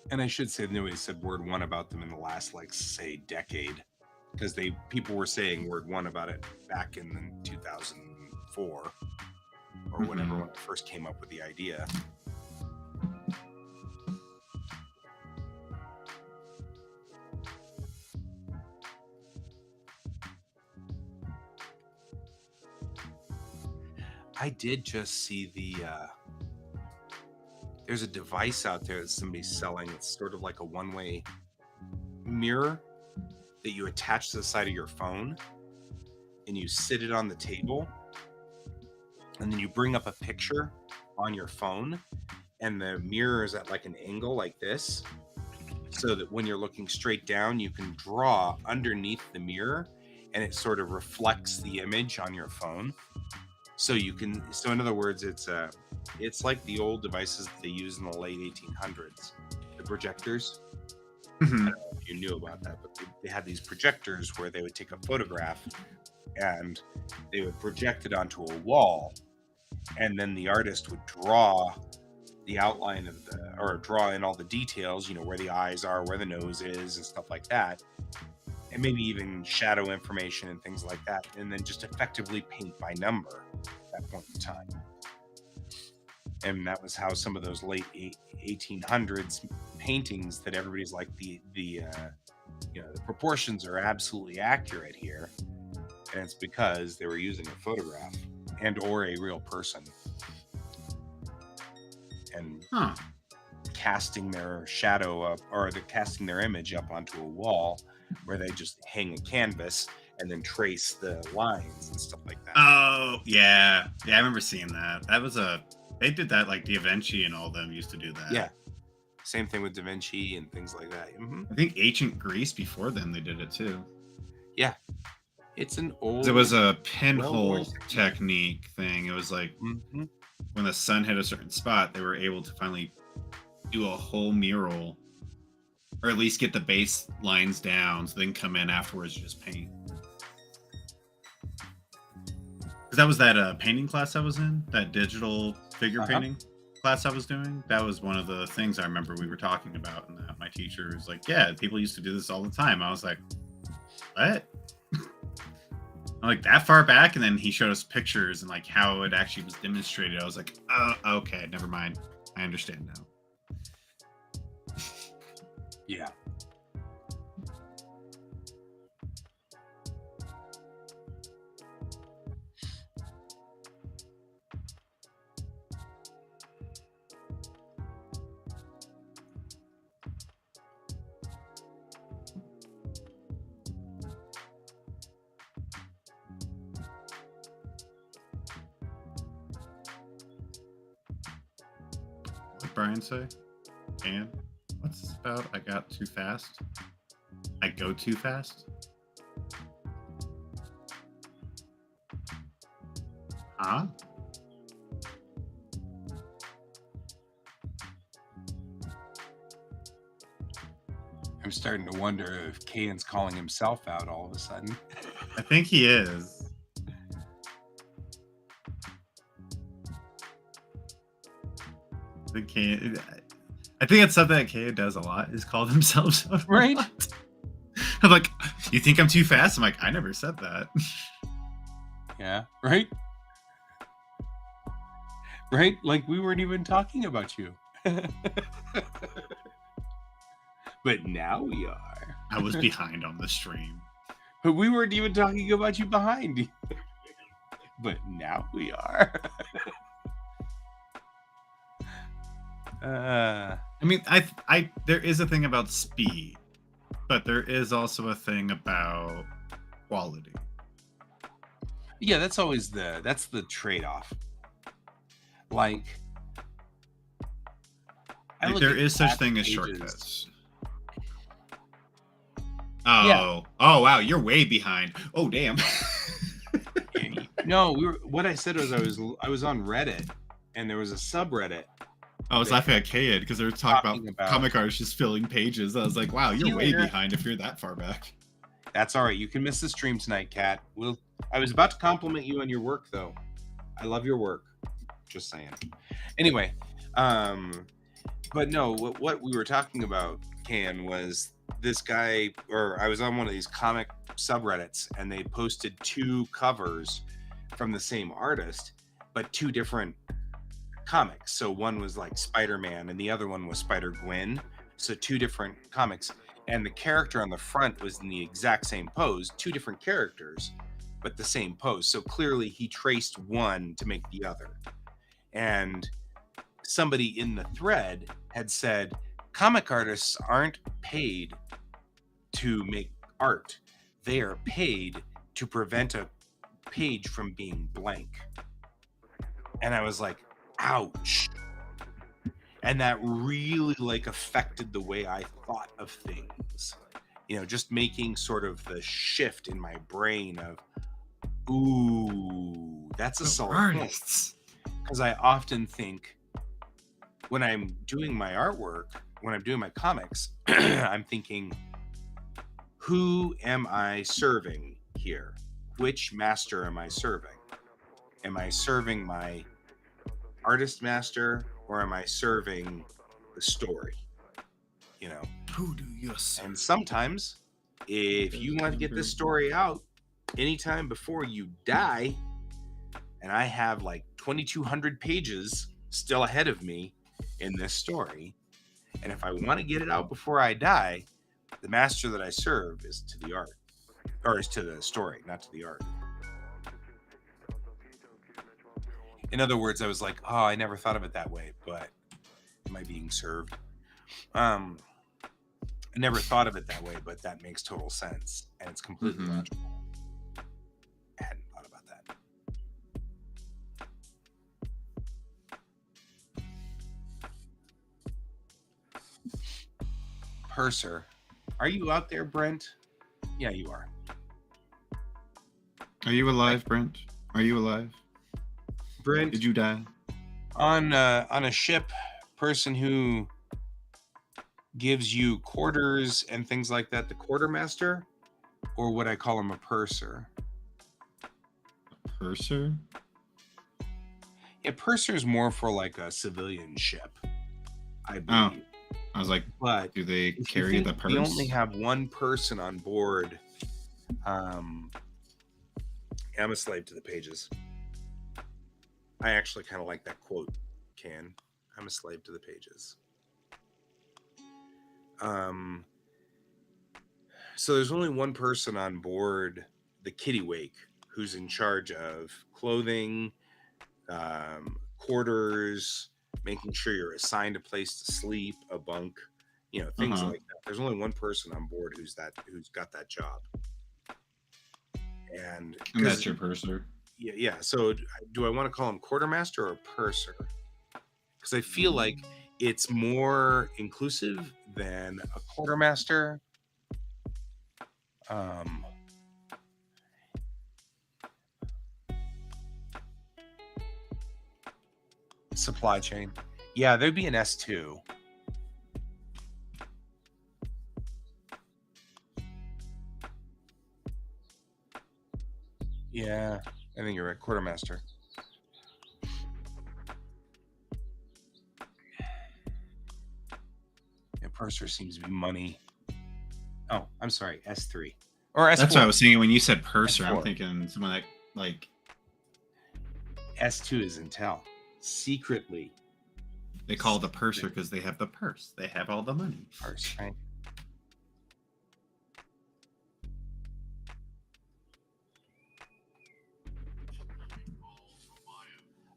And I should say nobody said word one about them in the last, like, say, decade. Because people were saying word one about it back in 2004 or whenever when I first came up with the idea. I did just see there's a device out there that somebody's selling. It's sort of like a one-way mirror that you attach to the side of your phone, and you sit it on the table, and then you bring up a picture on your phone, and the mirror is at like an angle like this, so that when you're looking straight down, you can draw underneath the mirror, and it sort of reflects the image on your phone. So in other words, it's like the old devices that they used in the late 1800s, the projectors. I don't know if you knew about that, but they had these projectors where they would take a photograph and they would project it onto a wall, and then the artist would draw the outline of or draw in all the details, you know, where the eyes are, where the nose is, and stuff like that, and maybe even shadow information and things like that, and then just effectively paint by number at that point in time. And that was how some of those late 1800s paintings that everybody's like the proportions are absolutely accurate here, and it's because they were using a photograph and or a real person and Huh. casting their shadow up, or casting their image up onto a wall where they just hang a canvas and then trace the lines and stuff like that. Oh, yeah. Yeah, I remember seeing that. They did that, like Da Vinci and all of them used to do that. Yeah, same thing with Da Vinci and things like that. I think ancient Greece before then they did it too. Yeah, it's an old. It was a pinhole well-worn technique thing. It was like Mhm. when the sun hit a certain spot, they were able to finally do a whole mural, or at least get the base lines down, so they can come in afterwards and just paint. Because that was that painting class I was in, that digital figure painting class I was doing. That was one of the things I remember we were talking about, and that my teacher was like, "Yeah, people used to do this all the time." I was like, "What?" I'm like, that far back? And then he showed us pictures and like how it actually was demonstrated. I was like, "Oh, okay, never mind. I understand now." Yeah. What Brian say? And what's this about? I got too fast. I go too fast. Huh? I'm starting to wonder if Kane's calling himself out all of a sudden. I think he is. I think it's something that Kaya does a lot, is call themselves out. Right? I'm like, you think I'm too fast? I'm like, I never said that. Yeah, right? Right? Like we weren't even talking about you. But now we are. I was behind on the stream. But we weren't even talking about you behind. But now we are. I mean, I there is a thing about speed, but there is also a thing about quality. Yeah, that's always that's the trade-off. Like There is such thing as pages. shortcuts. Oh, Yeah. Oh wow, you're way behind. Oh damn. No, what I said was I was on Reddit, and there was a subreddit. I was laughing at Kayed because they were talking about comic artists just filling pages. I was like, wow, you're way behind if you're that far back. That's all right. You can miss the stream tonight, Kat. I was about to compliment you on your work, though. I love your work. Just saying. Anyway, but no, what we were talking about, Can, was this guy, or I was on one of these comic subreddits, and they posted two covers from the same artist, but two different comics. So one was like Spider-Man and the other one was Spider-Gwen. So two different comics, and the character on the front was in the exact same pose, two different characters but the same pose. So clearly he traced one to make the other. And somebody in the thread had said comic artists aren't paid to make art, they are paid to prevent a page from being blank. And I was like, ouch. And that really like affected the way I thought of things, just making sort of the shift in my brain of, ooh, that's a solid artists. Because I often think when I'm doing my artwork, when I'm doing my comics, I'm thinking, who am I serving here? Which master am I serving? Am I serving my artist master, or am I serving the story? Who do you serve? And sometimes, if you want to get this story out anytime before you die, and I have like 2,200 pages still ahead of me in this story. And if I want to get it out before I die, the master that I serve is to the art, or is to the story, not to the art. In other words, I was like, oh, I never thought of it that way, but am I being served? I never thought of it that way, but that makes total sense. And it's completely logical. I hadn't thought about that. Purser. Are you out there, Brent? Yeah, you are. Are you alive, Brent? Are you alive? Brent, Did you die? on a ship, person who gives you quarters and things like that, the quartermaster, or would I call him a purser? Purser? Yeah, purser is more for like a civilian ship, I Oh, believe. I was like, But do they if you carry think the purse? we only have one person on board. I'm a slave to the pages. I actually kind of like that quote, Can. I'm a slave to the pages. So there's only one person on board the Kittiwake who's in charge of clothing, quarters, making sure you're assigned a place to sleep, a bunk, things like that. There's only one person on board who's got that job. And that's your purser. Yeah. So do I want to call him quartermaster or purser? Because I feel like it's more inclusive than a quartermaster. Supply chain. Yeah, there'd be an S2. Yeah, I think you're right. Quartermaster. Yeah, purser seems to be money. Oh, I'm sorry, S3 or S4. That's what I was saying when you said purser. S4. I'm thinking someone that like S2 is intel. Secretly, they call the purser because they have the purse. They have all the money. Purse, right?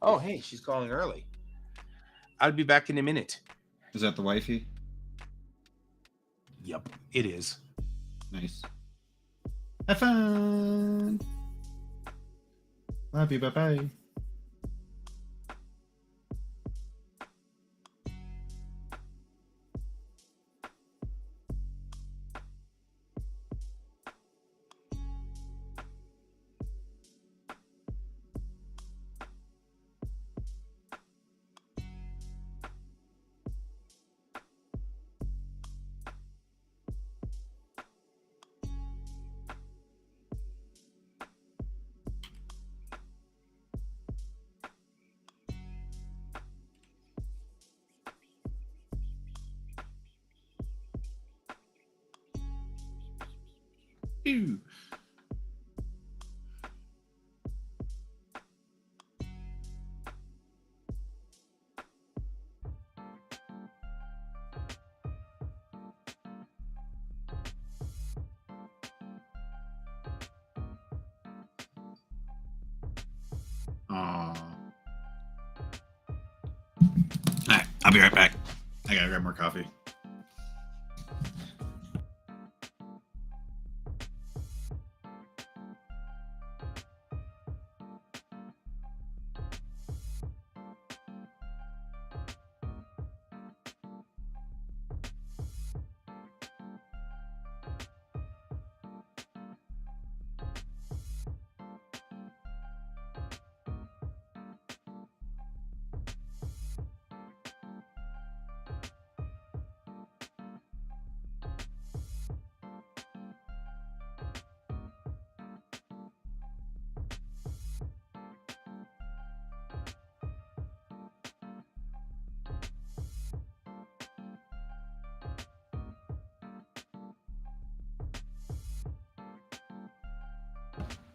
Oh, hey, she's calling early. I'll be back in a minute. Is that the wifey? Yep, it is. Nice. Have fun. Love you. Bye bye. Ew. Aww. Alright, I'll be right back. I gotta grab more coffee.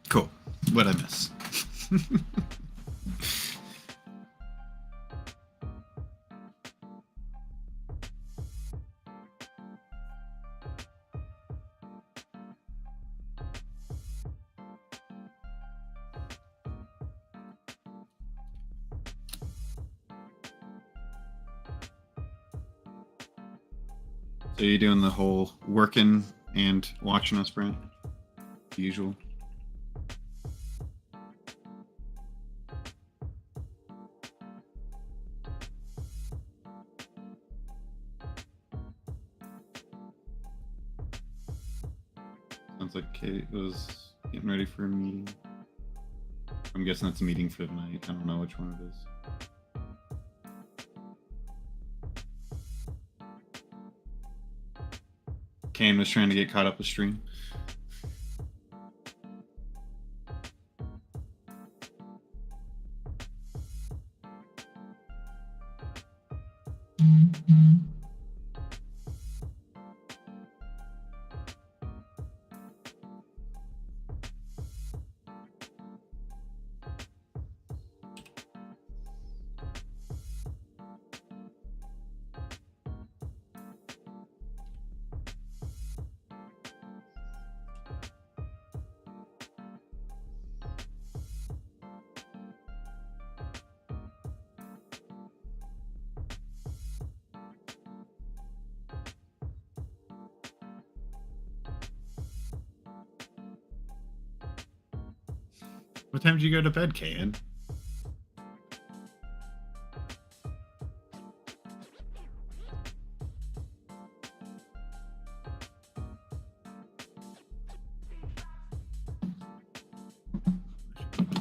Cool. What'd I miss? So you're doing the whole working and watching us, Brent? The usual. Sounds like Kate was getting ready for a meeting. I'm guessing that's a meeting for tonight. I don't know which one it is. Kane was trying to get caught up with stream. What time did you go to bed, Kane?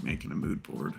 Making a mood board.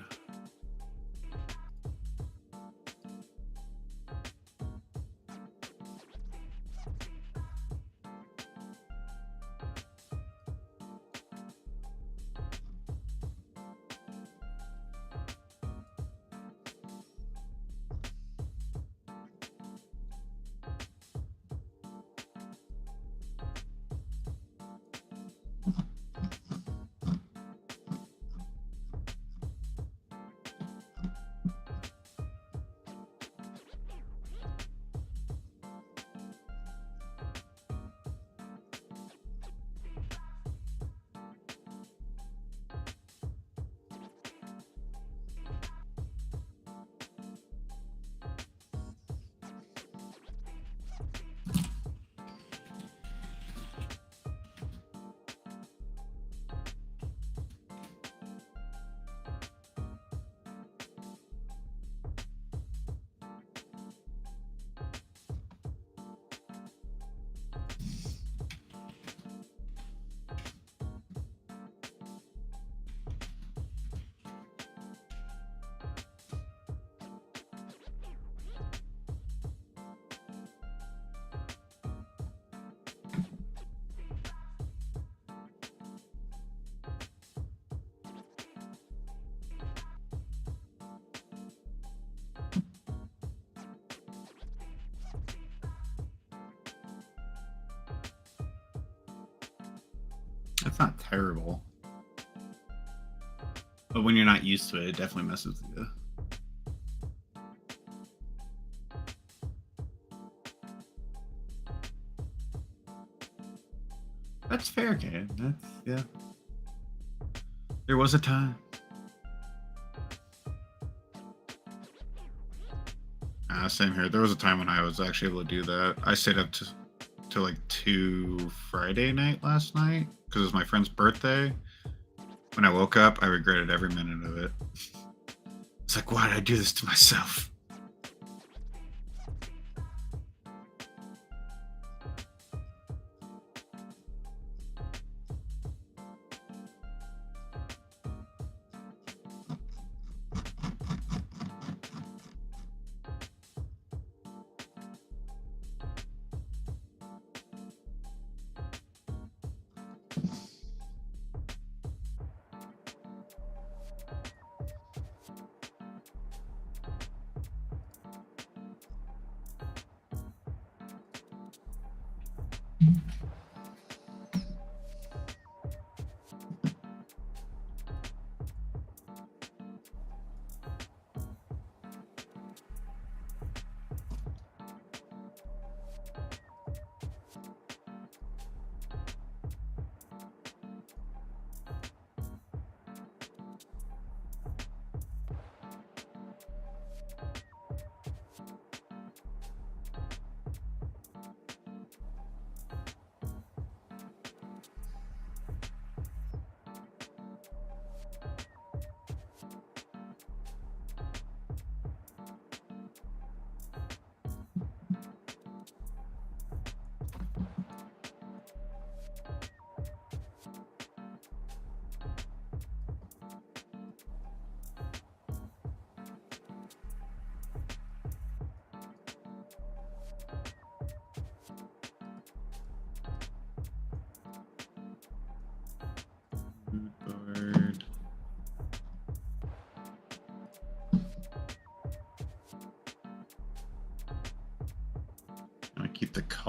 That's not terrible. But when you're not used to it, it definitely messes with you. That's fair, Kane. That's, yeah. There was a time. Same here. There was a time when I was actually able to do that. I stayed up to like 2 Friday night last night because it was my friend's birthday. When I woke up, I regretted every minute of it. It's like, why did I do this to myself?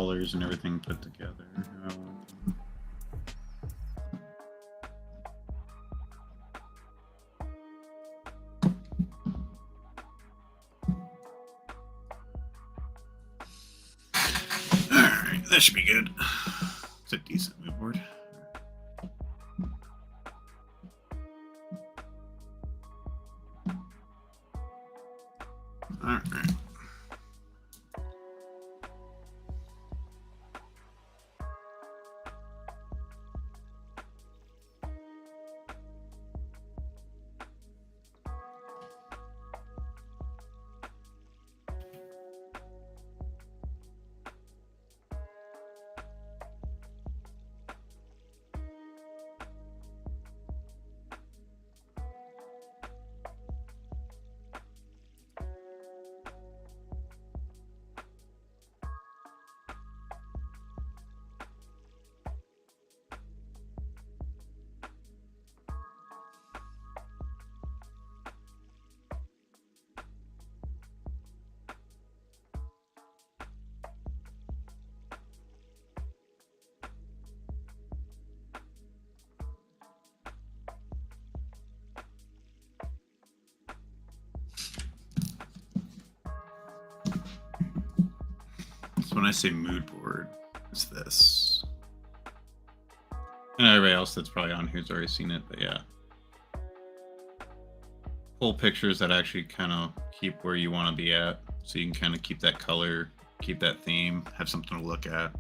colors and everything put together. Alright, that should be good. It's a decent mood board. Alright. So when I say mood board, it's this. And everybody else that's probably on here's already seen it, but yeah. Pull pictures that actually kind of keep where you want to be at. So you can kind of keep that color, keep that theme, have something to look at.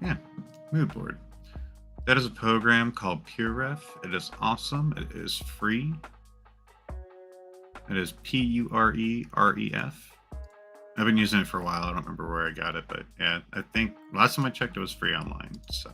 Yeah, mood board. That is a program called PureRef. It is awesome. It is free. It is PUREREF. I've been using it for a while. I don't remember where I got it, but yeah, I think last time I checked, it was free online. So.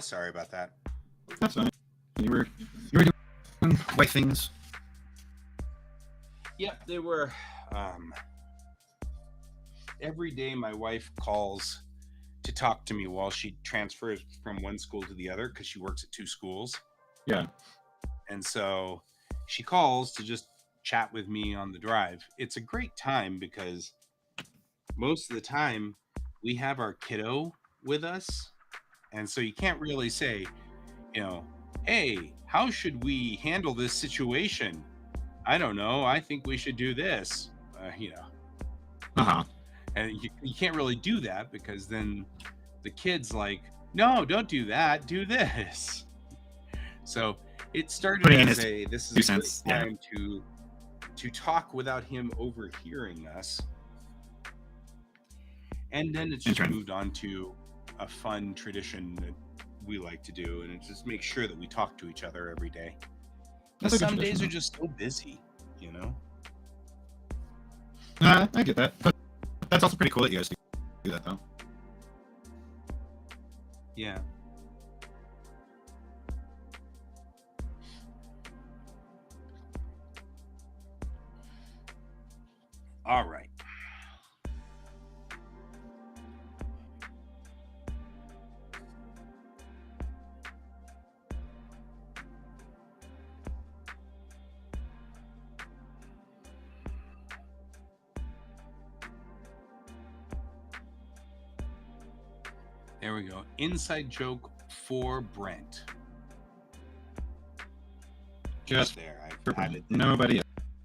Sorry about that. That's fine. You were doing white things. Yep, they were. Every day my wife calls to talk to me while she transfers from one school to the other because she works at 2 schools. Yeah. And so she calls to just chat with me on the drive. It's a great time because most of the time we have our kiddo with us. And so you can't really say, hey, how should we handle this situation? I don't know. I think we should do this. Uh-huh. And you can't really do that because then the kid's like, no, don't do that. Do this. So it started Putting in as his this is 2 a cents, great time to talk without him overhearing us. And then it's just moved on to a fun tradition that we like to do, and it just makes sure that we talk to each other every day. That's a good Some days tradition. are just so busy, I get that. But that's also pretty cool that you guys do that, though. Yeah. All right. There we go. Inside joke for Brent. Just there. for I've added nobody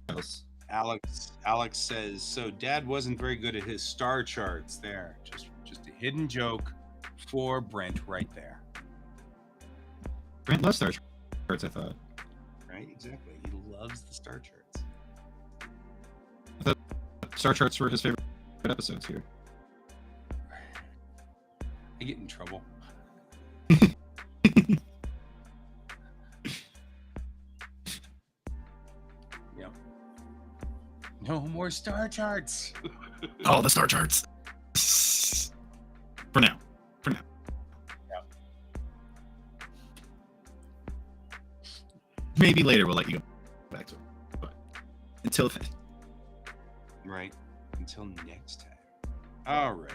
else. Alex says, so Dad wasn't very good at his star charts there. Just a hidden joke for Brent right there. Brent loves star charts, I thought. Right? Exactly. He loves the star charts. I thought star charts were his favorite episodes here. I get in trouble. Yep. No more star charts. All the star charts. For now. Yep. Maybe later we'll let you go back to it. But until then. Right. Until next time. All right.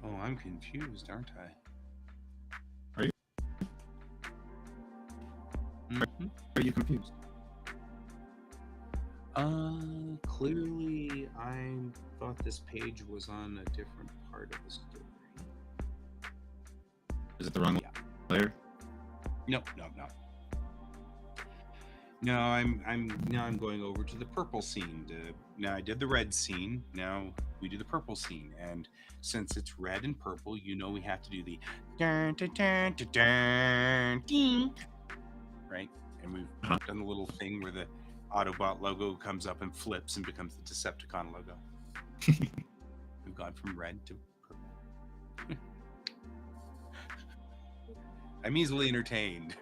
Oh, I'm confused, aren't I? Are you? Mm-hmm. Are you confused? Clearly I thought this page was on a different part of the story. Is it the wrong layer? No. No, I'm going over to the purple scene. Now I did the red scene. Now we do the purple scene, and since it's red and purple, we have to do the dun, dun, dun, dun, dun, ding, right? And we've done the little thing where the Autobot logo comes up and flips and becomes the Decepticon logo. We've gone from red to purple. I'm easily entertained.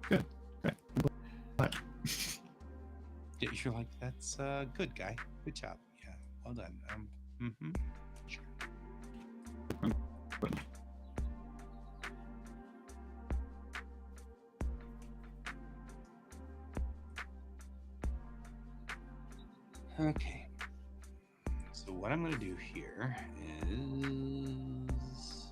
Good. Okay. What? Yeah, you're like, that's good, guy. Good job. Yeah, well done. Sure. Okay. So what I'm going to do here is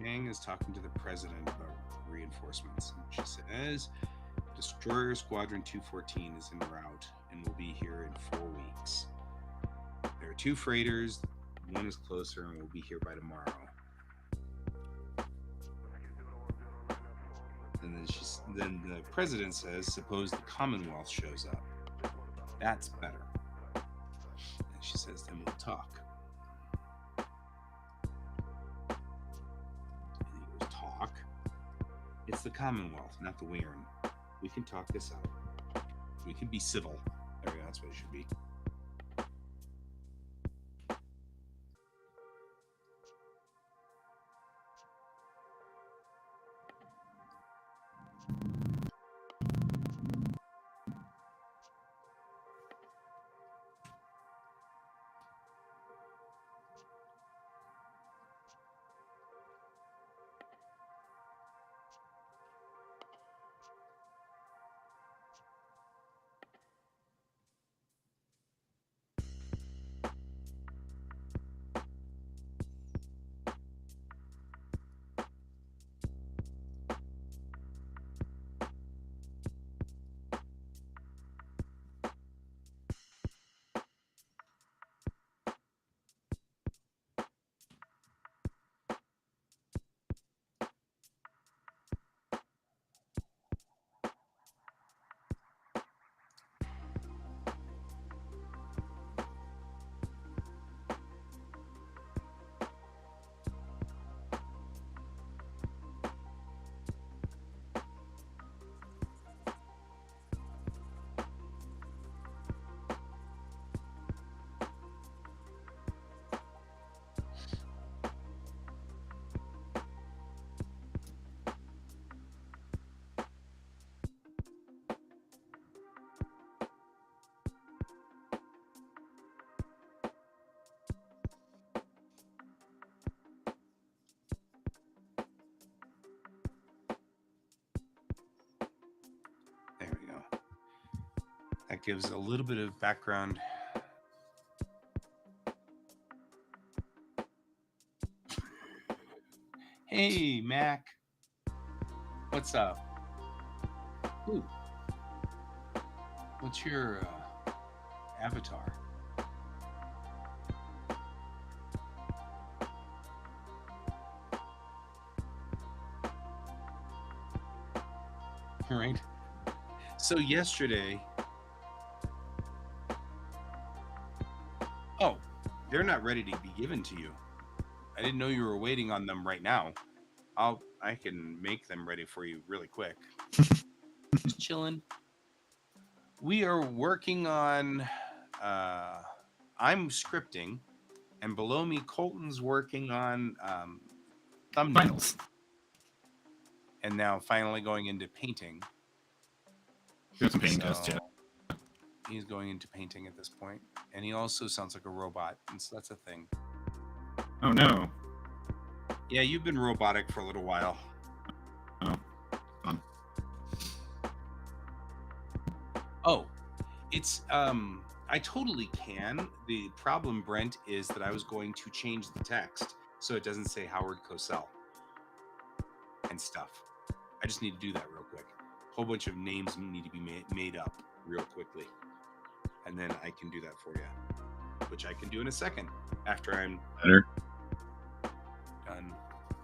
Chang is talking to the president about reinforcements. And she says, Destroyer Squadron 214 is en route and will be here in 4 weeks. There are 2 freighters. One is closer and will be here by tomorrow. And then the president says, suppose the Commonwealth shows up. That's better. And she says, then we'll talk. And he goes, talk? It's the Commonwealth, not the Weirn. We can talk this out. We can be civil. There we go, that's what it should be. There we go. That gives a little bit of background. Hey, Mac. What's up? Ooh. What's your avatar? All right. So yesterday, oh, they're not ready to be given to you. I didn't know you were waiting on them right now. I can make them ready for you really quick. Just chilling. We are working on I'm scripting, and below me Colton's working on thumbnails. And now finally going into painting. Got some painting tests, yeah. He's going into painting at this point, and he also sounds like a robot, and so that's a thing. Oh no. Yeah, you've been robotic for a little while. Oh, fun. Oh, it's I totally can. The problem, Brent, is that I was going to change the text so it doesn't say Howard Cosell and stuff. I just need to do that real quick. A whole bunch of names need to be made up real quickly, and then I can do that for you, which I can do in a second after I'm Better. done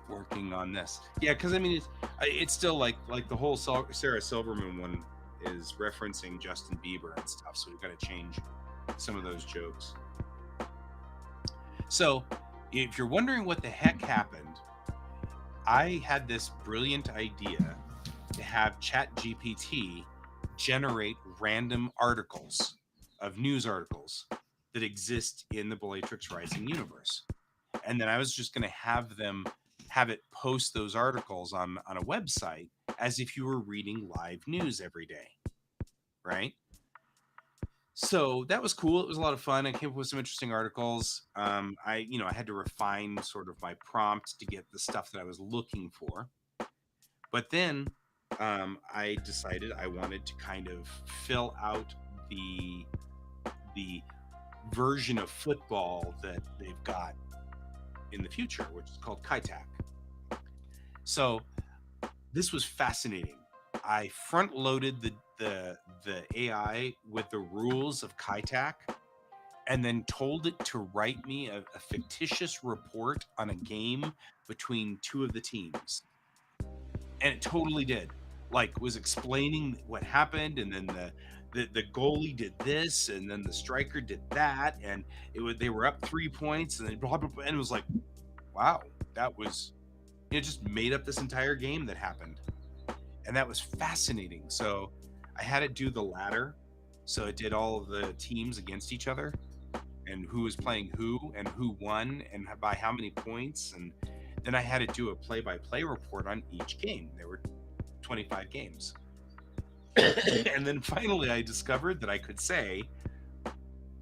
working on this. Yeah, because I mean it's still like the whole Sarah Silverman one is referencing Justin Bieber and stuff, so we've got to change some of those jokes. So if you're wondering what the heck happened, I had this brilliant idea to have ChatGPT generate random articles of news articles that exist in the Bellatrix Rising universe. And then I was just going to have it post those articles on a website as if you were reading live news every day. Right? So that was cool. It was a lot of fun. I came up with some interesting articles. I had to refine sort of my prompt to get the stuff that I was looking for. But then I decided I wanted to kind of fill out the version of football that they've got in the future, which is called Kaitak. So this was fascinating. I front loaded the AI with the rules of Kaitak and then told it to write me a fictitious report on a game between two of the teams. And it totally did. Like, was explaining what happened, and then the goalie did this, and then the striker did that, and they were up 3 points, and then blah blah blah. And it was like, wow, that was, it just made up this entire game that happened. And that was fascinating. So I had it do the ladder. So it did all of the teams against each other and who was playing who and who won and by how many points. And then I had it do a play-by-play report on each game. There were 25 games. And then finally I discovered that I could say,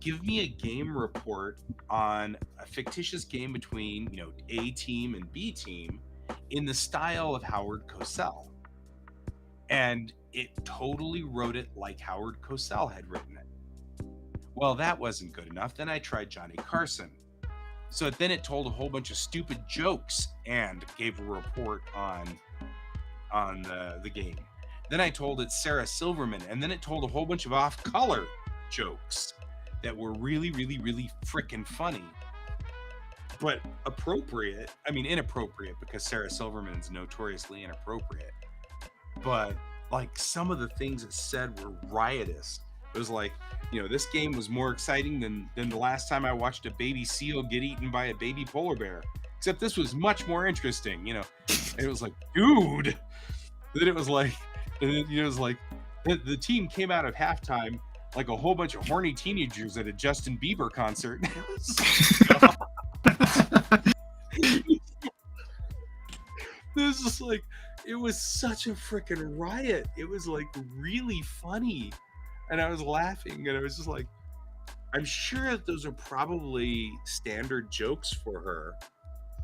give me a game report on a fictitious game between, A team and B team in the style of Howard Cosell. And it totally wrote it like Howard Cosell had written it. Well, that wasn't good enough. Then I tried Johnny Carson. So then it told a whole bunch of stupid jokes and gave a report on the game. Then I told it Sarah Silverman, and then it told a whole bunch of off-color jokes that were really, really, really freaking funny. But appropriate. I mean, inappropriate, because Sarah Silverman's notoriously inappropriate. But like some of the things it said were riotous. It was like, this game was more exciting than the last time I watched a baby seal get eaten by a baby polar bear. Except this was much more interesting, And it was like, dude. Then it was like, the team came out of halftime like a whole bunch of horny teenagers at a Justin Bieber concert. This is like, it was such a freaking riot. It was like really funny. And I was laughing, and I was just like, I'm sure that those are probably standard jokes for her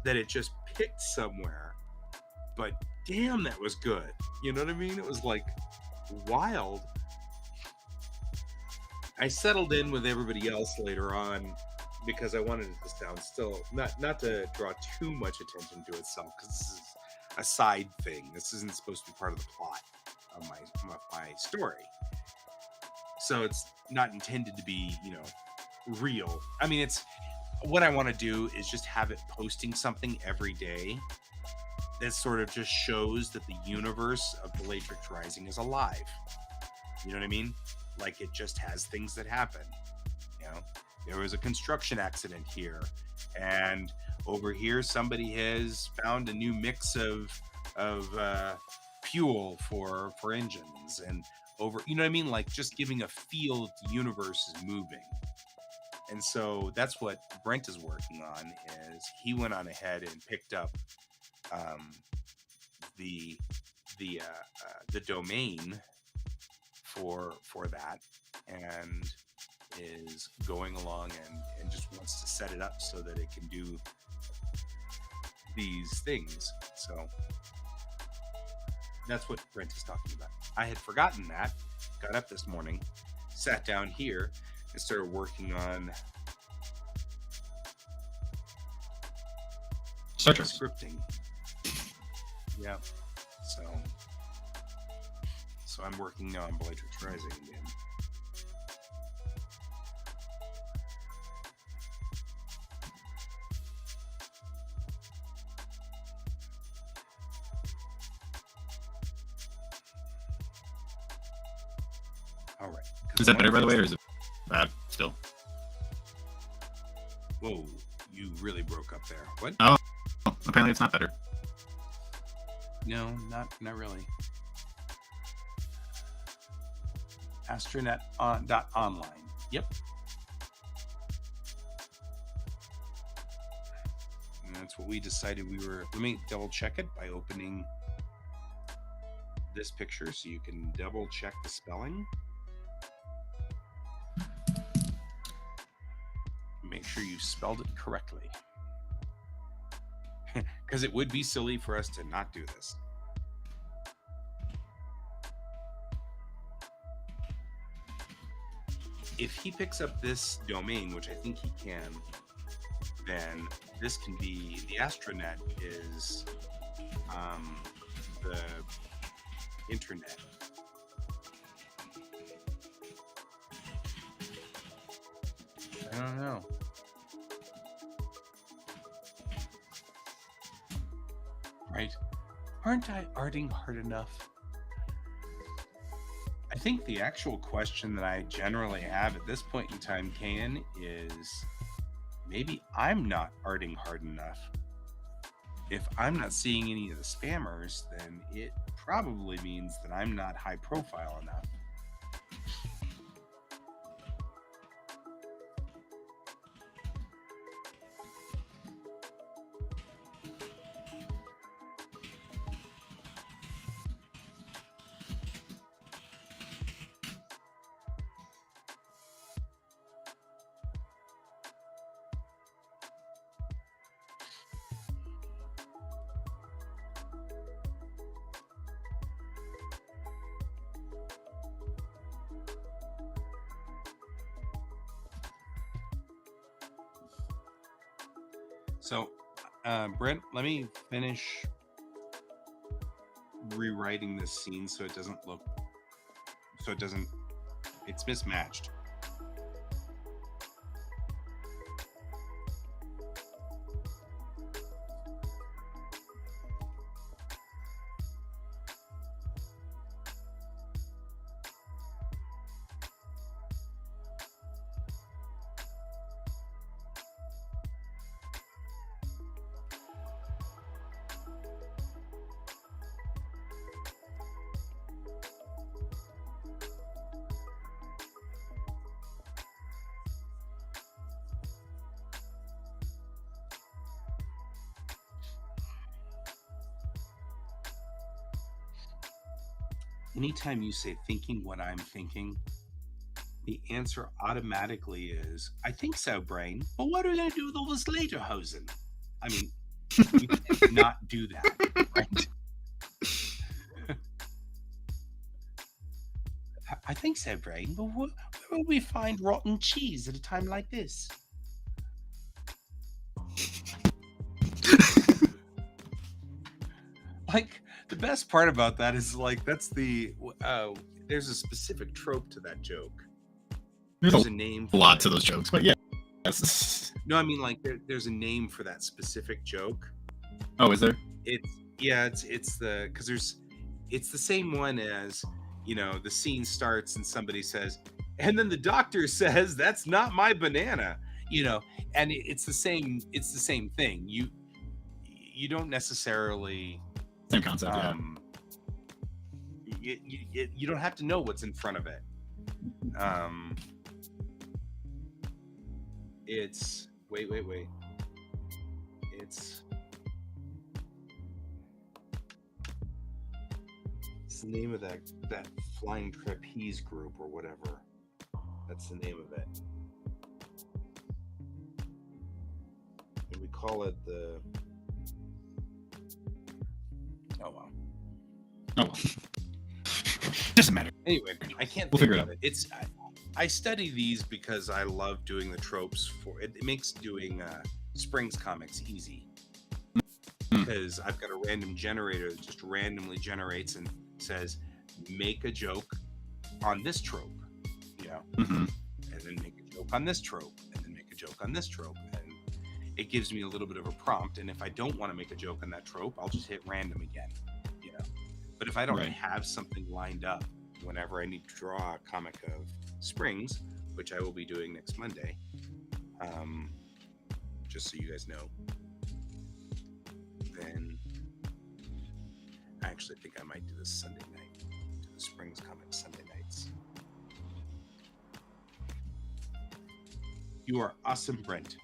that it just picked somewhere. But damn, that was good. You know what I mean? It was like wild. I settled in with everybody else later on because I wanted it to sound still, not to draw too much attention to itself, because this is a side thing. This isn't supposed to be part of the plot of my story. So it's not intended to be, real. I mean, it's what I want to do is just have it posting something every day that sort of just shows that the universe of Bellatrix Rising is alive. You know what I mean? Like, it just has things that happen. There was a construction accident here, and over here somebody has found a new mix of fuel for engines, and over, you know what I mean? Like, just giving a feel that the universe is moving. And so that's what Brent is working on. Is he went on ahead and picked up the domain for that, and is going along and just wants to set it up so that it can do these things. So that's what Brent is talking about. I had forgotten that, got up this morning, sat down here, and started working on scripting. Yeah. So I'm working now on Bellatrix Rising again. All right. Is that better, by the way, or is it bad still? Whoa, you really broke up there. What? Oh, apparently it's not better. No, not really. Astronet .online. Yep. And that's what we decided we were. Let me double check it by opening this picture so you can double check the spelling. Make sure you spelled it correctly. Because it would be silly for us to not do this. If he picks up this domain, which I think he can, then this can be, the Astronet is the internet. I don't know. Right? Aren't I arting hard enough? I think the actual question that I generally have at this point in time, Kayan, is maybe I'm not arting hard enough. If I'm not seeing any of the spammers, then it probably means that I'm not high profile enough. So, Brent, let me finish rewriting this scene so it doesn't look, it's mismatched. Anytime you say thinking what I'm thinking, the answer automatically is, I think so, brain. But what are we going to do with all this later, Hosen? I mean, you can't not do that, right? I think so, brain. But where will we find rotten cheese at a time like this? Like, the best part about that is, like, that's the there's a specific trope to that joke. There's a name for a lot it. to those jokes, but yeah. No, I mean, like, there's a name for that specific joke. Oh, is there? It's the, because it's the same one as, you know, the scene starts and somebody says, and then the doctor says, that's not my banana, you know, and it's the same thing. You don't necessarily, Same concept, yeah. you don't have to know what's in front of it. It's wait. It's the name of that flying trapeze group or whatever. That's the name of it. And we call it the. Oh well. Oh well. Doesn't matter. Anyway, I can't We'll think figure it of it. It's I study these because I love doing the tropes for it. It makes doing Springs comics easy because I've got a random generator that just randomly generates and says, make a joke on this trope, you know, and then make a joke on this trope, and then make a joke on this trope, and it gives me a little bit of a prompt. And if I don't want to make a joke on that trope, I'll just hit random again, you know. But if I don't have something lined up whenever I need to draw a comic of Springs, which I will be doing next Monday, just so you guys know, then I actually think I might do this Sunday night, do the Springs comics Sunday nights. You are awesome, Brent.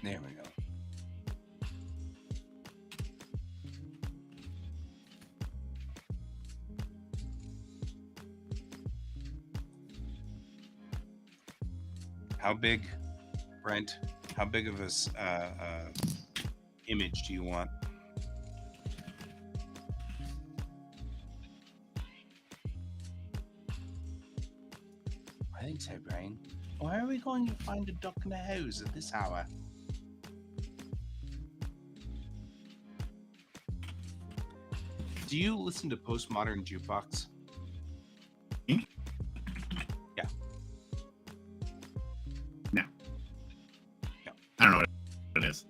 There we go. How big, Brent? How big of a image do you want? I think so, Brain. Why are we going to find a duck in the house at this hour? Do you listen to Postmodern Jukebox? Me? Yeah. No. No. I don't know what it is.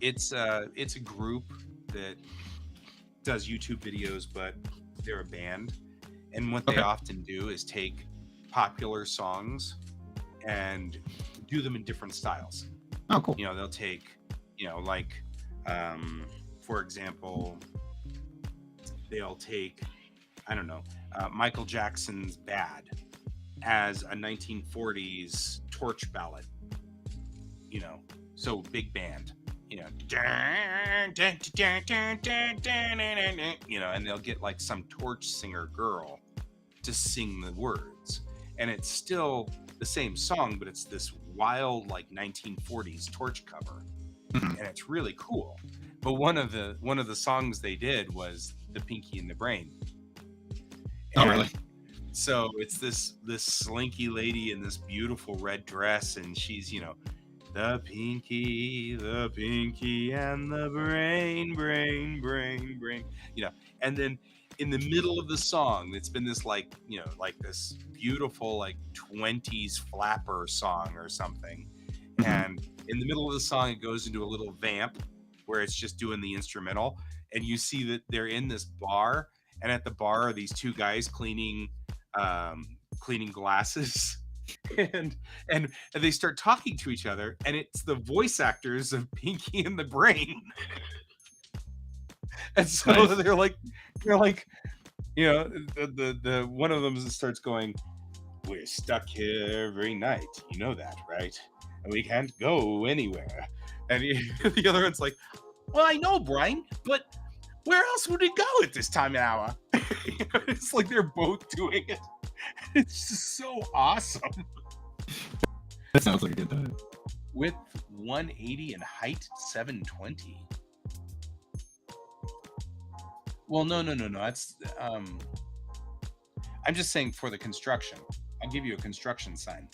It's a group that does YouTube videos, but they're a band. And what they Okay. often do is take popular songs and do them in different styles. Oh, cool. You know, they'll take, like, for example, they'll take, I don't know, Michael Jackson's Bad as a 1940s torch ballad, so big band, and they'll get like some torch singer girl to sing the words. And it's still the same song, but it's this wild, like 1940s torch cover. And it's really cool. But one of the songs they did was The Pinky and the Brain. Oh, really? So it's this slinky lady in this beautiful red dress, and she's, the pinky, and the brain, and then in the middle of the song, it's been this like this beautiful like 20s flapper song or something. And in the middle of the song, it goes into a little vamp where it's just doing the instrumental, and you see that they're in this bar, and at the bar are these two guys cleaning glasses. And they start talking to each other, and it's the voice actors of Pinky and the Brain. And so Nice. they're like, the one of them starts going, "We're stuck here every night, you know that, right? And we can't go anywhere." And the other one's like, "Well, I know, Brian, but where else would we go at this time of hour?" It's like they're both doing it. It's just so awesome. That sounds like a good time. Width 180 and height 720. Well, no. That's I'm just saying for the construction. I'll give you a construction sign.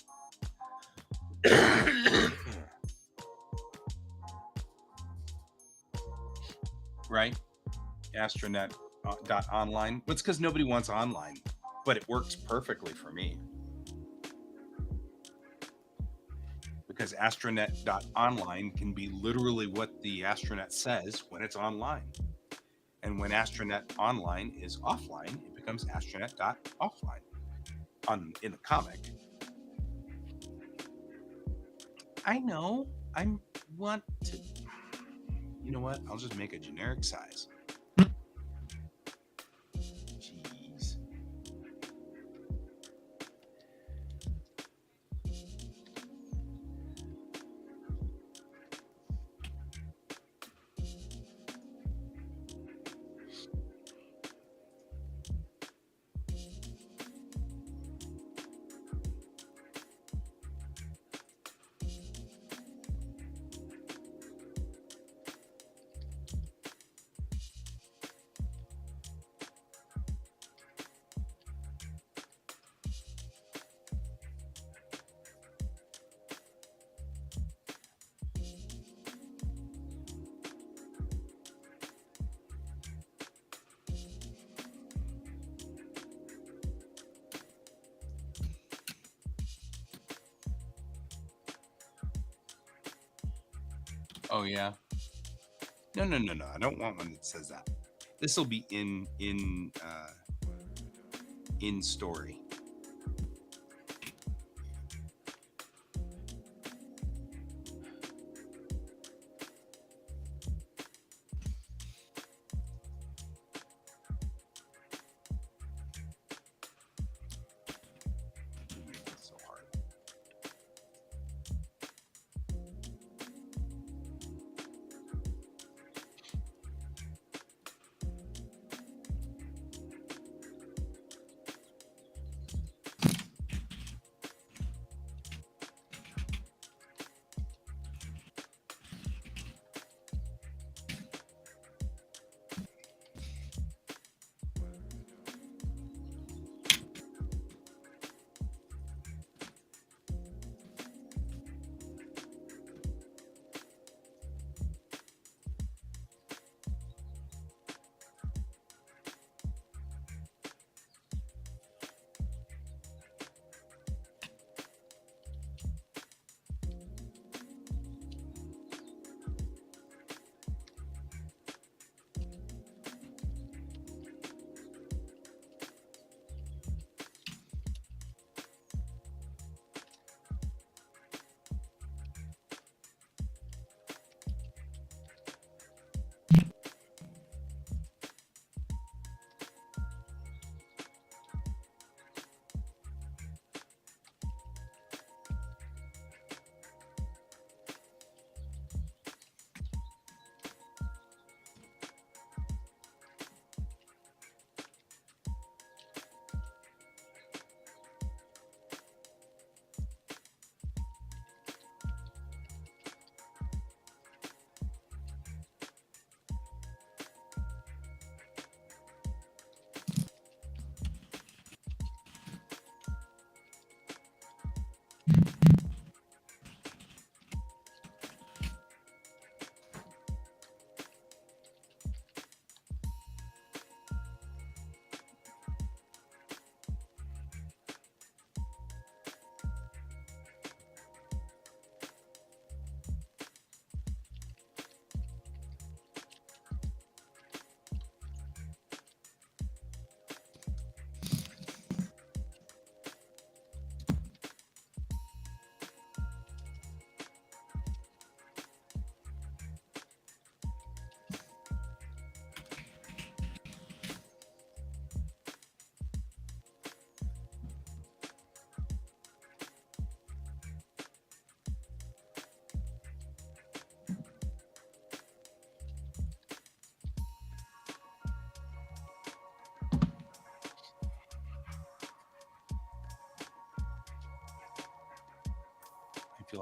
Right? Astronet.online. Well, it's because nobody wants online, but it works perfectly for me. Because astronet.online can be literally what the astronet says when it's online. And when astronet online is offline, it becomes astronet.offline in the comic. I know. You know what? I'll just make a generic size. Jeez. Oh yeah. No. I don't want one that says that. This will be in story. So hard.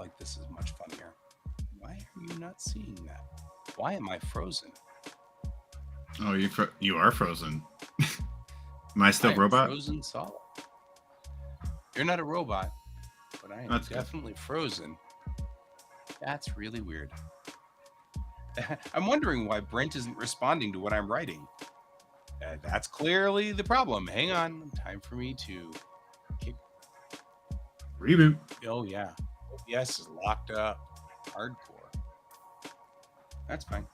like this is much funnier. Why are you not seeing that? Why am I frozen? Oh, you are frozen. Am I still I am robot? frozen solid. You're not a robot, but I am That's good. definitely frozen. That's really weird. I'm wondering why Brent isn't responding to what I'm writing. That's clearly the problem. Hang on. Time for me to kick. Reboot. Oh, yeah. OBS is locked up. Hardcore. That's fine.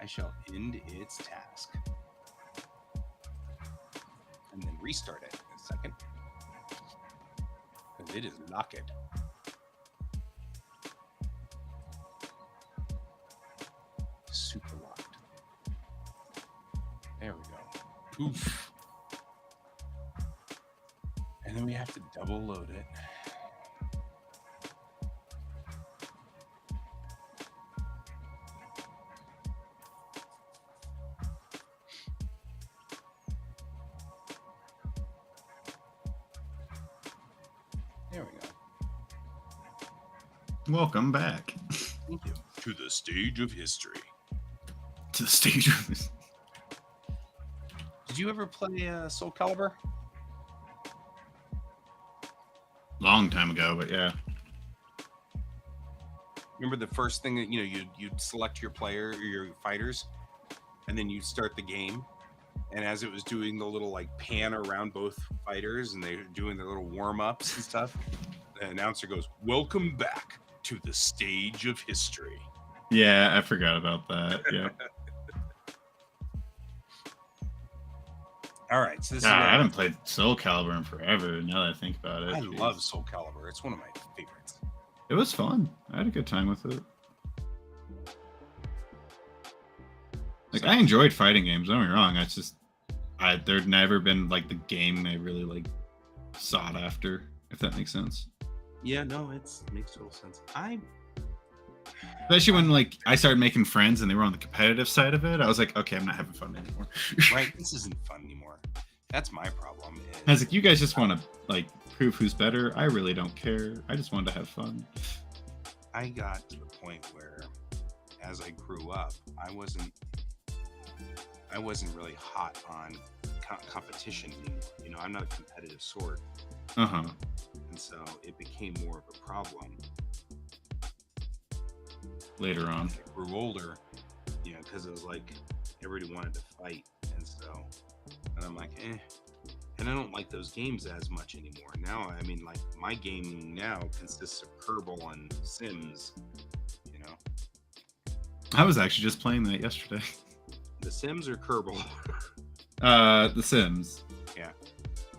I shall end its task. And then restart it in a second. Because it is locked. Super locked. There we go. Poof. And then we have to double load it. There we go. Welcome back Thank you. To the stage of history. to the stage. Did you ever play Soul Calibur? Long time ago, but yeah. Remember the first thing that you'd select your player or your fighters, and then you'd start the game. And as it was doing the little like pan around both fighters, and they were doing their little warm ups and stuff, the announcer goes, "Welcome back to the stage of history." Yeah, I forgot about that. Yeah. All right, so this God, I is haven't played Soul Calibur in forever. Now that I think about it, I Jeez. love Soul Calibur. It's one of my favorites. It was fun. I had a good time with it. Like, I enjoyed fighting games. Don't get me wrong. It's just, there'd never been like the game I really like sought after. If that makes sense. Yeah, no, it makes total sense. Especially when like I started making friends and they were on the competitive side of it. I was like, okay, I'm not having fun anymore. Right, this isn't fun anymore. That's my problem. I was like, you guys just want to like prove who's better. I really don't care. I just wanted to have fun. I got to the point where, as I grew up, I wasn't really hot on competition anymore. I'm not a competitive sort, Uh-huh. and so it became more of a problem Later on. as I grew older. Because it was like everybody wanted to fight, and I'm like, eh. And I don't like those games as much anymore. Now, I mean, like my gaming now consists of Kerbal and Sims. I was actually just playing that yesterday. The Sims or Kerbal? The Sims. Yeah.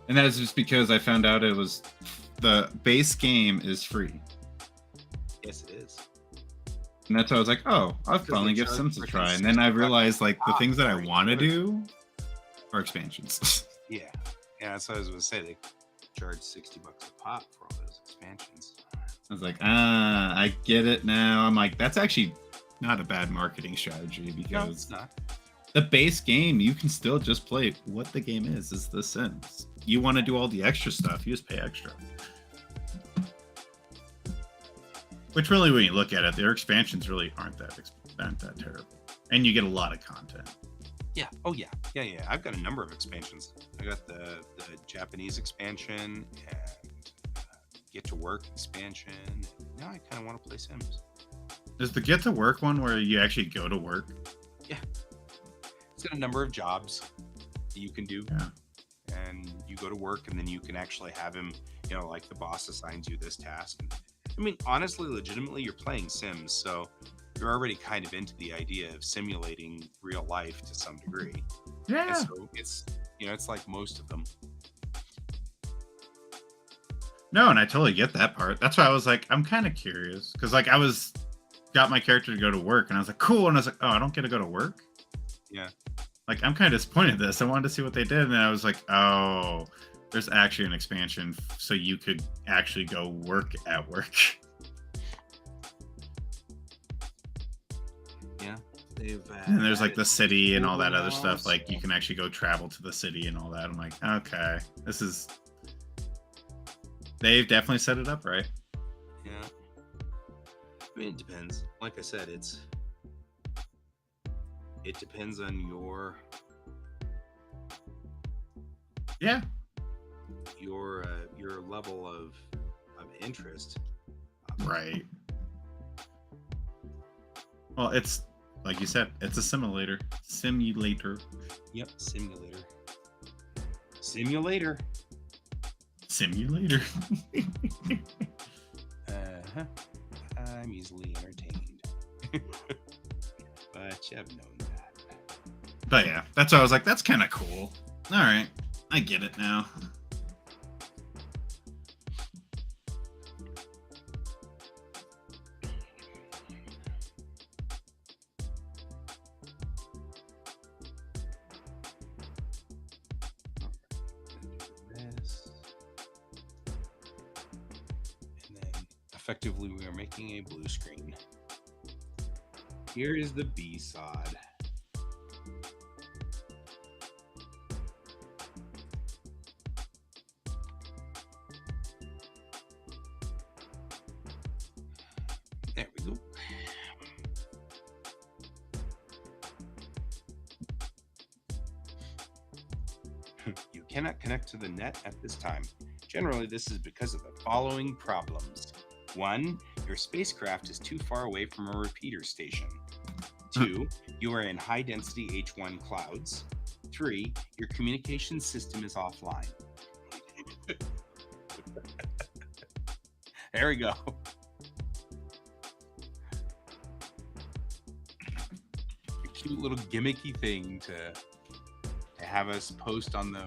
And that is just because I found out it was the base game is free. Yes, it is. And that's why I was like, oh, I'll Because finally they give charge Sims a freaking try. And then I $60 realized like the things that I every want to quarter. do are expansions. Yeah, that's what I was going to say. They charge $60 a pop for all those expansions. I was like, I get it now. I'm like, that's actually not a bad marketing strategy No, because it's not. the base game, you can still just play what the game is The Sims. You want to do all the extra stuff, you just pay extra. Which really, when you look at it, their expansions really aren't that terrible. And you get a lot of content. Yeah. Oh, yeah. Yeah. I've got a number of expansions. I got the Japanese expansion and Get to Work expansion. Now I kind of want to play Sims. Is the Get to Work one where you actually go to work? Yeah. It's got a number of jobs that you can do. Yeah. And you go to work, and then you can actually have him, like the boss assigns you this task. I mean, honestly, legitimately, you're playing Sims, so you're already kind of into the idea of simulating real life to some degree. Yeah. And so it's like most of them. No, and I totally get that part. That's why I was like, I'm kind of curious. Because like got my character to go to work, and I was like, cool. And I was like, oh, I don't get to go to work? Yeah. Like, I'm kind of disappointed in this. I wanted to see what they did, and I was like, oh, there's actually an expansion so you could actually go work at work. Yeah. They've And there's like the city and all that other overall stuff. Like you can actually go travel to the city and all that. I'm like, okay, they've definitely set it up right. I mean, it depends. Like I said, it depends on your Yeah. your level of interest. Right. Well, it's like you said, it's a simulator. Simulator. Yep, simulator. Simulator. Simulator. Uh-huh. I'm easily entertained. But you have known that. But yeah, that's why I was like, that's kind of cool. All right, I get it now. This. And then effectively we are making a blue screen. Here is the B-sod. There we go. You cannot connect to the net at this time. Generally, this is because of the following problems. 1. Your spacecraft is too far away from a repeater station. 2. You are in high-density H1 clouds. 3. Your communication system is offline. There we go. A cute little gimmicky thing to have us post on the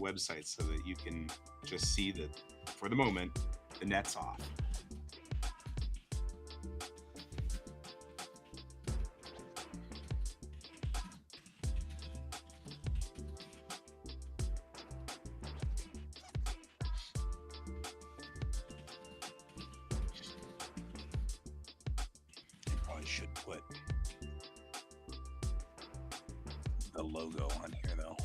website so that you can just see that for the moment the net's off. I probably should put the logo on here though.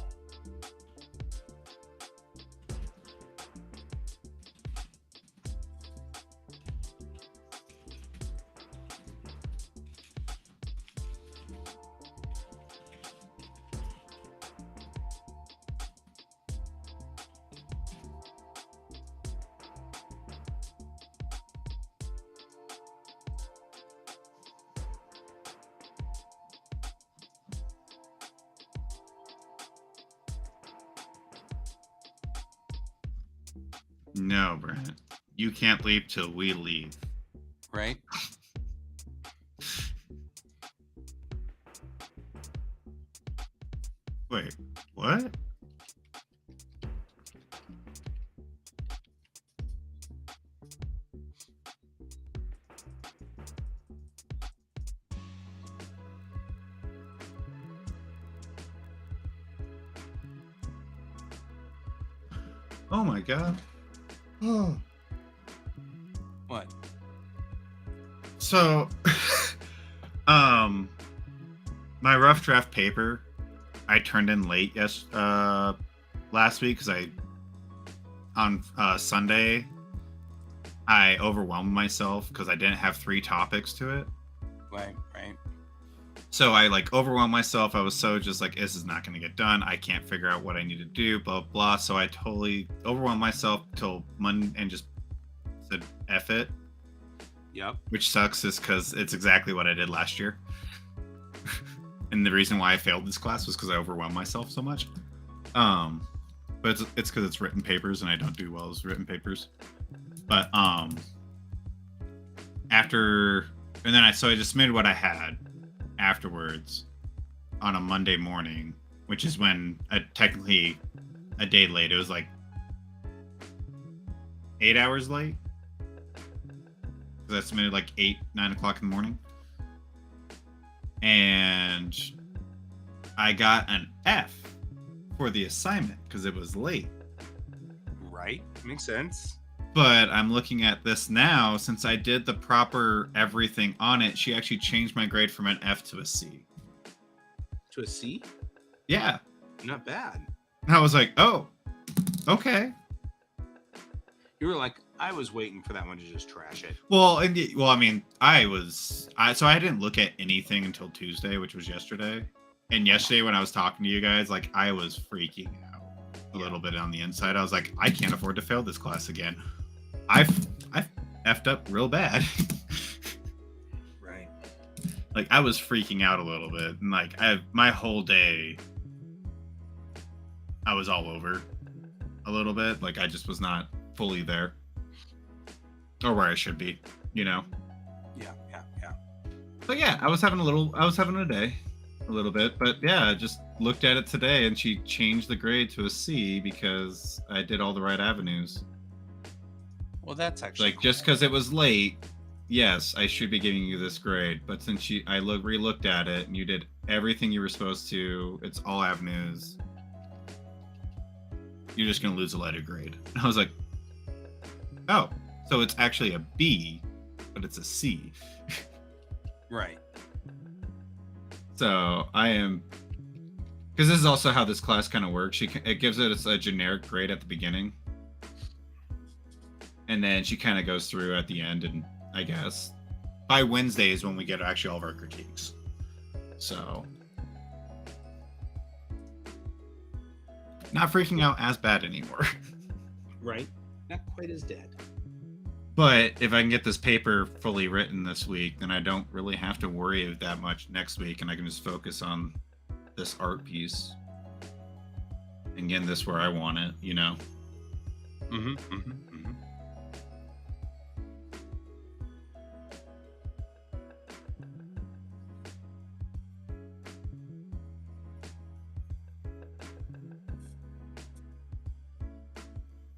No, Brent. You can't leave till we leave. Right? Wait, what? Oh my god. Oh. What? So, my rough draft paper I turned in late last week because on Sunday I overwhelmed myself because I didn't have 3 topics to it. Right. So I overwhelmed myself. I was so just like, this is not going to get done. I can't figure out what I need to do, blah, blah. So I totally overwhelmed myself till Monday and just said, F it. Yep. Which sucks is because it's exactly what I did last year. And the reason why I failed this class was because I overwhelmed myself so much. But it's because it's written papers and I don't do well as written papers. But after, and then I just submitted what I had afterwards on a Monday morning, which is when technically a day late. It was 8 hours late because I submitted 9 o'clock in the morning, and I got an F for the assignment because it was late. Right. Makes sense. But I'm looking at this now. Since I did the proper everything on it, she actually changed my grade from an F to a C. To a C? Yeah. Not bad. And I was like, oh, okay. You were like, I was waiting for that one to just trash it. Well, I mean, so I didn't look at anything until Tuesday, which was yesterday. And yesterday when I was talking to you guys, like I was freaking out a little bit on the inside. I was like, I can't afford to fail this class again. I've effed up real bad. Right. Like I was freaking out a little bit, and like my whole day, I was all over a little bit. Like I just was not fully there. Or where I should be, you know. Yeah. But yeah, I was having a day, a little bit. But yeah, I just looked at it today, and she changed the grade to a C because I did all the right avenues. Well, that's actually Like just because it was late, yes, I should be giving you this grade. But since I re-looked at it, and you did everything you were supposed to, it's all avenues. You're just gonna lose a lighter grade. And I was like, oh. So it's actually a B, but it's a C. right. So I am, because this is also how this class kind of works. It gives it a generic grade at the beginning, and then she kind of goes through at the end. And I guess by Wednesday is when we get actually all of our critiques. So not freaking out as bad anymore. Right. Not quite as dead. But if I can get this paper fully written this week, then I don't really have to worry that much next week, and I can just focus on this art piece and getting this where I want it, you know?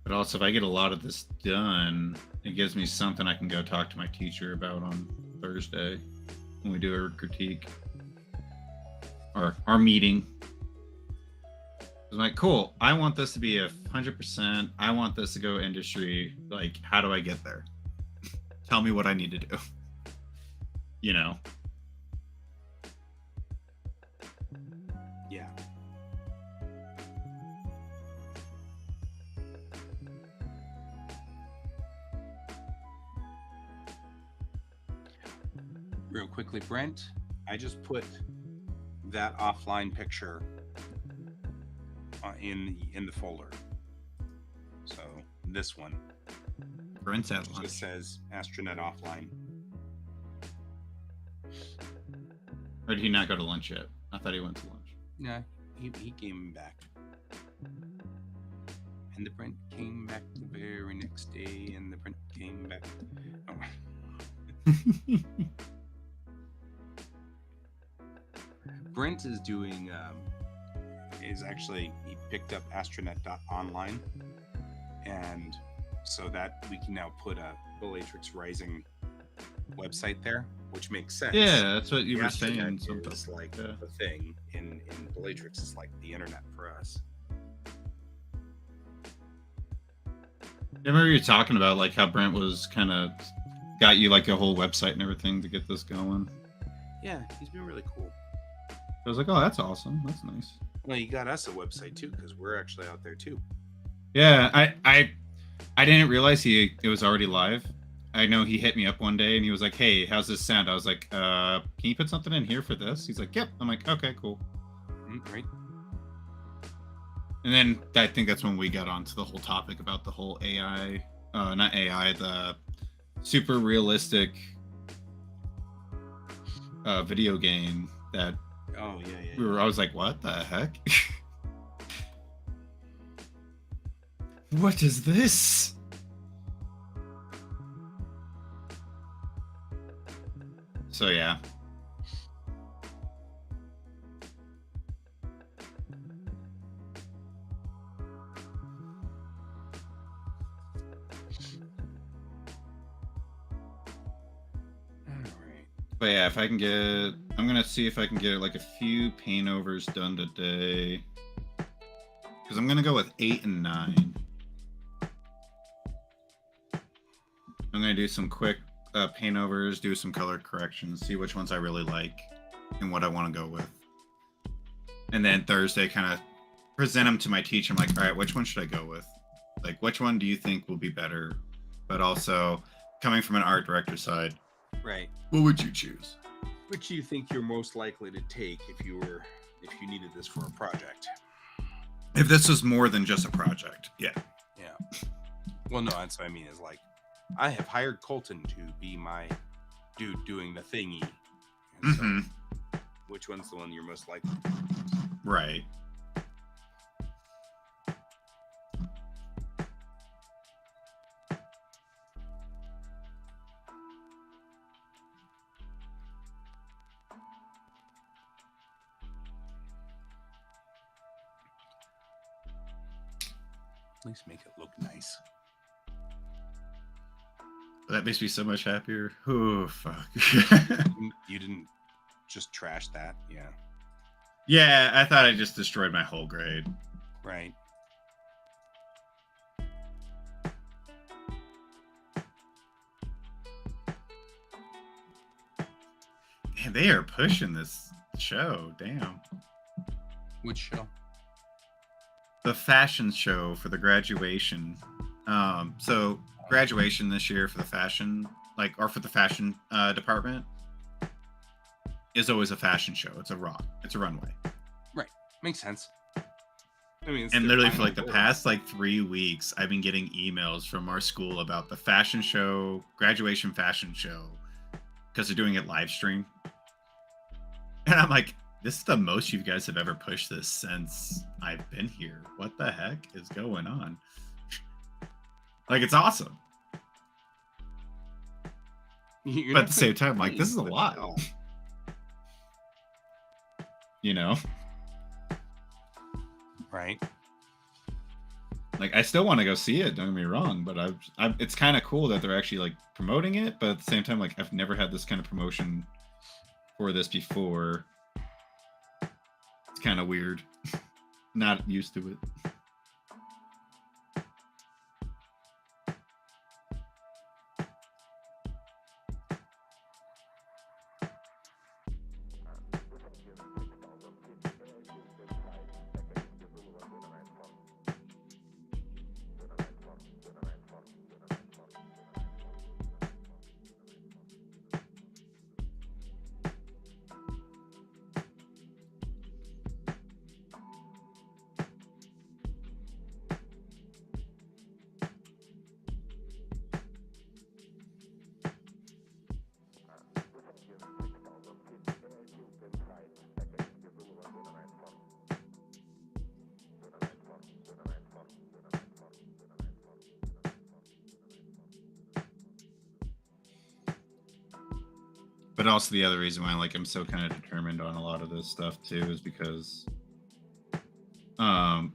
But also, if I get a lot of this done, it gives me something I can go talk to my teacher about on Thursday when we do our critique. Or our meeting. I'm like, cool, I want this to be 100%. I want this to go industry. Like, how do I get there? Tell me what I need to do. You know? Yeah. Real quickly, Brent, I just put that offline picture in the folder. So this one Brent's at just lunch. says astronet offline. Or did he not go to lunch yet? I thought he went to lunch. Yeah, he came back. And the Brent came back the very next day, and the Brent came back. Oh. Brent is doing, he picked up astronet.online, and so that we can now put a Bellatrix Rising website there, which makes sense. Yeah, that's what you The were saying. Astronet is like the thing in Bellatrix is like the internet for us. I remember you talking about like how Brent was kind of got you like a whole website and everything to get this going. Yeah, he's been really cool. I was like, oh, that's awesome. That's nice. Well, you got us a website too, because we're actually out there too. Yeah, I didn't realize it was already live. I know he hit me up one day and he was like, hey, how's this sound? I was like, can you put something in here for this? He's like, yep. I'm like, okay, cool. Right. And then I think that's when we got onto the whole topic about the whole AI, not AI, the super realistic video game that Oh yeah. I was like, what the heck? What is this? So yeah. But yeah, if I can get, I'm gonna see if I can get like a few paint overs done today, because I'm gonna go with 8 and 9. I'm gonna do some quick paint overs, do some color corrections, see which ones I really like and what I want to go with, and then Thursday kind of present them to my teacher. I'm like, all right, which one should I go with? Like, which one do you think will be better but also coming from an art director side, Right. what would you choose? Which do you think you're most likely to take if you needed this for a project? If this was more than just a project, yeah. Yeah. Well, no, that's what I mean. Is like, I have hired Colton to be my dude doing the thingy. And so, which one's the one you're most likely to use? Right. At least make it look nice. That makes me so much happier. Oh, fuck. You didn't just trash that, yeah. Yeah, I thought I just destroyed my whole grade. Right. Man, they are pushing this show. Damn. Which show? The fashion show for the graduation. So graduation this year for the fashion, or for the fashion department, is always a fashion show. It's a runway. Right. Makes sense. I mean, And literally for the past 3 weeks, I've been getting emails from our school about the fashion show, graduation fashion show, because they're doing it live stream. And I'm like, this is the most you guys have ever pushed this since I've been here. What the heck is going on? It's awesome. But at the same time, this is a lot. You know? Right. I still want to go see it, don't get me wrong, but it's kind of cool that they're actually promoting it, but at the same time, I've never had this kind of promotion for this before. It's kind of weird. Not used to it. But also the other reason why I'm so kind of determined on a lot of this stuff too is because I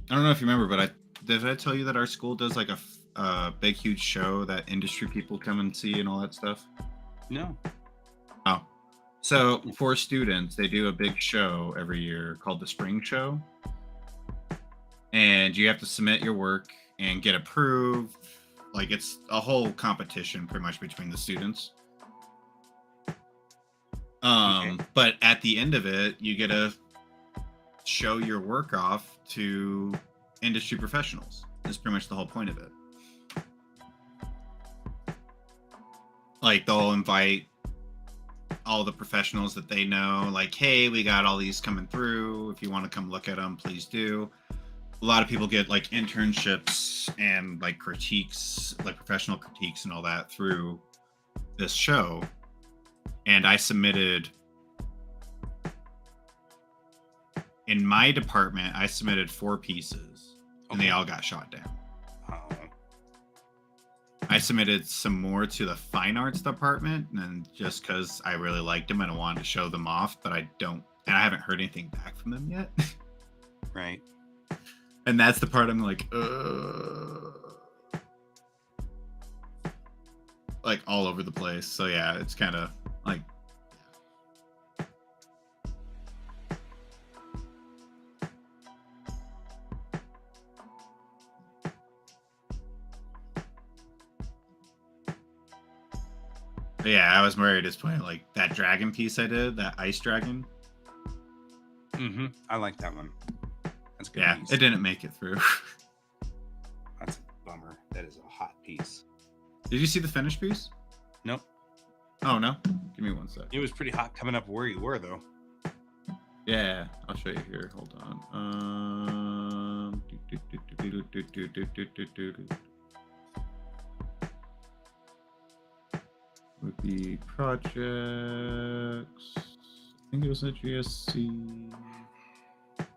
don't know if you remember, but did I tell you that our school does a big huge show that industry people come and see and all that stuff? No. Oh. So for students, they do a big show every year called the Spring Show. And you have to submit your work and get approved. It's a whole competition pretty much between the students. But at the end of it, you get to show your work off to industry professionals. That's pretty much the whole point of it. They'll invite all the professionals that they know, hey, we got all these coming through. If you want to come look at them, please do. A lot of people get internships and critiques, professional critiques and all that through this show. And I submitted, in my department, I submitted 4 pieces and they all got shot down. Oh. I submitted some more to the fine arts department, and just because I really liked them and I wanted to show them off, but I haven't heard anything back from them yet. Right. And that's the part I'm all over the place. So yeah, it's kind of yeah, I was very disappointed. That dragon piece I did, that ice dragon. Mm-hmm. I like that one. That's good. Yeah, piece. it didn't make it through. That's a bummer. That is a hot piece. Did you see the finished piece? Nope. Oh no. Give me one sec. It was pretty hot coming up where you were, though. Yeah, I'll show you here. Hold on. Would be projects. I think it was a GSC. Not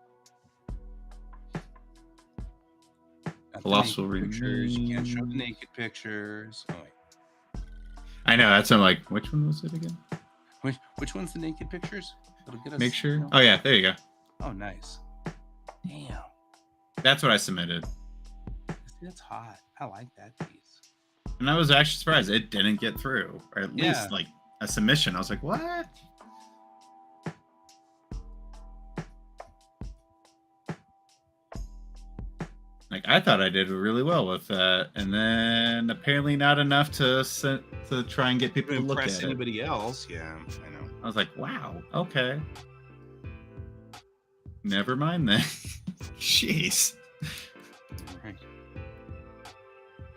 the Colossal naked pictures. You can't show the Remains. naked pictures. Oh wait. I know, that's I'm like, which one was it again? Which one's the naked pictures? That'll get us. Make sure. You know- Oh yeah, there you go. Oh, nice. Damn. That's what I submitted. See, that's hot. I like that piece. And I was actually surprised it didn't get through. Or at Yeah. least like a submission. I was like, what? Like I thought I did really well with that, and then apparently not enough to try and get people to look Impress at it. anybody else? Yeah, I know. I was like, wow, okay. Never mind then. Jeez. Right.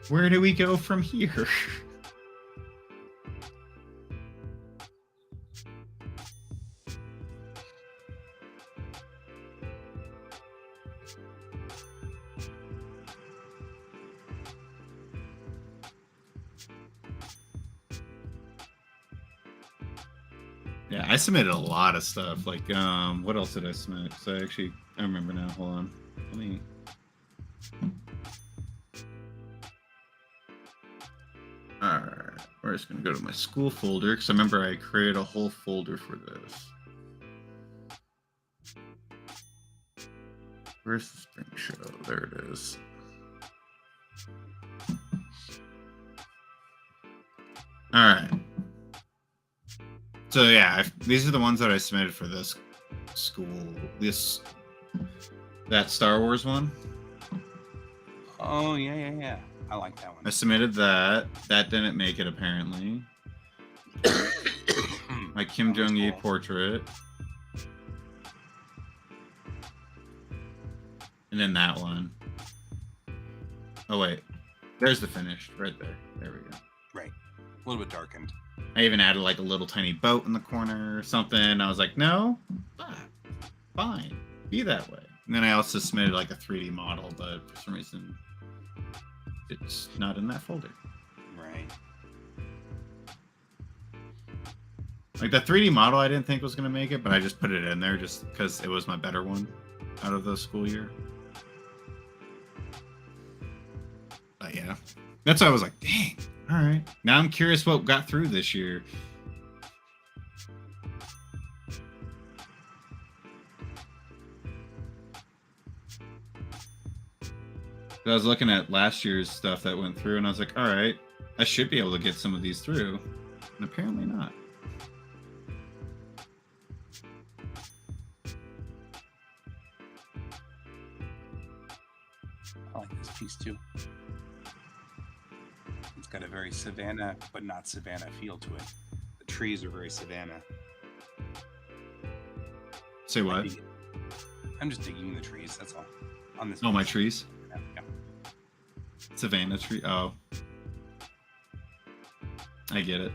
Where do we go from here? Yeah, I submitted a lot of stuff. Like, what else did I submit? So I remember now. Hold on. Let me. All right, we're just gonna go to my school folder because I remember I created a whole folder for this. Where's the spring show? There it is. All right. So yeah, these are the ones that I submitted for this school. That Star Wars one. Oh yeah. I like that one. I submitted that. That didn't make it apparently. My Kim That was Jong-il cool. portrait. And then that one. Oh wait. There's the finished right there. There we go. Right. A little bit darkened. I even added like a little tiny boat in the corner or something. I was like, no, fine, be that way. And then I also submitted like a 3D model, but for some reason it's not in that folder. Right. Like the 3D model I didn't think was going to make it, but I just put it in there just because it was my better one out of the school year. But yeah, that's why I was like, dang, all right. Now I'm curious what got through this year. I was looking at last year's stuff that went through, and I was like, all right, I should be able to get some of these through. And apparently not. I like this piece too. It's got a very Savannah, but not Savannah feel to it. The trees are very Savannah. Say I what? dig it. I'm just digging the trees. That's all. On this. Oh, my piece. trees? Yeah. Savannah tree. Oh. I get it.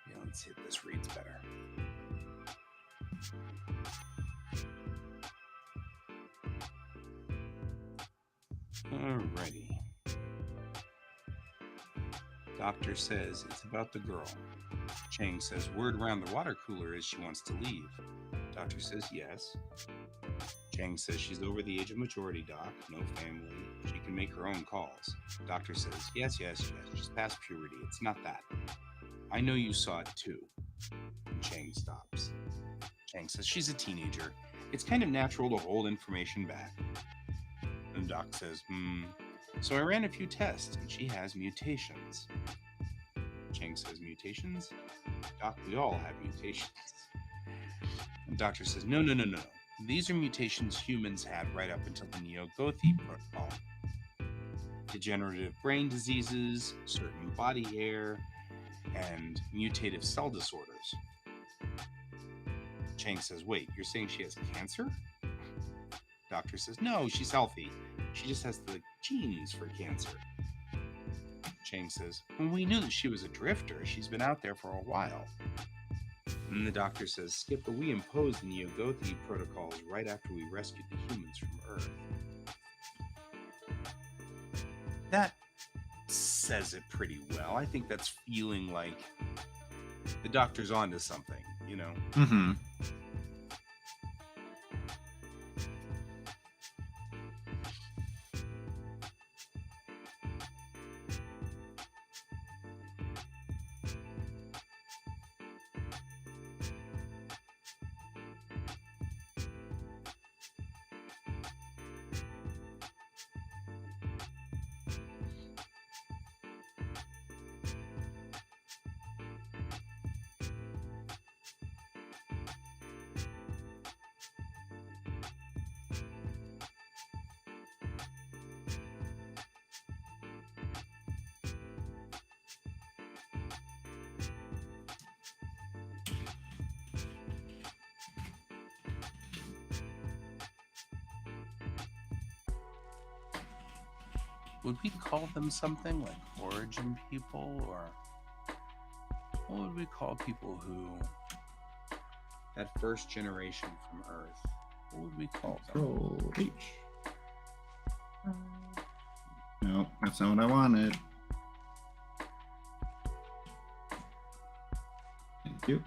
Yeah, let's see if this reads better. Alrighty. Doctor says it's about the girl. Chang says word around the water cooler is she wants to leave. Doctor says yes. Chang says she's over the age of majority, Doc. No family. She can make her own calls. Doctor says yes. She's past puberty. It's not that. I know you saw it too. And Chang stops. Chang says she's a teenager. It's kind of natural to hold information back. And Doc says, So I ran a few tests and she has mutations. Chang says, mutations? Doc, we all have mutations. And Doctor says, no. These are mutations humans had right up until the Neo-Gothi protocol. Degenerative brain diseases, certain body hair, and mutative cell disorders. Chang says, wait, you're saying she has cancer? Doctor says, no, she's healthy. She just has the genes for cancer. Chang says, well, we knew that she was a drifter. She's been out there for a while. And the doctor says, Skip, but we imposed the Neo-Gothi protocols right after we rescued the humans from Earth. That says it pretty well. I think that's feeling like the doctor's onto something, you know? Mm-hmm. Would we call them something like origin people, or what would we call people who that first generation from Earth? What would we call them? Control H. No, that's not what I wanted. Thank you.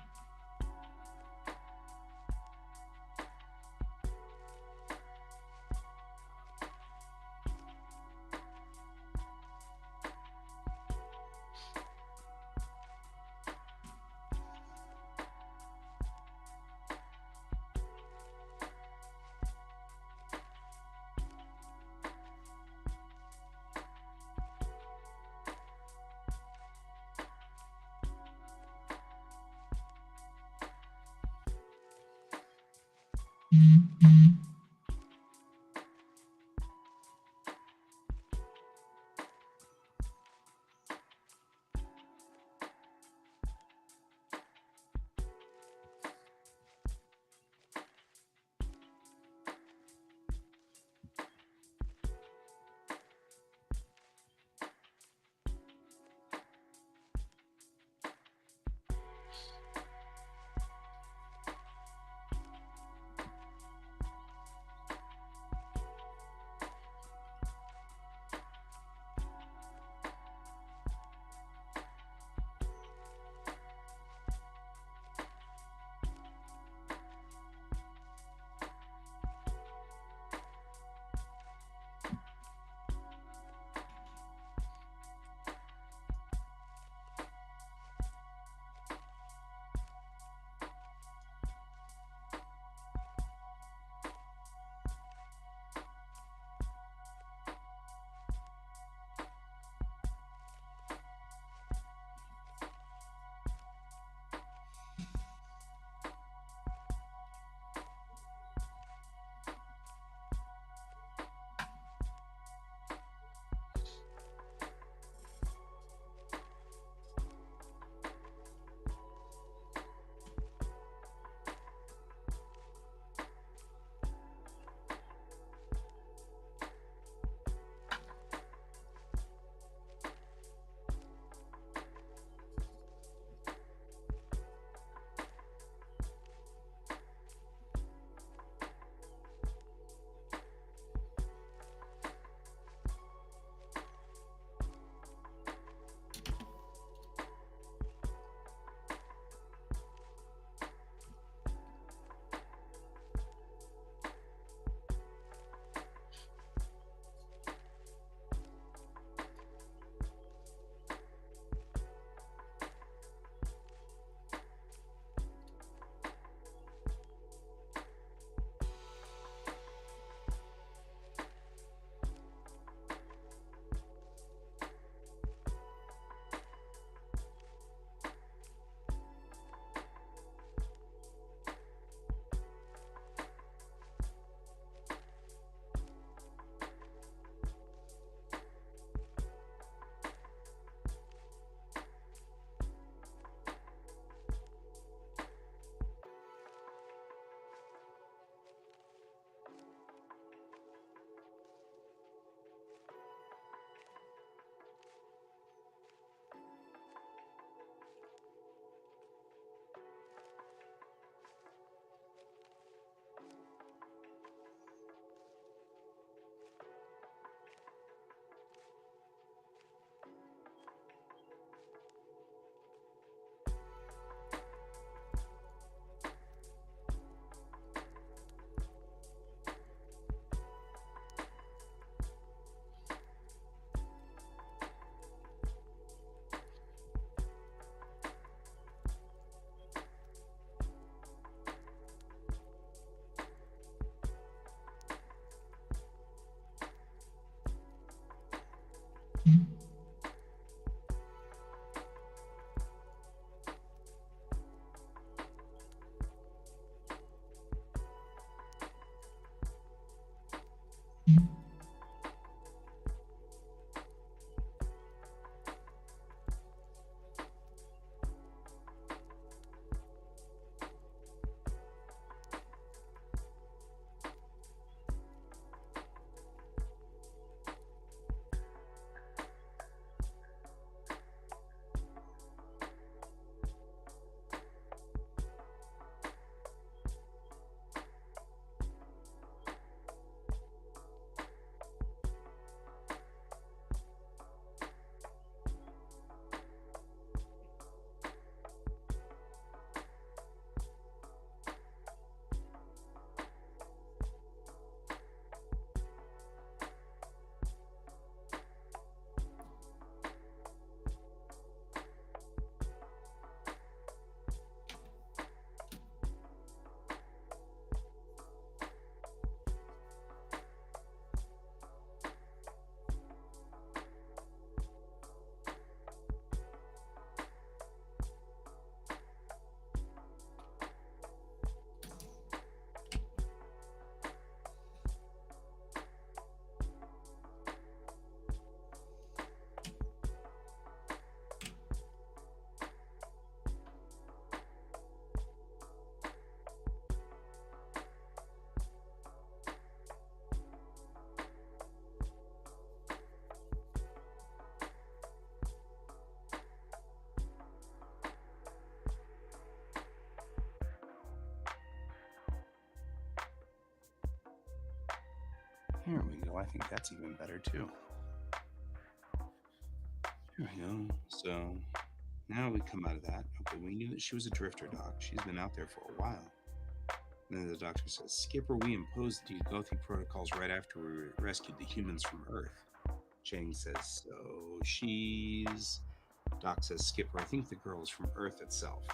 There we go. I think that's even better too. Here we go. So now we come out of that. Okay, we knew that she was a drifter doc. She's been out there for a while. And then the doctor says, Skipper, we imposed the Gothi protocols right after we rescued the humans from Earth. Chang says, so she's... Doc says, Skipper, I think the girl is from Earth itself.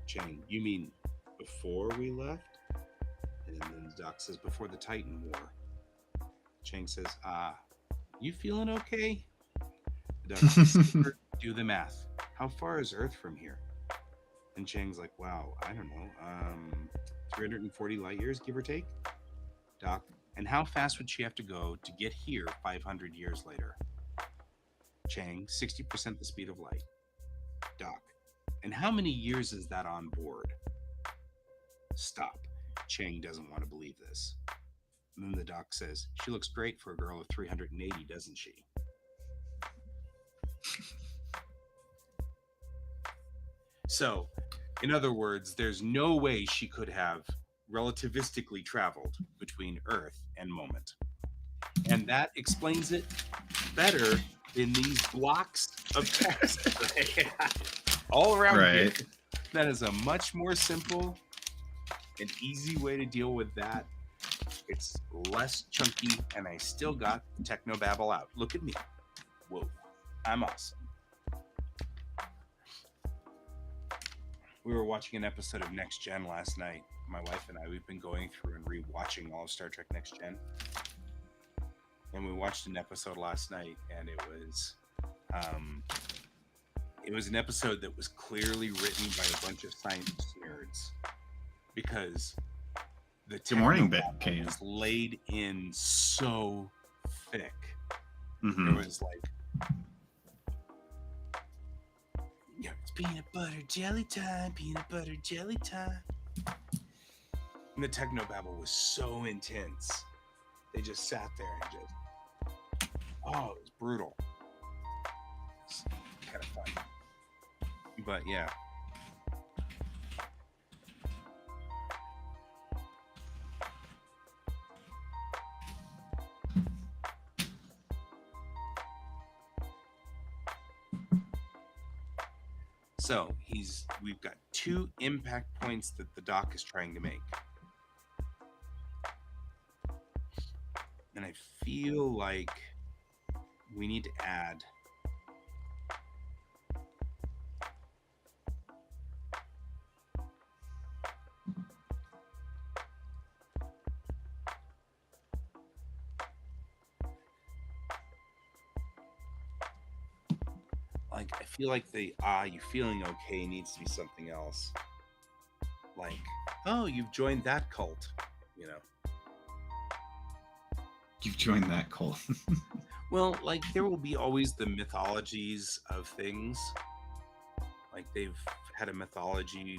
Chang, you mean before we left? And then Doc says, before the Titan War. Chang says, you feeling okay? The doctor says, Skipper, do the math. How far is Earth from here? And Chang's like, wow, I don't know, 340 light years, give or take? Doc, and how fast would she have to go to get here 500 years later? Chang, 60% the speed of light. Doc, and how many years is that on board? Stop. Chang doesn't want to believe this. And then the doc says, she looks great for a girl of 380, doesn't she? So, in other words, there's no way she could have relativistically traveled between Earth and Moment. And that explains it better in these blocks of text all around here. That is a much more simple and easy way to deal with that. It's less chunky, and I still got the technobabble out. Look at me. Whoa, I'm awesome. We were watching an episode of Next Gen last night. My wife and I, we've been going through and rewatching all of Star Trek Next Gen. And we watched an episode last night, and it was an episode that was clearly written by a bunch of science nerds, because the technobabble was laid in so thick. Mm-hmm. It was like, yeah, it's peanut butter jelly time, peanut butter jelly time. And the technobabble was so intense. They just sat there and just, oh, it was brutal. It's kind of fun. But yeah. So we've got 2 impact points that the doc is trying to make. And I feel like we need to add I feel like the you feeling okay needs to be something else. Like, oh, you've joined that cult, you know. You've joined that cult. Well, like, there will be always the mythologies of things. Like, they've had a mythology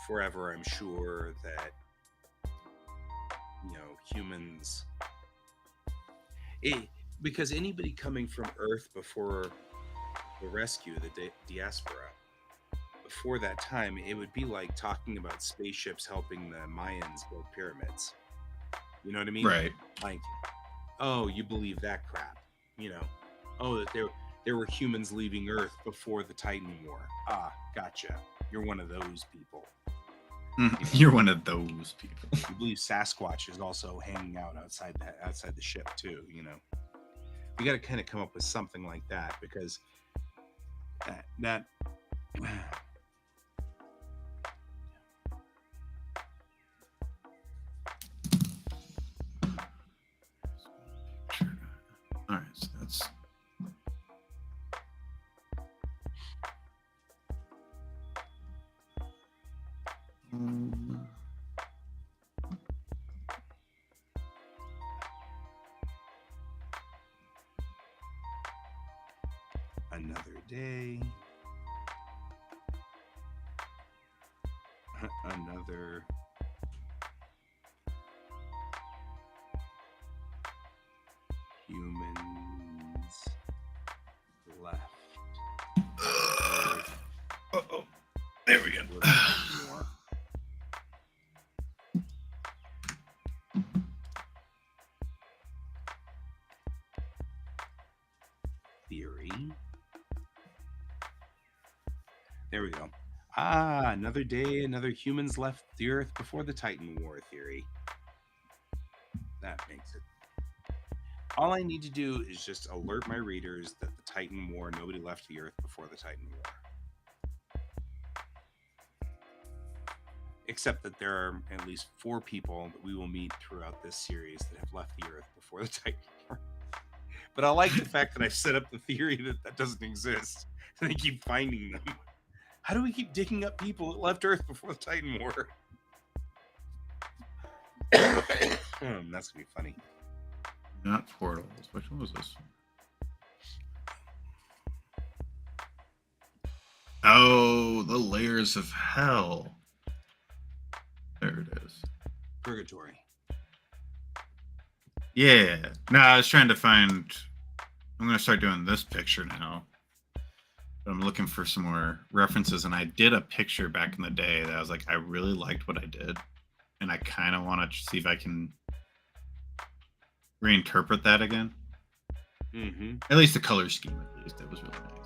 forever, I'm sure, that, you know, humans... because anybody coming from Earth before the rescue, the diaspora, before that time, it would be like talking about spaceships helping the Mayans build pyramids. You know what I mean? Right. Like, oh, you believe that crap, you know? Oh, that there were humans leaving Earth before the Titan War. Ah, gotcha. You're one of those people. You're one of those people. You believe Sasquatch is also hanging out outside the ship too, you know? We got to kind of come up with something like that, because that all right, so that's another day, another humans left. oh, there we go. More. Ready? There we go. Ah, another day, another humans left the Earth before the Titan War theory. That makes it. All I need to do is just alert my readers that the Titan War, nobody left the Earth before the Titan War. Except that there are at least 4 people that we will meet throughout this series that have left the Earth before the Titan War. But I like the fact that I've set up the theory that that doesn't exist. And they keep finding them. How do we keep digging up people that left Earth before the Titan War? That's gonna be funny. Not portals. Which one was this? Oh, the layers of hell. There it is. Purgatory. Yeah. No, I was trying to find. I'm going to start doing this picture now. But I'm looking for some more references, and I did a picture back in the day that I was like, I really liked what I did, and I kind of want to see if I can reinterpret that again. Mm-hmm. At least the color scheme, at least, it was really nice.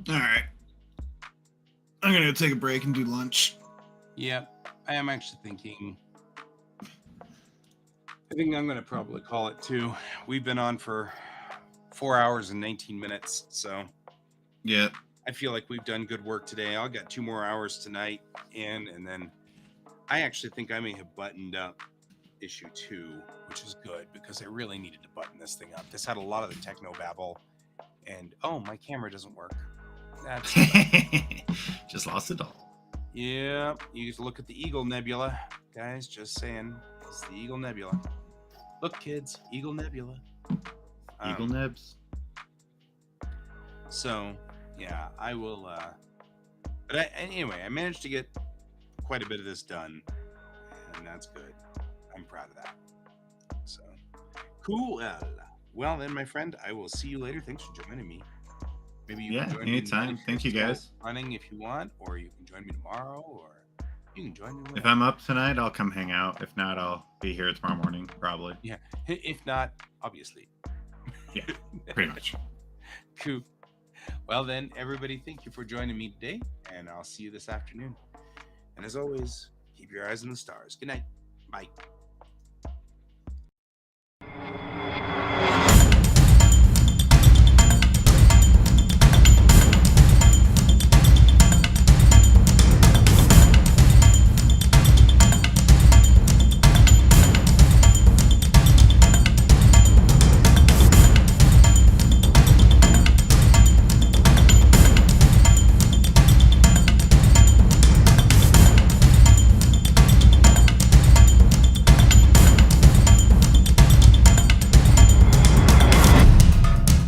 All right. I'm going to take a break and do lunch. Yep. I am actually thinking. I think I'm going to probably call it too. We've been on for 4 hours and 19 minutes. So Yeah. I feel like we've done good work today. I'll get 2 more hours tonight and then I actually think I may have buttoned up issue 2, which is good because I really needed to button this thing up. This had a lot of the techno babble and oh, my camera doesn't work. That's Just lost it all. Yeah, you just look at the Eagle Nebula, guys. Just saying, it's the Eagle Nebula. Look, kids, Eagle Nebula. Eagle nibs. So, yeah, I will. But anyway, I managed to get quite a bit of this done, and that's good. I'm proud of that. So, cool. Well, then, my friend, I will see you later. Thanks for joining me. Maybe you Yeah, can join me tonight anytime. if Thank you're you, still guys. running if you want, or you can join me tomorrow, or you can join me If whenever. I'm up tonight, I'll come hang out. If not, I'll be here tomorrow morning, probably. Yeah. If not, obviously. Yeah, pretty much. Cool. Well, then, everybody, thank you for joining me today, and I'll see you this afternoon. And as always, keep your eyes on the stars. Good night. Bye.